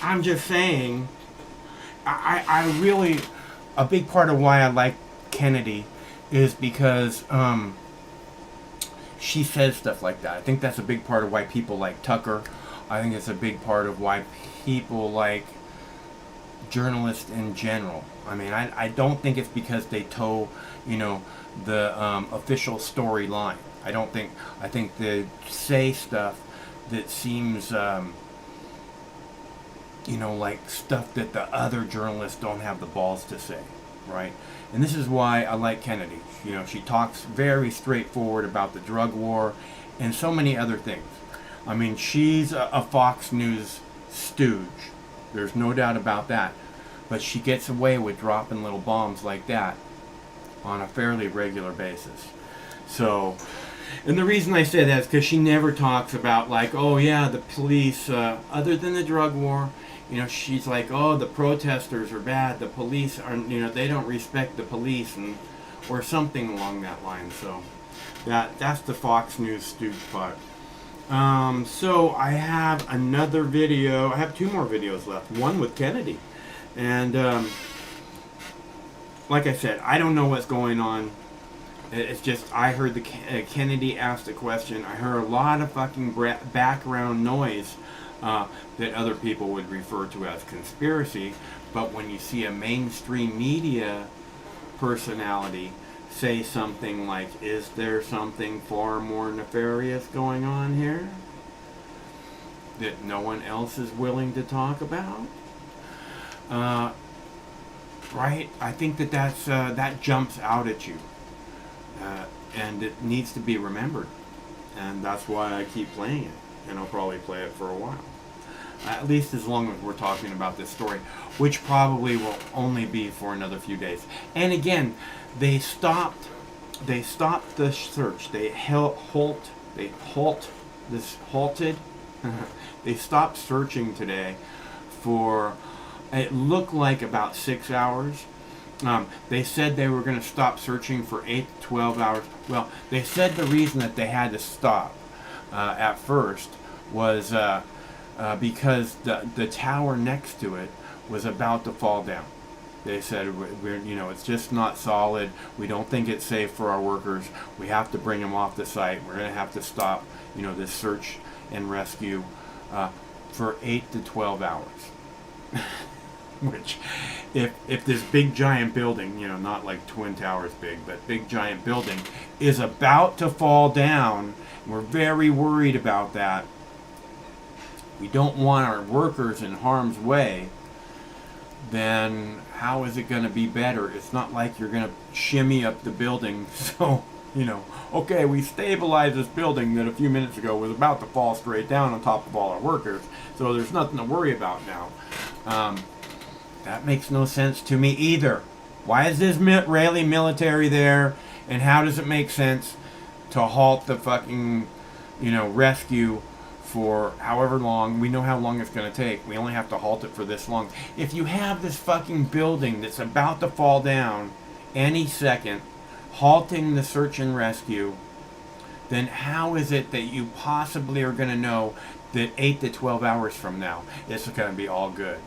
I'm just saying, I really, a big part of why I like Kennedy is because she says stuff like that. I think that's a big part of why people like Tucker. I think it's a big part of why people like journalists in general. I mean, I don't think it's because they toe, you know, the official storyline. I think they say stuff that seems, you know, like stuff that the other journalists don't have the balls to say, right? And this is why I like Kennedy. You know, she talks very straightforward about the drug war and so many other things. I mean, she's a Fox News stooge. There's no doubt about that. But she gets away with dropping little bombs like that on a fairly regular basis. So, and the reason I say that is because she never talks about like, oh yeah, the police, other than the drug war, you know, she's like, oh, the protesters are bad, the police are, you know, they don't respect the police, and or something along that line. So that's the Fox News stooge part. So I have another video. I have two more videos left. One with Kennedy. And like I said, I don't know what's going on. It's just I heard the Kennedy asked a question. I heard a lot of fucking background noise that other people would refer to as conspiracy. But when you see a mainstream media personality say something like, is there something far more nefarious going on here that no one else is willing to talk about? Right? I think that's that jumps out at you, and it needs to be remembered, and that's why I keep playing it, and I'll probably play it for a while, at least as long as we're talking about this story, which probably will only be for another few days. And again, they stopped the search. They halted. They stopped searching today for, it looked like about 6 hours. They said they were going to stop searching for 8 to 12 hours. Well, they said the reason that they had to stop at first was because the tower next to it was about to fall down. They said, you know, it's just not solid. We don't think it's safe for our workers. We have to bring them off the site. We're going to have to stop, you know, this search and rescue for 8 to 12 hours. Which, if this big giant building, you know, not like Twin Towers big, but big giant building is about to fall down, we're very worried about that. We don't want our workers in harm's way. Then how is it going to be better? It's not like you're going to shimmy up the building. So, you know, okay, we stabilized this building that a few minutes ago was about to fall straight down on top of all our workers. So there's nothing to worry about now. That makes no sense to me either. Why is this Israeli military there? And how does it make sense to halt the fucking, you know, rescue for however long? We know how long it's going to take. We only have to halt it for this long. If you have this fucking building that's about to fall down any second, halting the search and rescue, then how is it that you possibly are going to know that 8 to 12 hours from now it's going to be all good?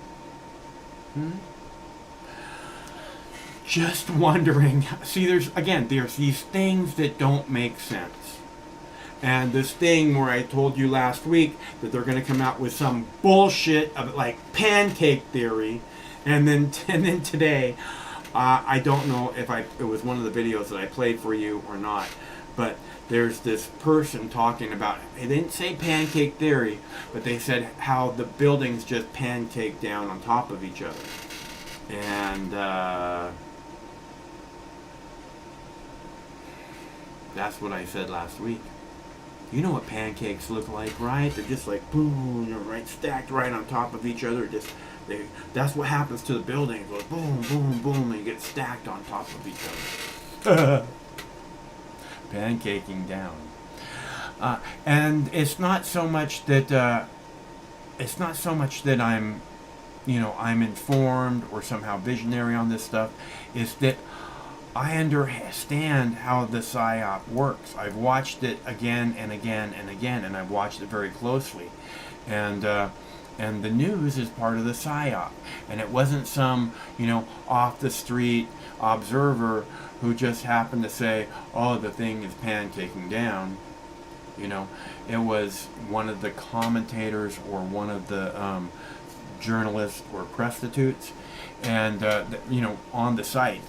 Just wondering. See, there's these things that don't make sense. And this thing where I told you last week that they're going to come out with some bullshit of like pancake theory, and then today, I don't know if it was one of the videos that I played for you or not, but there's this person talking about, they didn't say pancake theory, but they said how the buildings just pancake down on top of each other. And that's what I said last week. You know what pancakes look like, right? They're just like boom, they're right stacked right on top of each other. That's what happens to the building. It goes boom, boom, boom, and you get stacked on top of each other. Pancaking down. And it's not so much that I'm, you know, I'm informed or somehow visionary on this stuff. It's that I understand how the PSYOP works. I've watched it again and again and again, and I've watched it very closely. And the news is part of the PSYOP. And it wasn't some, you know, off the street observer who just happened to say, oh, the thing is pancaking down. You know, it was one of the commentators or one of the journalists or prostitutes, and you know, on the site,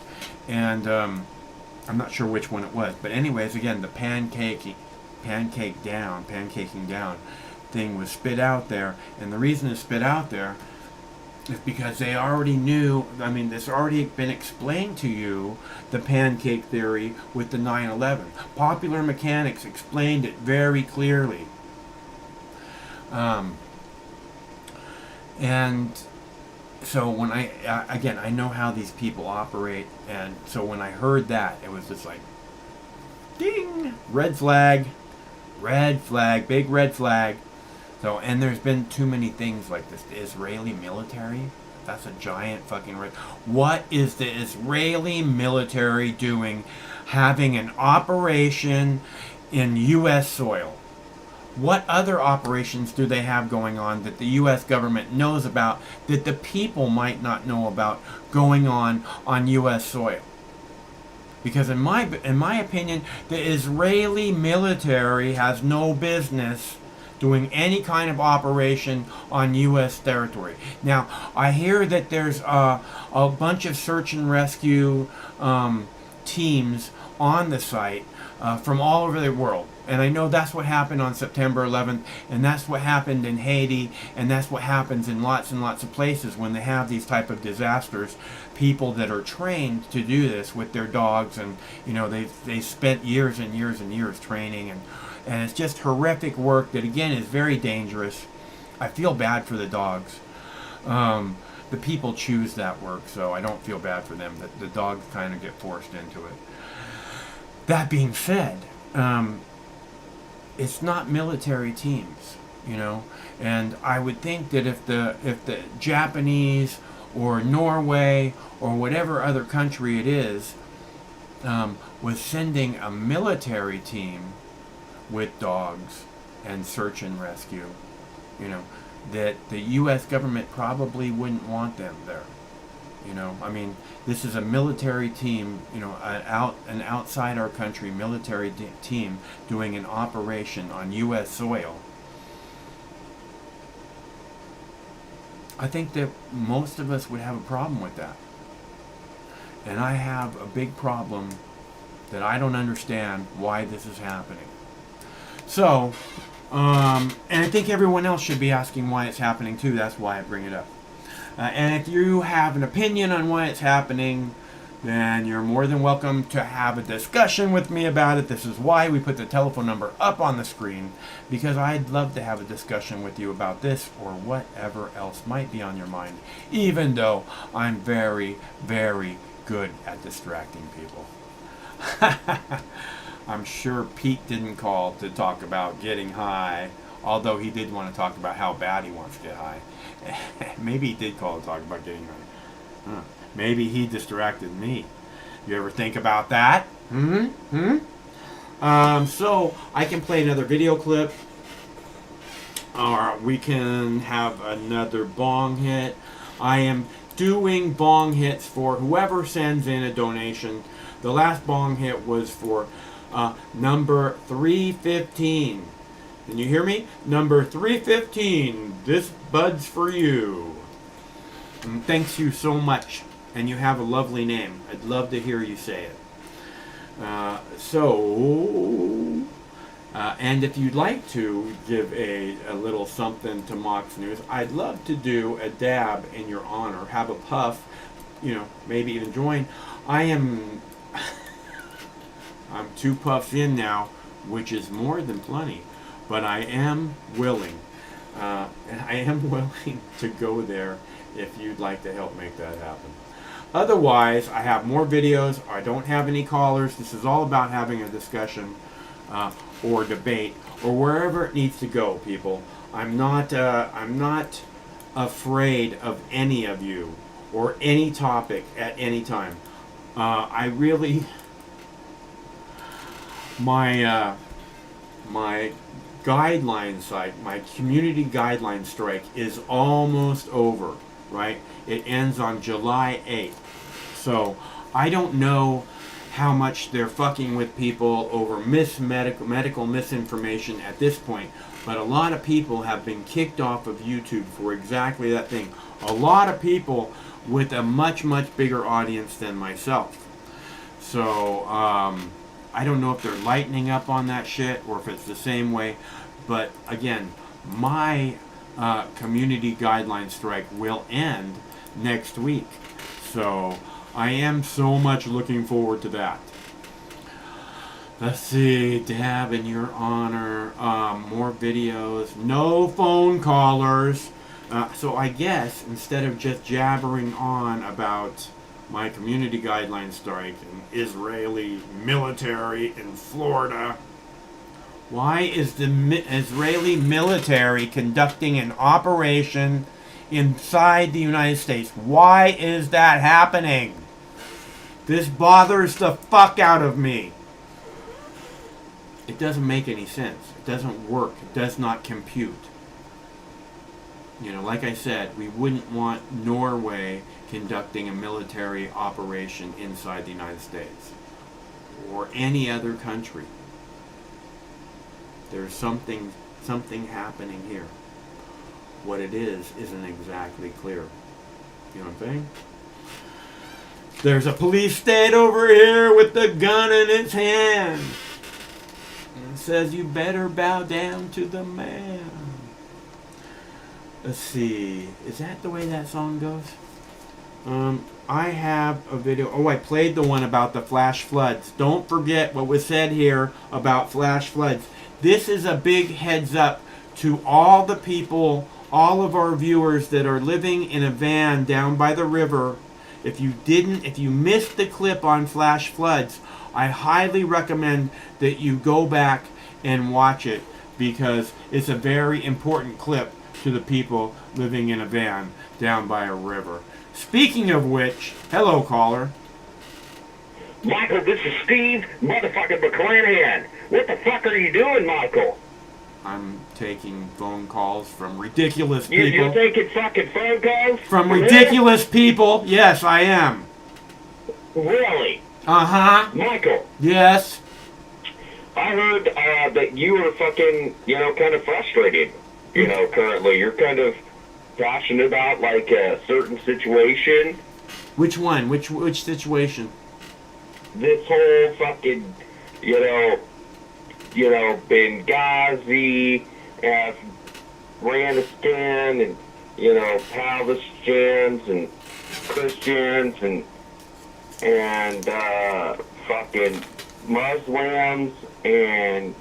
and I'm not sure which one it was, but anyways, again, the pancaking down thing was spit out there, and the reason it's spit out there is because they already knew. I mean, this already been explained to you, the pancake theory with the 9/11. Popular Mechanics explained it very clearly. And so when again, I know how these people operate, and so when I heard that, it was just like, ding, red flag, big red flag. So, and there's been too many things like this. The Israeli military, that's a giant fucking red. What is the Israeli military doing having an operation in U.S. soil? What other operations do they have going on that the U.S. government knows about that the people might not know about going on U.S. soil? Because in my opinion, the Israeli military has no business doing any kind of operation on U.S. territory. Now, I hear that there's a bunch of search and rescue teams on the site from all over the world. And I know that's what happened on September 11th, and that's what happened in Haiti, and that's what happens in lots and lots of places when they have these type of disasters. People that are trained to do this with their dogs, and you know, they spent years and years and years training, and it's just horrific work that again is very dangerous. I feel bad for the dogs. The people choose that work, so I don't feel bad for them. The dogs kind of get forced into it. That being said, it's not military teams, you know, and I would think that if the Japanese or Norway or whatever other country it is was sending a military team with dogs and search and rescue, you know, that the U.S. government probably wouldn't want them there. You know, I mean, this is a military team, you know, an outside our country military team doing an operation on U.S. soil. I think that most of us would have a problem with that. And I have a big problem that I don't understand why this is happening. So, and I think everyone else should be asking why it's happening too. That's why I bring it up. And if you have an opinion on why it's happening, then you're more than welcome to have a discussion with me about it. This is why we put the telephone number up on the screen, because I'd love to have a discussion with you about this or whatever else might be on your mind, even though I'm very, very good at distracting people. I'm sure Pete didn't call to talk about getting high, although he did want to talk about how bad he wants to get high. Maybe he did call to talk about getting high. Maybe he distracted me. You ever think about that? So I can play another video clip, or we can have another bong hit. I am doing bong hits for whoever sends in a donation. The last bong hit was for number 315. Can you hear me? Number 315. This bud's for you. And thanks you so much. And you have a lovely name. I'd love to hear you say it. And if you'd like to give a little something to Mox News, I'd love to do a dab in your honor. Have a puff, you know, maybe even join. I'm 2 puffs in now, which is more than plenty. But I am willing. To go there if you'd like to help make that happen. Otherwise, I have more videos. I don't have any callers. This is all about having a discussion or debate or wherever it needs to go, people. I'm not afraid of any of you or any topic at any time. I really, my guideline site, my community guideline strike is almost over, right? It ends on July 8th. So I don't know how much they're fucking with people over medical misinformation at this point. But a lot of people have been kicked off of YouTube for exactly that thing. A lot of people with a much, much bigger audience than myself. So, I don't know if they're lightening up on that shit or if it's the same way. But again, my community guideline strike will end next week. So, I am so much looking forward to that. Let's see, Dab, in your honor, more videos, no phone callers. So I guess instead of just jabbering on about my community guideline strike and Israeli military in Florida, why is the Israeli military conducting an operation inside the United States? Why is that happening? This bothers the fuck out of me. It doesn't make any sense. It doesn't work. It does not compute. You know, like I said, we wouldn't want Norway conducting a military operation inside the United States or any other country. There's something happening here. What it is isn't exactly clear. You know what I'm saying? There's a police state over here with the gun in its hand. And it says you better bow down to the man. Let's see. Is that the way that song goes? I have a video. Oh, I played the one about the flash floods. Don't forget what was said here about flash floods. This is a big heads up to all the people, all of our viewers that are living in a van down by the river. If you missed the clip on flash floods, I highly recommend that you go back and watch it because it's a very important clip to the people living in a van down by a river. Speaking of which, hello caller. Michael, this is Steve motherfucking McClanahan. What the fuck are you doing, Michael? I'm taking phone calls from ridiculous people. You're taking fucking phone calls? From ridiculous people? Yes, I am. Really? Uh-huh. Michael. Yes? I heard that you were fucking, kind of frustrated, currently. You're kind of passionate about, like, a certain situation. Which one? Which situation? This whole fucking, Benghazi, Afghanistan, and, Palestinians and Christians and fucking Muslims, and,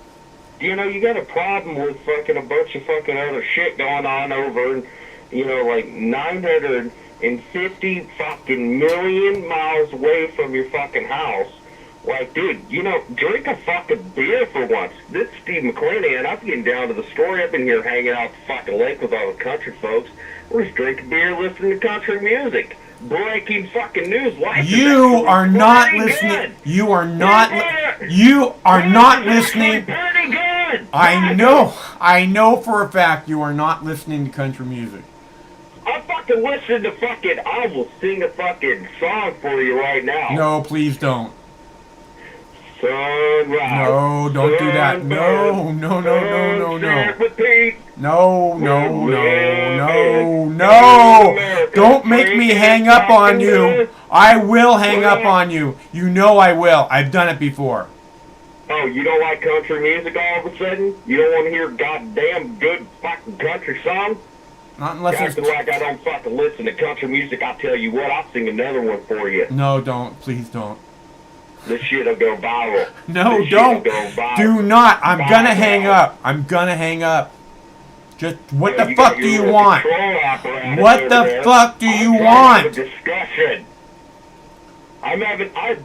you got a problem with fucking a bunch of fucking other shit going on over in, like 950 fucking million miles away from your fucking house. Like, dude, drink a fucking beer for once. This is Steve McClanahan. I'm getting down to the story. I've been here hanging out the fucking lake with all the country folks. We're just drinking beer, listening to country music. Breaking fucking news. You are not listening. You are not. You are not listening. Pretty good. I know for a fact you are not listening to country music. I fucking listen to fucking. I will sing a fucking song for you right now. No, please don't. Sunrise. No, don't do that. No. No. Don't make me hang up on you. I will hang up on you. You know I will. I've done it before. Oh, you don't like country music all of a sudden? You don't want to hear goddamn good fucking country song? Not unless it's like I don't fucking listen to country music. I'll tell you what, I'll sing another one for you. No, don't. Please don't. This shit'll go viral. No, don't. Do not. I'm gonna hang up. Just what the fuck do you want? What the fuck do you want? Discussion. I'm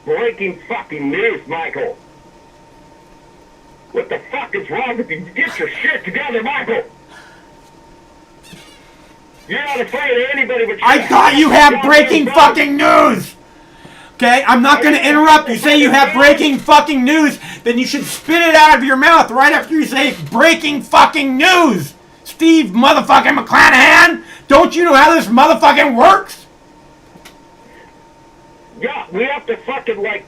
breaking fucking news, Michael. What the fuck is wrong with you? Get your shit together, Michael. You're not afraid of anybody but I thought you had breaking fucking news. Okay, I'm not going to interrupt. You say you have breaking fucking news, then you should spit it out of your mouth right after you say breaking fucking news. Steve motherfucking McClanahan, don't you know how this motherfucking works? Yeah, we have to fucking, like,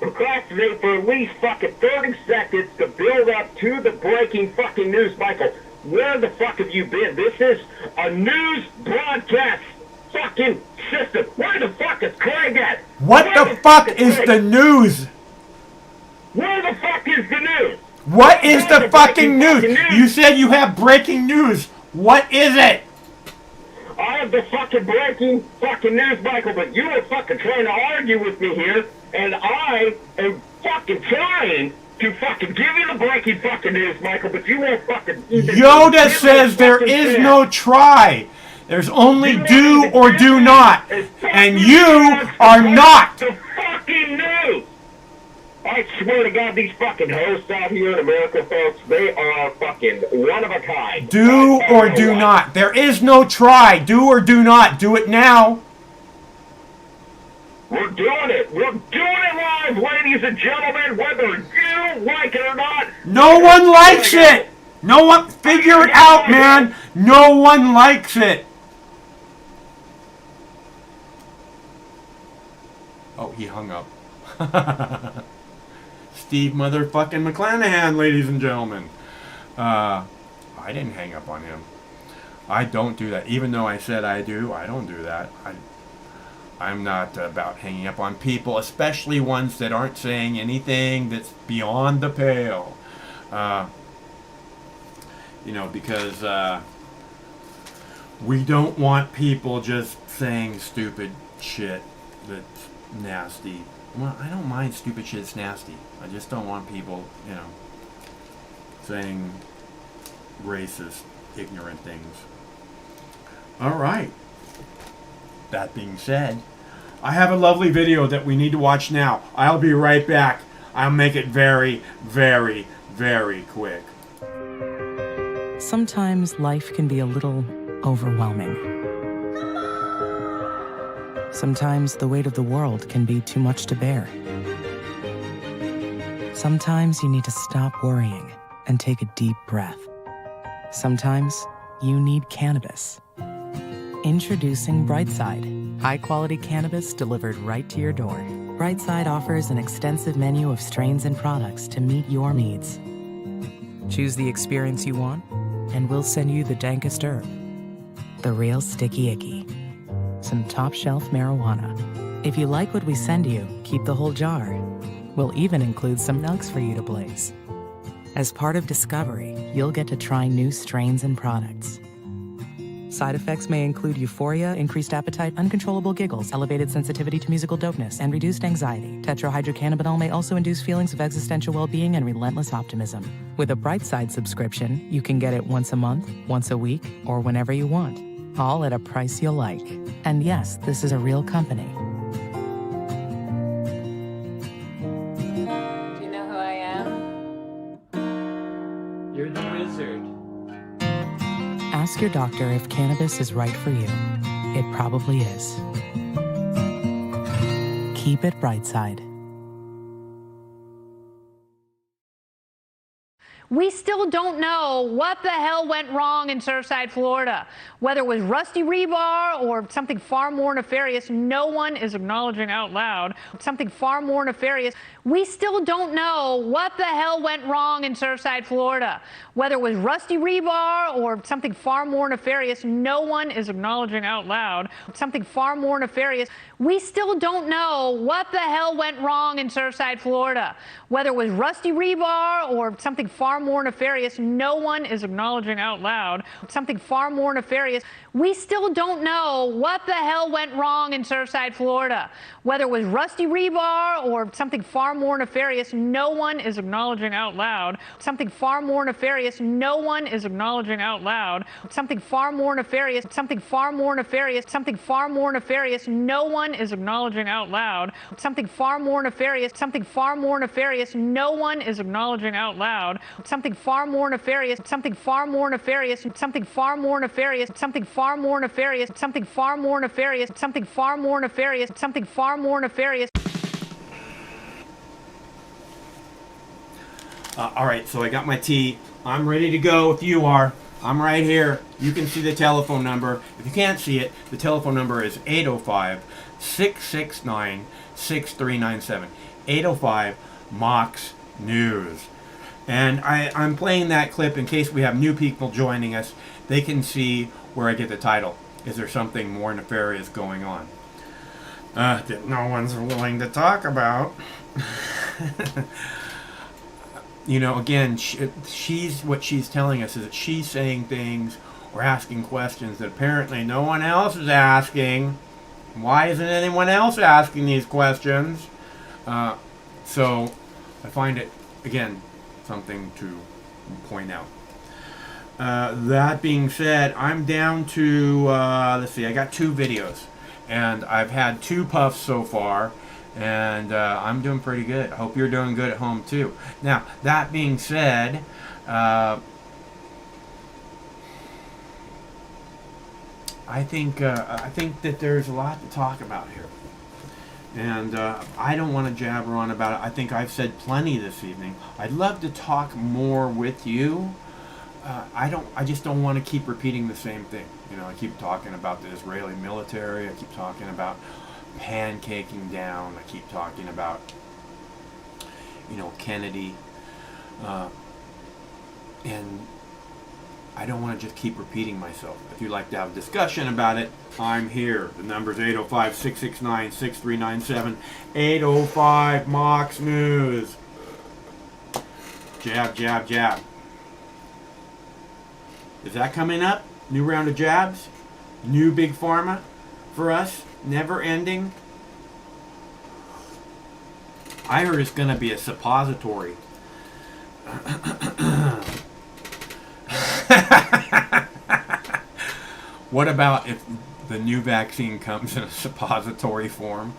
procrastinate for at least fucking 30 seconds to build up to the breaking fucking news. Michael, where the fuck have you been? This is a news broadcast fucking system. Where the fuck is Craig at? What Where the fuck is Craig? the news? Where the fuck is the news? What is Where's the fucking news? You said you have breaking news. What is it? I have the fucking breaking fucking news, Michael, but you are fucking trying to argue with me here, and I am fucking trying to fucking give you the breaking fucking news, Michael, but you won't fucking even Yoda give me says there fucking is chance. no try. There's only do or do not. And you are not. The fucking news! I swear to God, these fucking hosts out here in America, folks, they are fucking one of a kind. Do or do not. There is no try. Do or do not. Do it now. We're doing it. We're doing it live, ladies and gentlemen, whether you like it or not. No one likes it. No one. Figure it out, man. No one likes it. Oh, he hung up. Steve motherfucking McClanahan, ladies and gentlemen. I didn't hang up on him. I don't do that. Even though I said I do, I don't do that. I'm not about hanging up on people, especially ones that aren't saying anything that's beyond the pale. Because we don't want people just saying stupid shit that's nasty. Well, I don't mind stupid shit that's nasty. I just don't want people, saying racist, ignorant things. Alright. That being said, I have a lovely video that we need to watch now. I'll be right back. I'll make it very, very, very quick. Sometimes life can be a little overwhelming. Sometimes the weight of the world can be too much to bear. Sometimes you need to stop worrying and take a deep breath. Sometimes you need cannabis. Introducing Brightside, high-quality cannabis delivered right to your door. Brightside offers an extensive menu of strains and products to meet your needs. Choose the experience you want, and we'll send you the dankest herb, the real sticky icky. Some top-shelf marijuana. If you like what we send you, keep the whole jar. We'll even include some nugs for you to blaze. As part of Discovery, you'll get to try new strains and products. Side effects may include euphoria, increased appetite, uncontrollable giggles, elevated sensitivity to musical dopeness, and reduced anxiety. Tetrahydrocannabinol may also induce feelings of existential well-being and relentless optimism. With a Brightside subscription, you can get it once a month, once a week, or whenever you want, all at a price you'll like. And yes, this is a real company. Do you know who I am? You're the wizard. Ask your doctor if cannabis is right for you. It probably is. Keep it Brightside. We still don't know what the hell went wrong in Surfside, Florida. Whether it was rusty rebar or something far more nefarious, no one is acknowledging out loud. Something far more nefarious. We still don't know what the hell went wrong in Surfside, Florida. Whether it was rusty rebar or something far more nefarious, no one is acknowledging out loud. Something far more nefarious. We still don't know what the hell went wrong in Surfside, Florida. Whether it was rusty rebar or something far more nefarious, no one is acknowledging out loud. Something far more nefarious. We still don't know what the hell went wrong in Surfside, Florida. Whether it was rusty rebar or something far more nefarious, no one is acknowledging out loud. Something far more nefarious, no one is acknowledging out loud. Something far more nefarious, something far more nefarious, something far more nefarious, no one is acknowledging out loud. Something far more nefarious, something far more nefarious, no one is acknowledging out loud. Something far more nefarious, something far more nefarious, something far more nefarious, something far more nefarious, something far more nefarious, something far more nefarious, something far more nefarious. All right, so I got my tea. I'm ready to go if you are. I'm right here. You can see the telephone number. If you can't see it, the telephone number is 805-669-6397. 805 Mox News. And I'm playing that clip in case we have new people joining us. They can see where I get the title. Is there something more nefarious going on? That no one's willing to talk about. You know, again, what she's telling us is that she's saying things or asking questions that apparently no one else is asking. Why isn't anyone else asking these questions? So I find it, again, something to point out. That being said, I'm down to, let's see, I got 2 videos. And I've had 2 puffs so far. And I'm doing pretty good. I hope you're doing good at home too. Now, that being said, I think that there's a lot to talk about here. And I don't want to jabber on about it. I think I've said plenty this evening. I'd love to talk more with you. I just don't want to keep repeating the same thing. You know, I keep talking about the Israeli military. I keep talking about pancaking down. I keep talking about, you know, Kennedy. And I don't want to just keep repeating myself. If you'd like to have a discussion about it, I'm here. The number's 805-669-6397. 805 Mox News. Jab, jab, jab. Is that coming up? New round of jabs? New big pharma for us? Never ending? I heard it's going to be a suppository. What about if the new vaccine comes in a suppository form?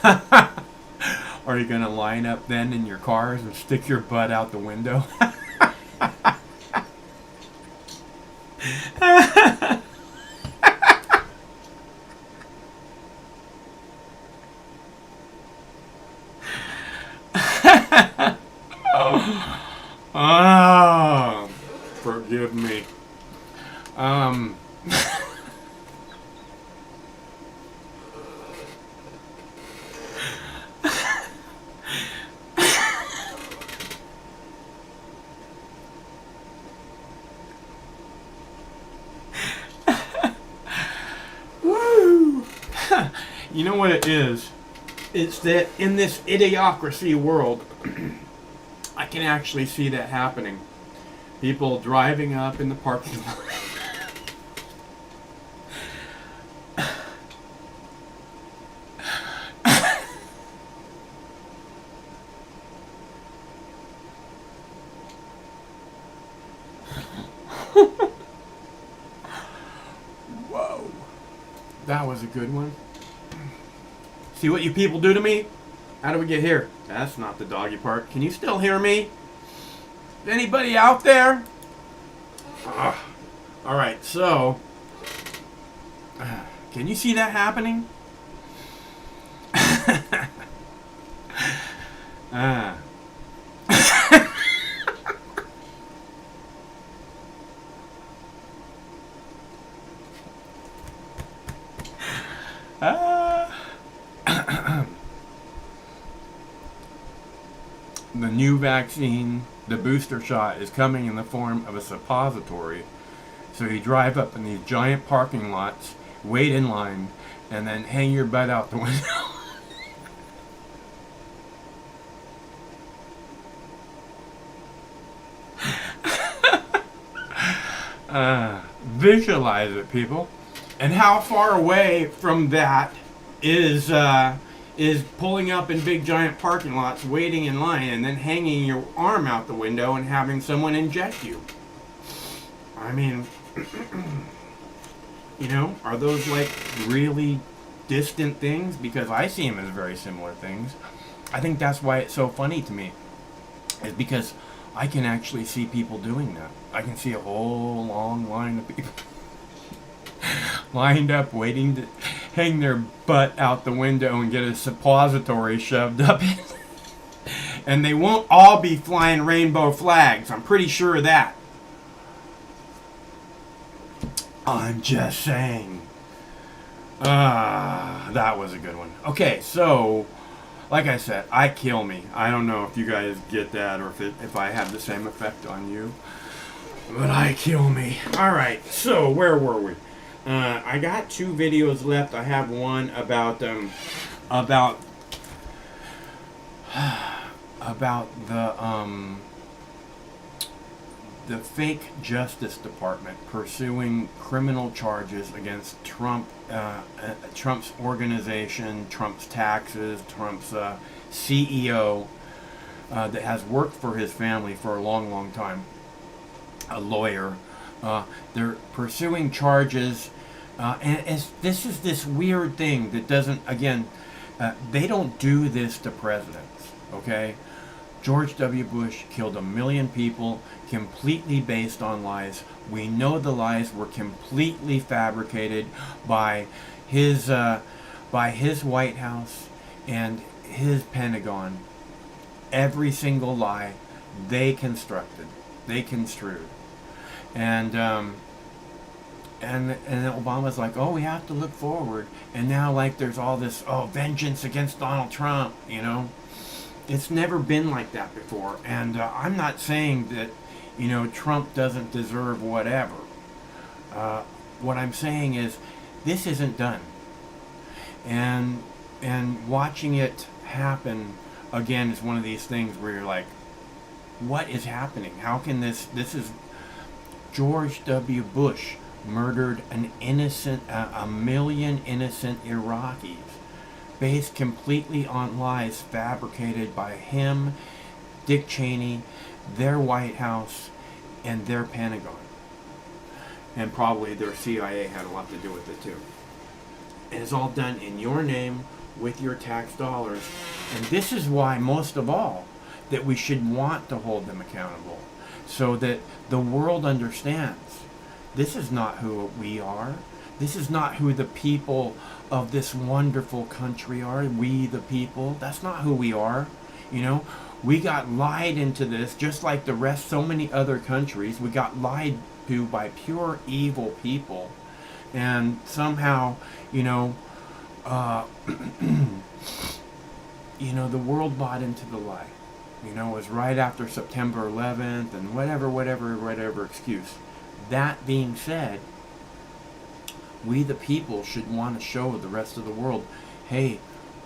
Are you going to line up then in your cars and stick your butt out the window? Oh, forgive me. Woo! You know what it is? It's that in this idiocracy world, I can actually see that happening. People driving up in the parking lot. Whoa. That was a good one. See what you people do to me? How do we get here? That's not the doggy part. Can you still hear me? Anybody out there? Alright, so can you see that happening? The new vaccine, the booster shot, is coming in the form of a suppository. So you drive up in these giant parking lots, wait in line, and then hang your butt out the window. Visualize it, people. And how far away from that is pulling up in big giant parking lots, waiting in line, and then hanging your arm out the window and having someone inject you? I mean, you know, are those like really distant things? Because I see them as very similar things. I think that's why it's so funny to me, is because I can actually see people doing that. I can see a whole long line of people lined up waiting to hang their butt out the window and get a suppository shoved up in. And they won't all be flying rainbow flags. I'm pretty sure of that. I'm just saying. That was a good one. Okay, so like I said, I kill me. I don't know if you guys get that or if I have the same effect on you. But I kill me. Alright, so where were we? I got 2 videos left. I have one about the fake Justice Department pursuing criminal charges against Trump, Trump's organization, Trump's taxes, Trump's CEO that has worked for his family for a long, long time, a lawyer. They're pursuing charges, and this is this weird thing that doesn't, again, they don't do this to presidents, okay? George W. Bush killed 1 million people completely based on lies. We know the lies were completely fabricated by his White House and his Pentagon. Every single lie they constructed, they construed. And Obama's like, oh, we have to look forward. And now, like, there's all this, oh, vengeance against Donald Trump, you know? It's never been like that before. And I'm not saying that, you know, Trump doesn't deserve whatever. What I'm saying is, this isn't done. And watching it happen, again, is one of these things where you're like, what is happening? How can this is George W. Bush murdered an innocent, 1 million innocent Iraqis, based completely on lies fabricated by him, Dick Cheney, their White House, and their Pentagon. And probably their CIA had a lot to do with it too. And it's all done in your name, with your tax dollars. And this is why, most of all, that we should want to hold them accountable, so that the world understands this is not who we are. This is not who the people of this wonderful country are. We the people. That's not who we are. You know, we got lied into this, just like the rest, so many other countries. We got lied to by pure evil people. And somehow, you know, you know, the world bought into the lie. You know, it was right after September 11th and whatever excuse. That being said, we the people should want to show the rest of the world, hey,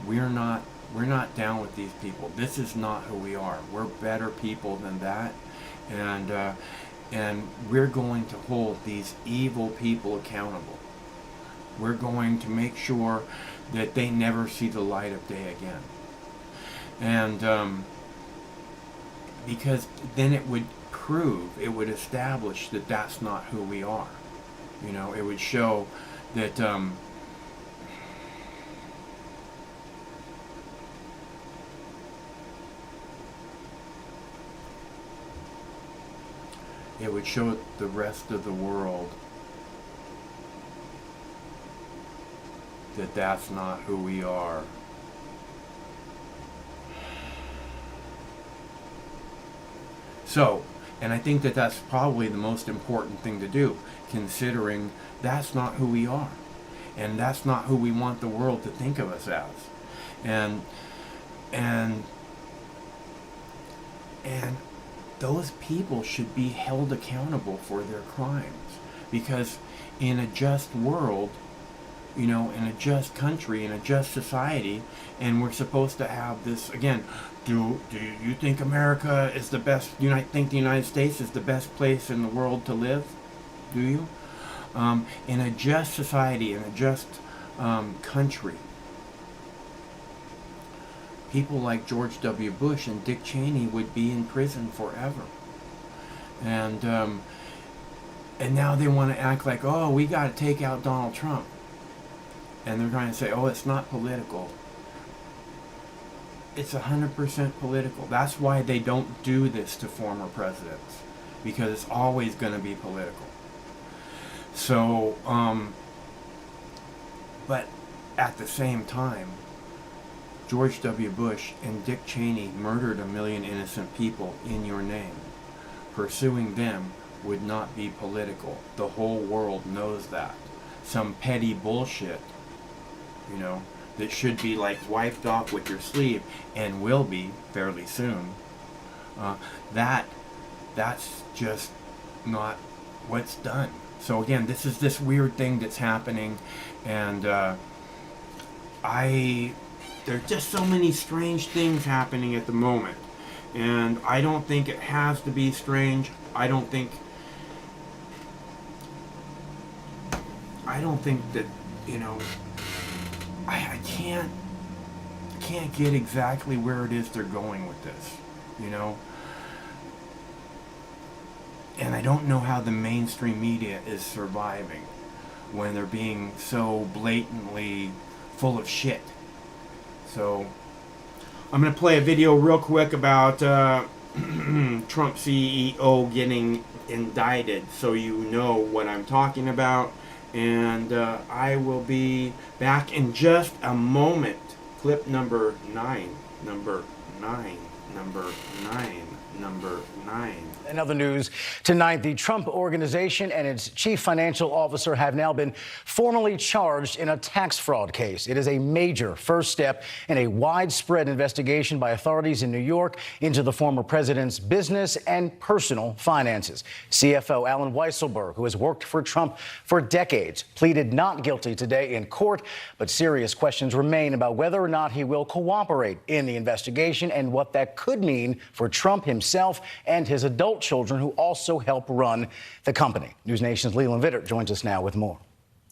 we're not down with these people. This is not who we are. We're better people than that, and we're going to hold these evil people accountable. We're going to make sure that they never see the light of day again. And because then it would prove, it would establish that that's not who we are. You know, it would show that it would show the rest of the world that that's not who we are. So, and I think that that's probably the most important thing to do, considering that's not who we are. And that's not who we want the world to think of us as. And those people should be held accountable for their crimes. Because in a just world, you know, in a just country, in a just society, and we're supposed to have this, again, do you think America is the best, think the United States is the best place in the world to live? Do you? In a just society, in a just country, people like George W. Bush and Dick Cheney would be in prison forever. And now they want to act like, oh, we got to take out Donald Trump. And they're trying to say, oh, it's not political. It's 100% political. That's why they don't do this to former presidents, because it's always going to be political. So, but at the same time, George W. Bush and Dick Cheney murdered 1 million innocent people in your name. Pursuing them would not be political. The whole world knows that. Some petty bullshit, you know, that should be like wiped off with your sleeve, and will be fairly soon. That's just not what's done. So again, this is this weird thing that's happening, and there's just so many strange things happening at the moment, and I don't think it has to be strange. I don't think that, you know, I can't get exactly where it is they're going with this, you know. And I don't know how the mainstream media is surviving when they're being so blatantly full of shit. So I'm going to play a video real quick about Trump CEO getting indicted, so you know what I'm talking about. And I will be back in just a moment. Clip number 9. Number 9. Number 9. Number 9. In other news, tonight, the Trump Organization and its chief financial officer have now been formally charged in a tax fraud case. It is a major first step in a widespread investigation by authorities in New York into the former president's business and personal finances. CFO Alan Weisselberg, who has worked for Trump for decades, pleaded not guilty today in court, but serious questions remain about whether or not he will cooperate in the investigation and what that could mean for Trump himself and his adult children who also help run the company. News Nation's Leland Vittert joins us now with more.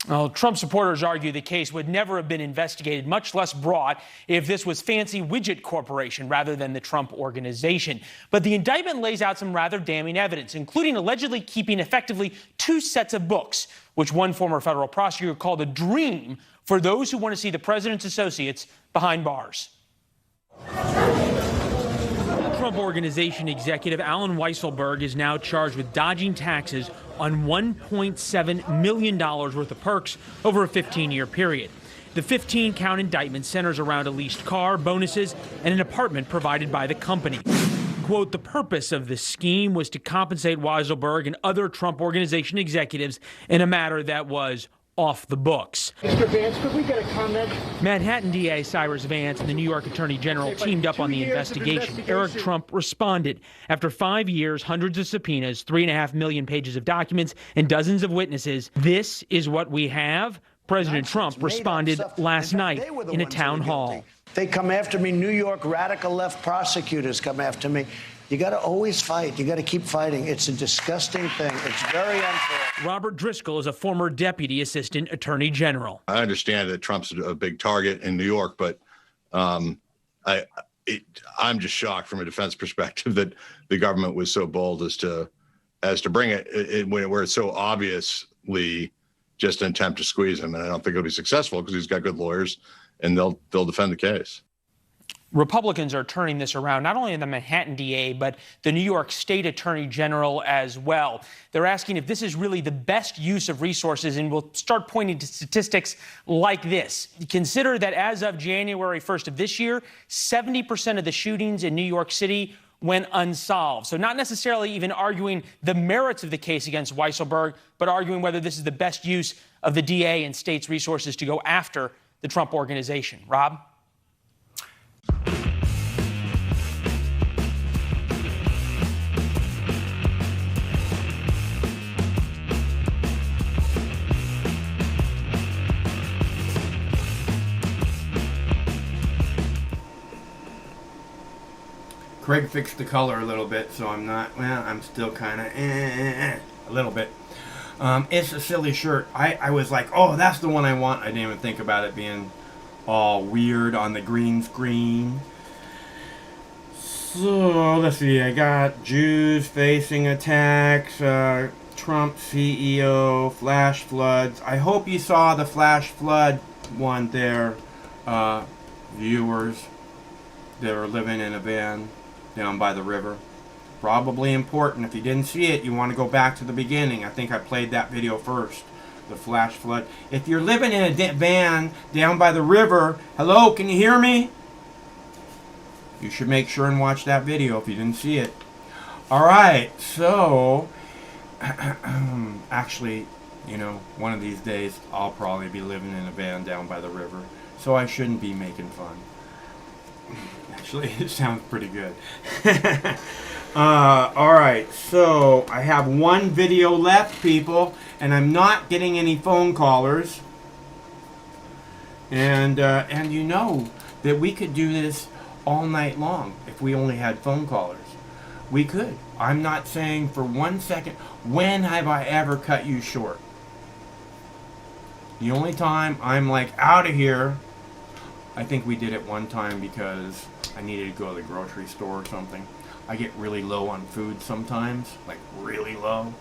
Well, Trump supporters argue the case would never have been investigated, much less brought, if this was Fancy Widget Corporation rather than the Trump Organization. But the indictment lays out some rather damning evidence, including allegedly keeping effectively 2 sets of books, which one former federal prosecutor called a dream for those who want to see the president's associates behind bars. Trump Organization executive Alan Weisselberg is now charged with dodging taxes on $1.7 million worth of perks over a 15-year period. The 15-count indictment centers around a leased car, bonuses, and an apartment provided by the company. Quote, the purpose of the scheme was to compensate Weisselberg and other Trump Organization executives in a matter that was off the books. Mr. Vance, could we get a comment? Manhattan DA Cyrus Vance and the New York Attorney General teamed up on the investigation. Eric Trump responded. After 5 years, hundreds of subpoenas, 3.5 million pages of documents, and dozens of witnesses, this is what we have. President Trump responded last night in a town hall. They come after me. New York radical left prosecutors come after me. You got to always fight. You got to keep fighting. It's a disgusting thing. It's very unfair. Robert Driscoll is a former deputy assistant attorney general. I understand that Trump's a big target in New York, but I'm just shocked from a defense perspective that the government was so bold as to bring it where it's so obviously just an attempt to squeeze him. And I don't think it'll be successful because he's got good lawyers and they'll defend the case. Republicans are turning this around, not only in the Manhattan DA, but the New York State Attorney General as well. They're asking if this is really the best use of resources, and will start pointing to statistics like this. Consider that as of January 1st of this year, 70% of the shootings in New York City went unsolved. So not necessarily even arguing the merits of the case against Weisselberg, but arguing whether this is the best use of the DA and state's resources to go after the Trump Organization. Rob? Craig fixed the color a little bit, so I'm not, well, I'm still kind of a little bit. It's a silly shirt. I was like, oh, that's the one I want. I didn't even think about it being all weird on the green screen. So, let's see. I got Jews facing attacks, Trump CEO, flash floods. I hope you saw the flash flood one there, viewers that are living in a van down by the river. Probably important. If you didn't see it, you want to go back to the beginning. I think I played that video first. The flash flood. If you're living in a van down by the river, hello, can you hear me? You should make sure and watch that video if you didn't see it. Alright, so actually, you know, one of these days I'll probably be living in a van down by the river. so I shouldn't be making fun. Actually, it sounds pretty good. Alright, so I have one video left, people, and I'm not getting any phone callers. And you know that we could do this all night long if we only had phone callers. We could. I'm not saying for 1 second, when have I ever cut you short? The only time I'm like out of here, I think we did it one time because I needed to go to the grocery store or something. I get really low on food sometimes, like really low.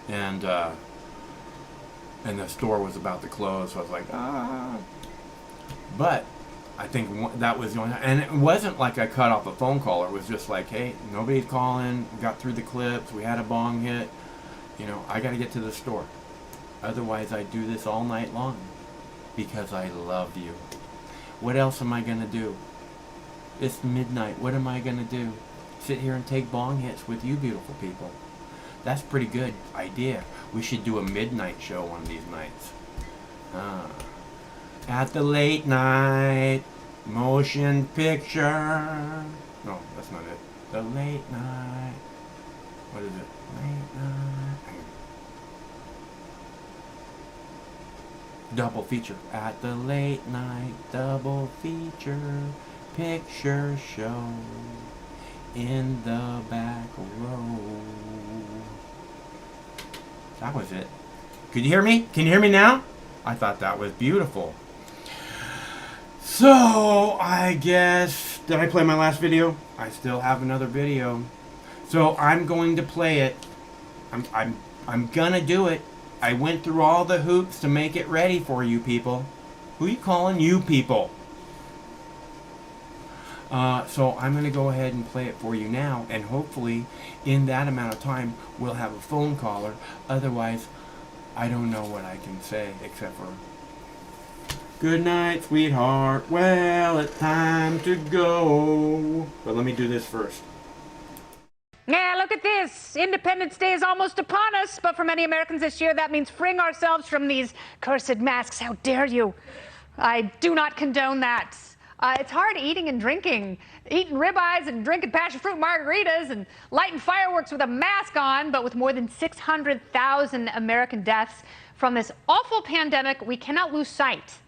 And the store was about to close, so I was like, ah. But I think that was the only time. And it wasn't like I cut off a phone call. It was just like, hey, nobody's calling. We got through the clips. We had a bong hit. You know, I got to get to the store. Otherwise, I do this all night long because I love you. What else am I going to do? It's midnight. What am I going to do? Sit here and take bong hits with you beautiful people. That's a pretty good idea. We should do a midnight show one of these nights. At the late night motion picture. No, that's not it. The late night. What is it? Late night. Double feature. At the late night double feature picture show in the back row. That was it. Could you hear me? Can you hear me now? I thought that was beautiful. So, I guess, did I play my last video? I still have another video. So, I'm going to play it. I'm gonna do it. I went through all the hoops to make it ready for you people. Who are you calling you people? So I'm going to go ahead and play it for you now, and hopefully in that amount of time we'll have a phone caller. Otherwise, I don't know what I can say except for good night, sweetheart. Well, it's time to go. But let me do this first. Yeah, look at this. Independence Day is almost upon us, but for many Americans this year, that means freeing ourselves from these cursed masks. How dare you? I do not condone that. It's hard eating and drinking, eating ribeyes and drinking passion fruit margaritas and lighting fireworks with a mask on, but with more than 600,000 American deaths from this awful pandemic, we cannot lose sight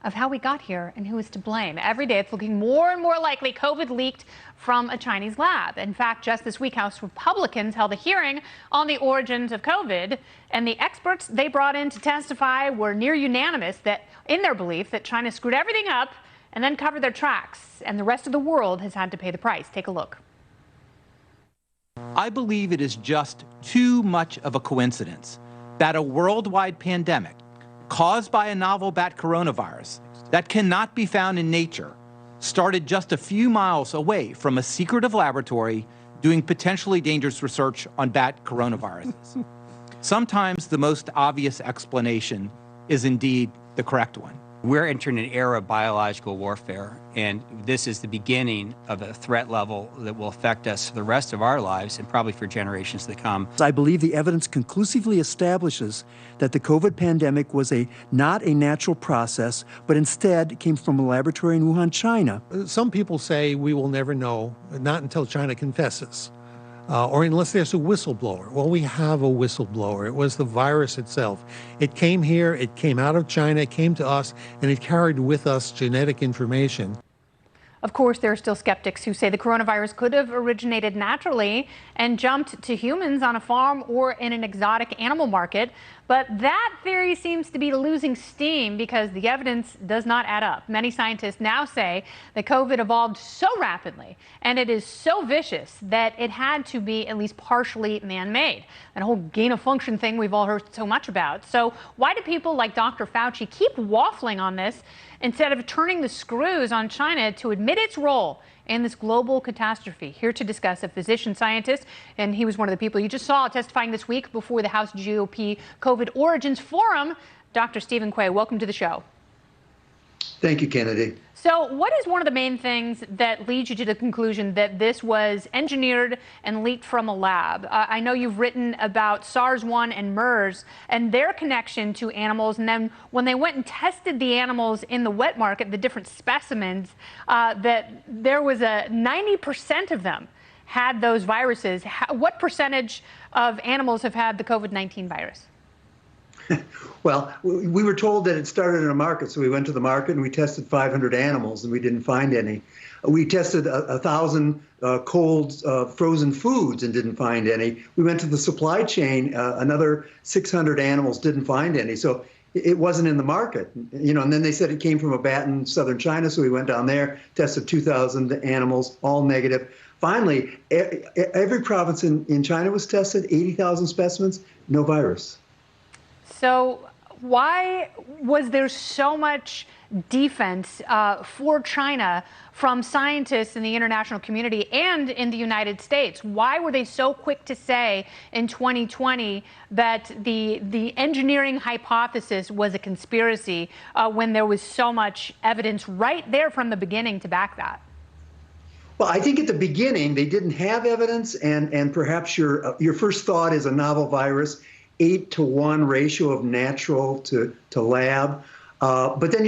of how we got here and who is to blame. Every day it's looking more and more likely COVID leaked from a Chinese lab. In fact, just this week, House Republicans held a hearing on the origins of COVID, and the experts they brought in to testify were near unanimous that in their belief that China screwed everything up and then covered their tracks, and the rest of the world has had to pay the price. Take a look. I believe it is just too much of a coincidence that a worldwide pandemic caused by a novel bat coronavirus that cannot be found in nature started just a few miles away from a secretive laboratory doing potentially dangerous research on bat coronaviruses. Sometimes the most obvious explanation is indeed the correct one. We're entering an era of biological warfare, and this is the beginning of a threat level that will affect us for the rest of our lives and probably for generations to come. I believe the evidence conclusively establishes that the COVID pandemic was not a natural process, but instead came from a laboratory in Wuhan, China. Some people say we will never know, not until China confesses. Or unless there's a whistleblower. Well, we have a whistleblower. It was the virus itself. It came here, it came out of China, it came to us, and it carried with us genetic information. Of course, there are still skeptics who say the coronavirus could have originated naturally and jumped to humans on a farm or in an exotic animal market. But that theory seems to be losing steam because the evidence does not add up. Many scientists now say that COVID evolved so rapidly and it is so vicious that it had to be at least partially man-made. That whole gain-of-function thing we've all heard so much about. So why do people like Dr. Fauci keep waffling on this instead of turning the screws on China to admit its role in this global catastrophe? Here to discuss, a physician scientist, and he was one of the people you just saw testifying this week before the House GOP COVID Origins Forum, Dr. Stephen Quay. Welcome to the show. Thank you, Kennedy. So what is one of the main things that leads you to the conclusion that this was engineered and leaked from a lab? I know you've written about SARS-1 and MERS and their connection to animals. And then when they went and tested the animals in the wet market, the different specimens, that there was a 90% of them had those viruses. What percentage of animals have had the COVID-19 virus? Well, we were told that it started in a market, so we went to the market and we tested 500 animals and we didn't find any. We tested 1,000 cold frozen foods and didn't find any. We went to the supply chain, another 600 animals, didn't find any. So it wasn't in the market, you know. And then they said it came from a bat in southern China, so we went down there, tested 2,000 animals, all negative. Finally, every province in China was tested, 80,000 specimens, no virus. So why was there so much defense for China from scientists in the international community and in the United States? Why were they so quick to say in 2020 that the engineering hypothesis was a conspiracy when there was so much evidence right there from the beginning to back that? Well, I think at the beginning they didn't have evidence, and perhaps your first thought is a novel virus. 8-to-1 ratio of natural to lab. But then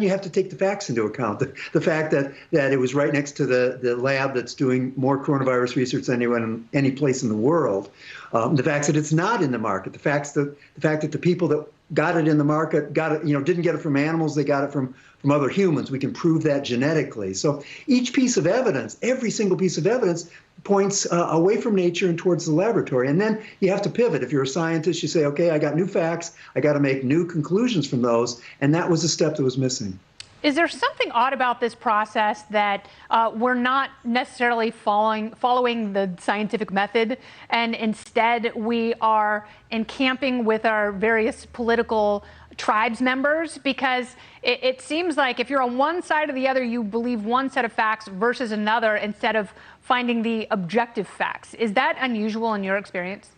you have to take the facts into account. The fact that it was right next to the lab that's doing more coronavirus research than anyone any place in the world. The fact that it's not in the market. The fact that the people that got it in the market got it, didn't get it from animals, they got it from other humans. We can prove that genetically. So each piece of evidence, every single piece of evidence, points away from nature and towards the laboratory. And then you have to pivot. If you're a scientist, you say, okay, I got new facts. I got to make new conclusions from those. And that was a step that was missing. Is there something odd about this process that we're not necessarily following the scientific method, and instead we are encamping with our various political tribes members? Because it seems like if you're on one side or the other, you believe one set of facts versus another instead of finding the objective facts. Is that unusual in your experience?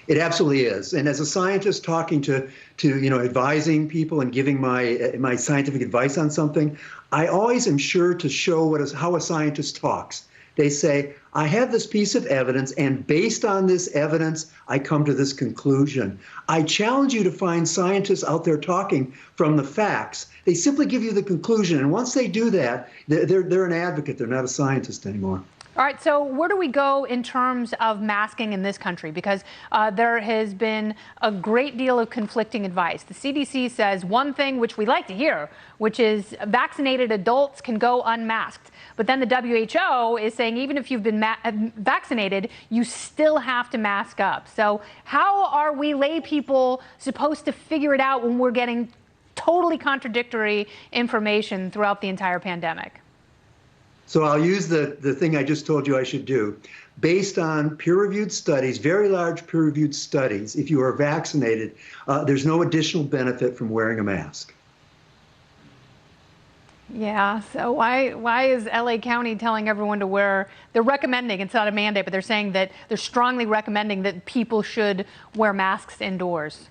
It absolutely is. And as a scientist talking to advising people and giving my scientific advice on something, I always am sure to show how a scientist talks. They say, I have this piece of evidence, and based on this evidence, I come to this conclusion. I challenge you to find scientists out there talking from the facts. They simply give you the conclusion, and once they do that, they're an advocate. They're not a scientist anymore. All right, so where do we go in terms of masking in this country? Because there has been a great deal of conflicting advice. The CDC says one thing, which we like to hear, which is vaccinated adults can go unmasked. But then the WHO is saying even if you've been vaccinated, you still have to mask up. So how are we lay people supposed to figure it out when we're getting totally contradictory information throughout the entire pandemic? So I'll use the thing I just told you I should do. Based on peer-reviewed studies, very large peer-reviewed studies, if you are vaccinated, there's no additional benefit from wearing a mask. Yeah, so why is LA County telling everyone to wear, they're recommending, it's not a mandate, but they're saying that they're strongly recommending that people should wear masks indoors?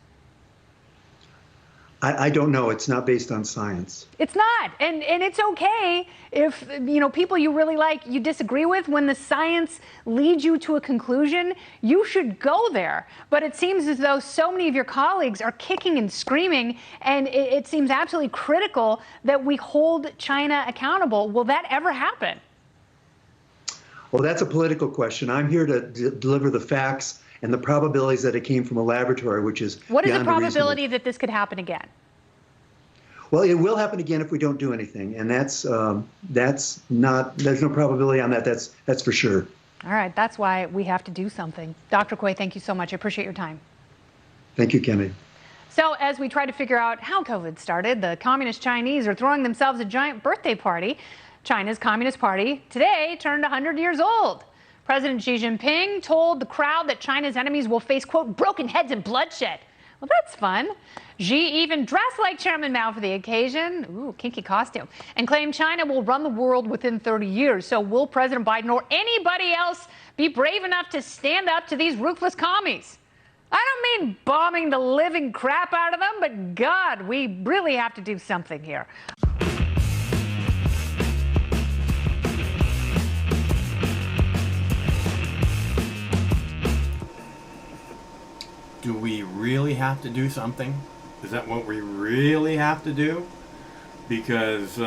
I don't know. It's not based on science. It's not. And it's okay if, people you really like, you disagree with. When the science leads you to a conclusion, you should go there. But it seems as though so many of your colleagues are kicking and screaming, and it seems absolutely critical that we hold China accountable. Will that ever happen? Well, that's a political question. I'm here to deliver the facts and the probabilities that it came from a lavery, which is what is the probability that this could happen again? Well, it will happen again if we don't do anything, and there's no probability on that. That's for sure. All right, that's why we have to do something. Dr. Quay, thank you so much. I appreciate your time. Thank you, Kennedy. So as we try to figure out how COVID started, the communist Chinese are throwing themselves a giant birthday party. China's Communist Party today turned 100 years old. President Xi Jinping told the crowd that China's enemies will face, quote, broken heads and bloodshed. Well, that's fun. Xi even dressed like Chairman Mao for the occasion, ooh, kinky costume, and claimed China will run the world within 30 years. So will President Biden or anybody else be brave enough to stand up to these ruthless commies? I don't mean bombing the living crap out of them, but God, we really have to do something here. Do we really have to do something? Is that what we really have to do? Because,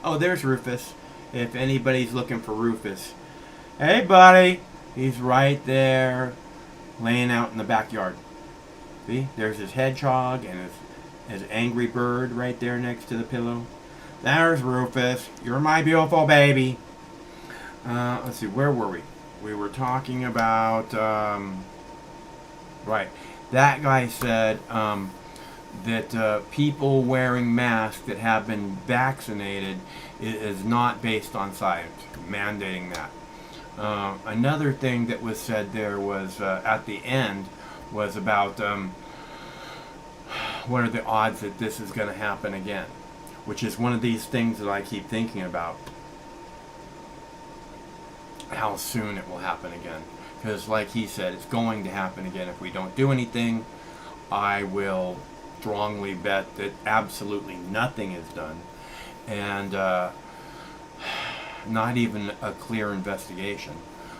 oh, there's Rufus. If anybody's looking for Rufus. Hey, buddy. He's right there, laying out in the backyard. See? There's his hedgehog and his angry bird right there next to the pillow. There's Rufus. You're my beautiful baby. Let's see, where were we? We were talking about, right. That guy said that people wearing masks that have been vaccinated is not based on science, mandating that. Another thing that was said there was at the end was about what are the odds that this is going to happen again, which is one of these things that I keep thinking about, how soon it will happen again. Because like he said, it's going to happen again if we don't do anything. I will strongly bet that absolutely nothing is done, and not even a clear investigation.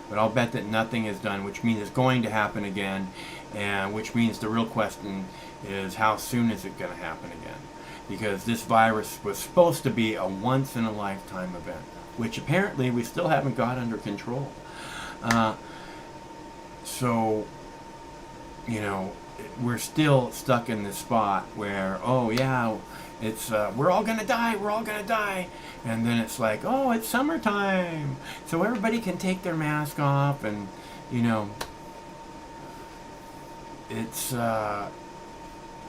But I'll bet that nothing is done, which means it's going to happen again, and which means the real question is how soon is it going to happen again? Because this virus was supposed to be a once-in-a-lifetime event, which apparently we still haven't got under control. So, you know, we're still stuck in this spot where, oh yeah, it's we're all gonna die, and then it's like, oh, it's summertime, so everybody can take their mask off, and you know, it's but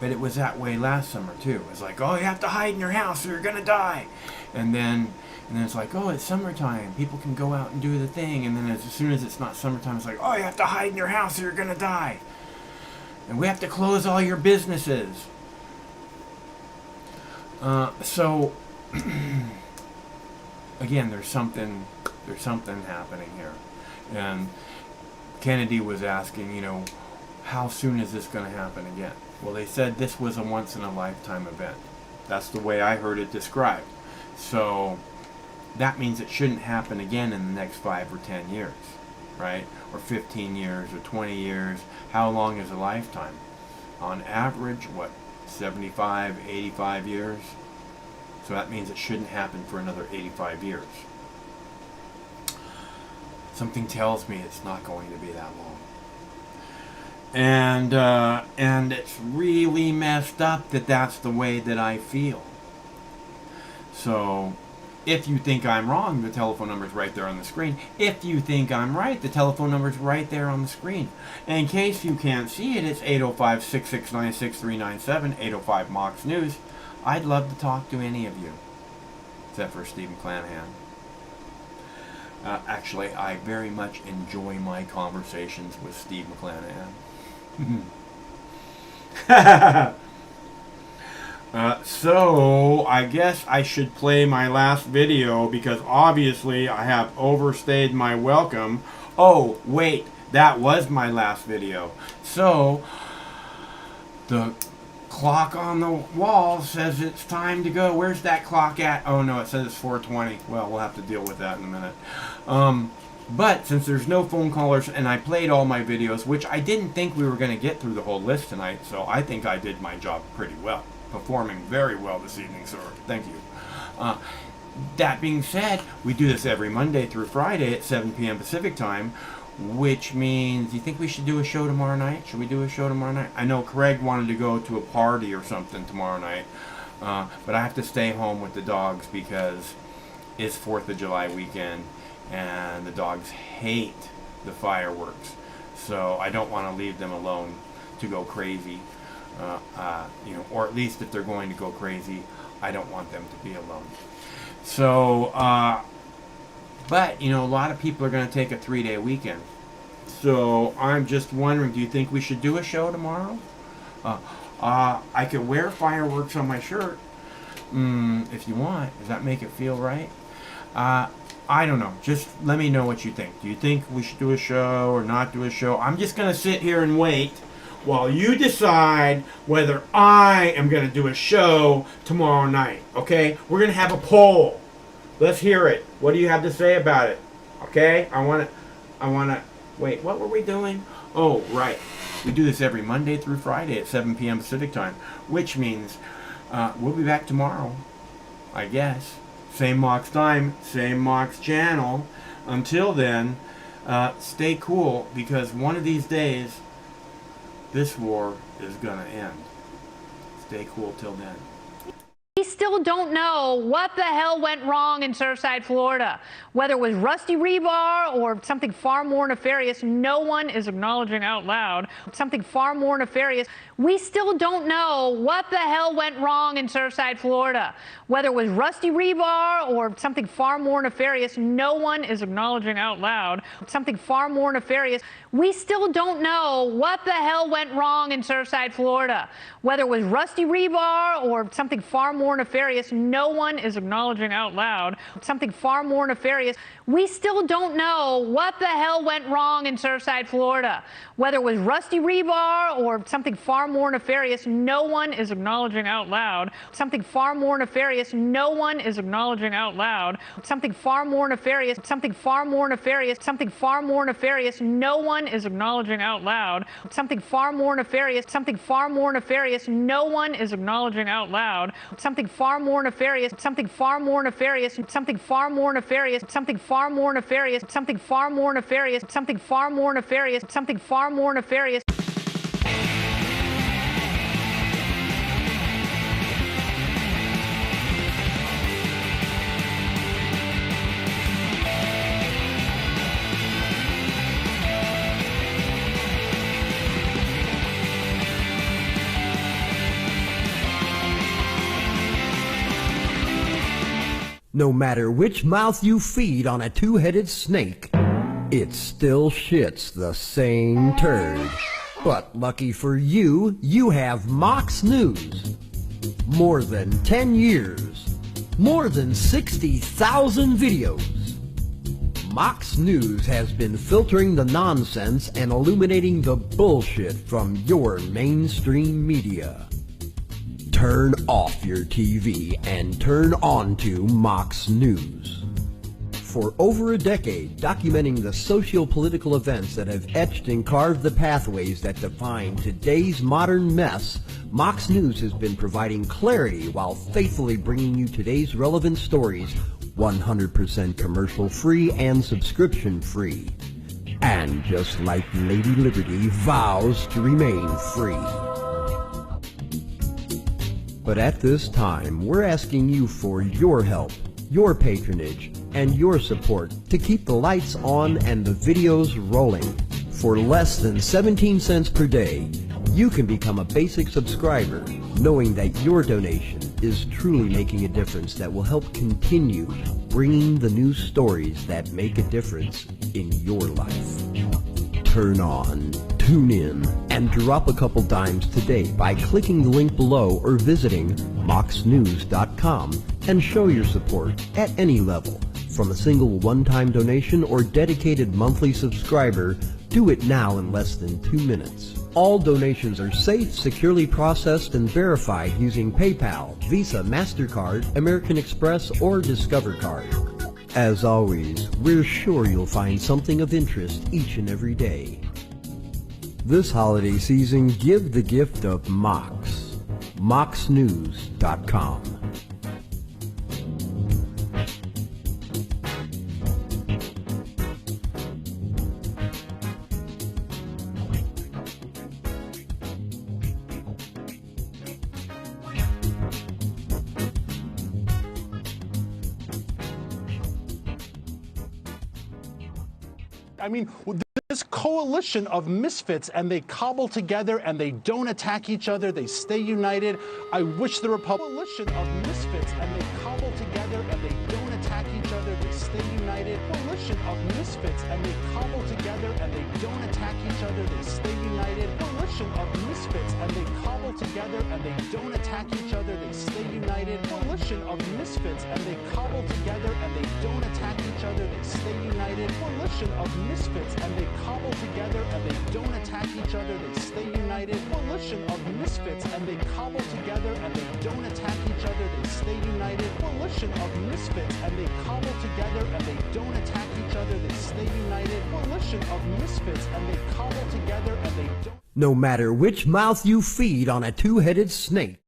it was that way last summer too. It was like, oh, you have to hide in your house or you're gonna die, and then it's like, oh, it's summertime, people can go out and do the thing, and then as soon as it's not summertime, it's like, oh, you have to hide in your house or you're gonna die. And we have to close all your businesses. So again, there's something happening here. And Kennedy was asking, you know, how soon is this going to happen again? Well, they said this was a once-in-a-lifetime event. That's the way I heard it described. So that means it shouldn't happen again in the next 5 or 10 years, right? Or 15 years or 20 years. How long is a lifetime? On average, what, 75, 85 years? So that means it shouldn't happen for another 85 years. Something tells me it's not going to be that long. And it's really messed up that that's the way that I feel. So if you think I'm wrong, the telephone number is right there on the screen. If you think I'm right, the telephone number is right there on the screen. And in case you can't see it, it's 805-669-6397, 805 Mox News. I'd love to talk to any of you, except for Steve McClanahan. Actually, I very much enjoy my conversations with Steve McClanahan. So, I guess I should play my last video because obviously I have overstayed my welcome. Oh, wait, that was my last video. So, the clock on the wall says it's time to go. Where's that clock at? Oh no, it says it's 4:20. Well, we'll have to deal with that in a minute. But since there's no phone callers and I played all my videos, which I didn't think we were going to get through the whole list tonight, so I think I did my job pretty well. Performing very well this evening, sir. Thank you. That being said, we do this every Monday through Friday at 7 p.m. Pacific time, which means, you think we should do a show tomorrow night? Should we do a show tomorrow night? I know Craig wanted to go to a party or something tomorrow night, but I have to stay home with the dogs because it's 4th of July weekend, and the dogs hate the fireworks, so I don't want to leave them alone to go crazy. You know, or at least if they're going to go crazy, I don't want them to be alone. So, but, you know, a lot of people are going to take a 3-day weekend. So, I'm just wondering, do you think we should do a show tomorrow? I could wear fireworks on my shirt, if you want. Does that make it feel right? I don't know. Just let me know what you think. Do you think we should do a show or not do a show? I'm just going to sit here and wait while you decide whether I am going to do a show tomorrow night. Okay? We're going to have a poll. Let's hear it. What do you have to say about it? Okay? I want to, wait, what were we doing? Oh, right. We do this every Monday through Friday at 7 p.m. Pacific time, which means we'll be back tomorrow, I guess. Same Mox time, same Mox channel. Until then, stay cool, because one of these days, this war is gonna end. Stay cool till then. We still don't know what the hell went wrong in Surfside, Florida. Whether it was rusty rebar or something far more nefarious, no one is acknowledging out loud. Something far more nefarious. We still don't know what the hell went wrong in Surfside, Florida. Whether it was rusty rebar or something far more nefarious, no one is acknowledging out loud. Something far more nefarious. We still don't know what the hell went wrong in Surfside, Florida. Whether it was rusty rebar or something far more nefarious, no one is acknowledging out loud. Something far more nefarious. We still don't know what the hell went wrong in Surfside, Florida. Whether it was rusty rebar or something far more nefarious, no one is acknowledging out loud. Something far more nefarious, no one is acknowledging out loud. Something far more nefarious, something far more nefarious, something far more nefarious, no one is acknowledging out loud. Something far more nefarious, something far more nefarious, no one is acknowledging out loud. Something far more nefarious, something far more nefarious, something far more nefarious, something far more nefarious, something far more nefarious, something far more nefarious, something far more nefarious. No matter which mouth you feed on a two-headed snake, it still shits the same turd. But lucky for you, you have Mox News. More than 10 years. More than 60,000 videos. Mox News has been filtering the nonsense and illuminating the bullshit from your mainstream media. Turn off your TV and turn on to Mox News. For over a decade, documenting the socio-political events that have etched and carved the pathways that define today's modern mess, Mox News has been providing clarity while faithfully bringing you today's relevant stories 100% commercial-free and subscription-free. And just like Lady Liberty vows to remain free. But at this time, we're asking you for your help, your patronage, and your support to keep the lights on and the videos rolling. For less than 17 cents per day, you can become a basic subscriber, knowing that your donation is truly making a difference that will help continue bringing the news stories that make a difference in your life. Turn on, tune in, and drop a couple dimes today by clicking the link below or visiting moxnews.com and show your support at any level. From a single one-time donation or dedicated monthly subscriber, do it now in less than 2 minutes. All donations are safe, securely processed, and verified using PayPal, Visa, MasterCard, American Express, or Discover Card. As always, we're sure you'll find something of interest each and every day. This holiday season, give the gift of Mox. moxnews.com. I mean, this coalition of misfits, and they cobble together and they don't attack each other, they stay united. I wish the coalition of misfits, and they cobble together and they don't attack each other, they stay united. Coalition of misfits, and they cobble together and they don't attack each other, they stay united. Coalition of misfits, and they cobble together and they don't attack each other, they stay united. Coalition coalition of misfits, and they cobble together, and they don't attack each other. They stay united. Coalition of misfits, and they cobble together, and they don't attack each other. They stay united. Coalition of misfits, and they cobble together, and they don't attack each other. They stay united. Coalition of misfits, and they cobble together, and they don't attack each other. They stay united. Coalition of misfits, and they cobble together, and they don't. No matter which mouth you feed on a two-headed snake,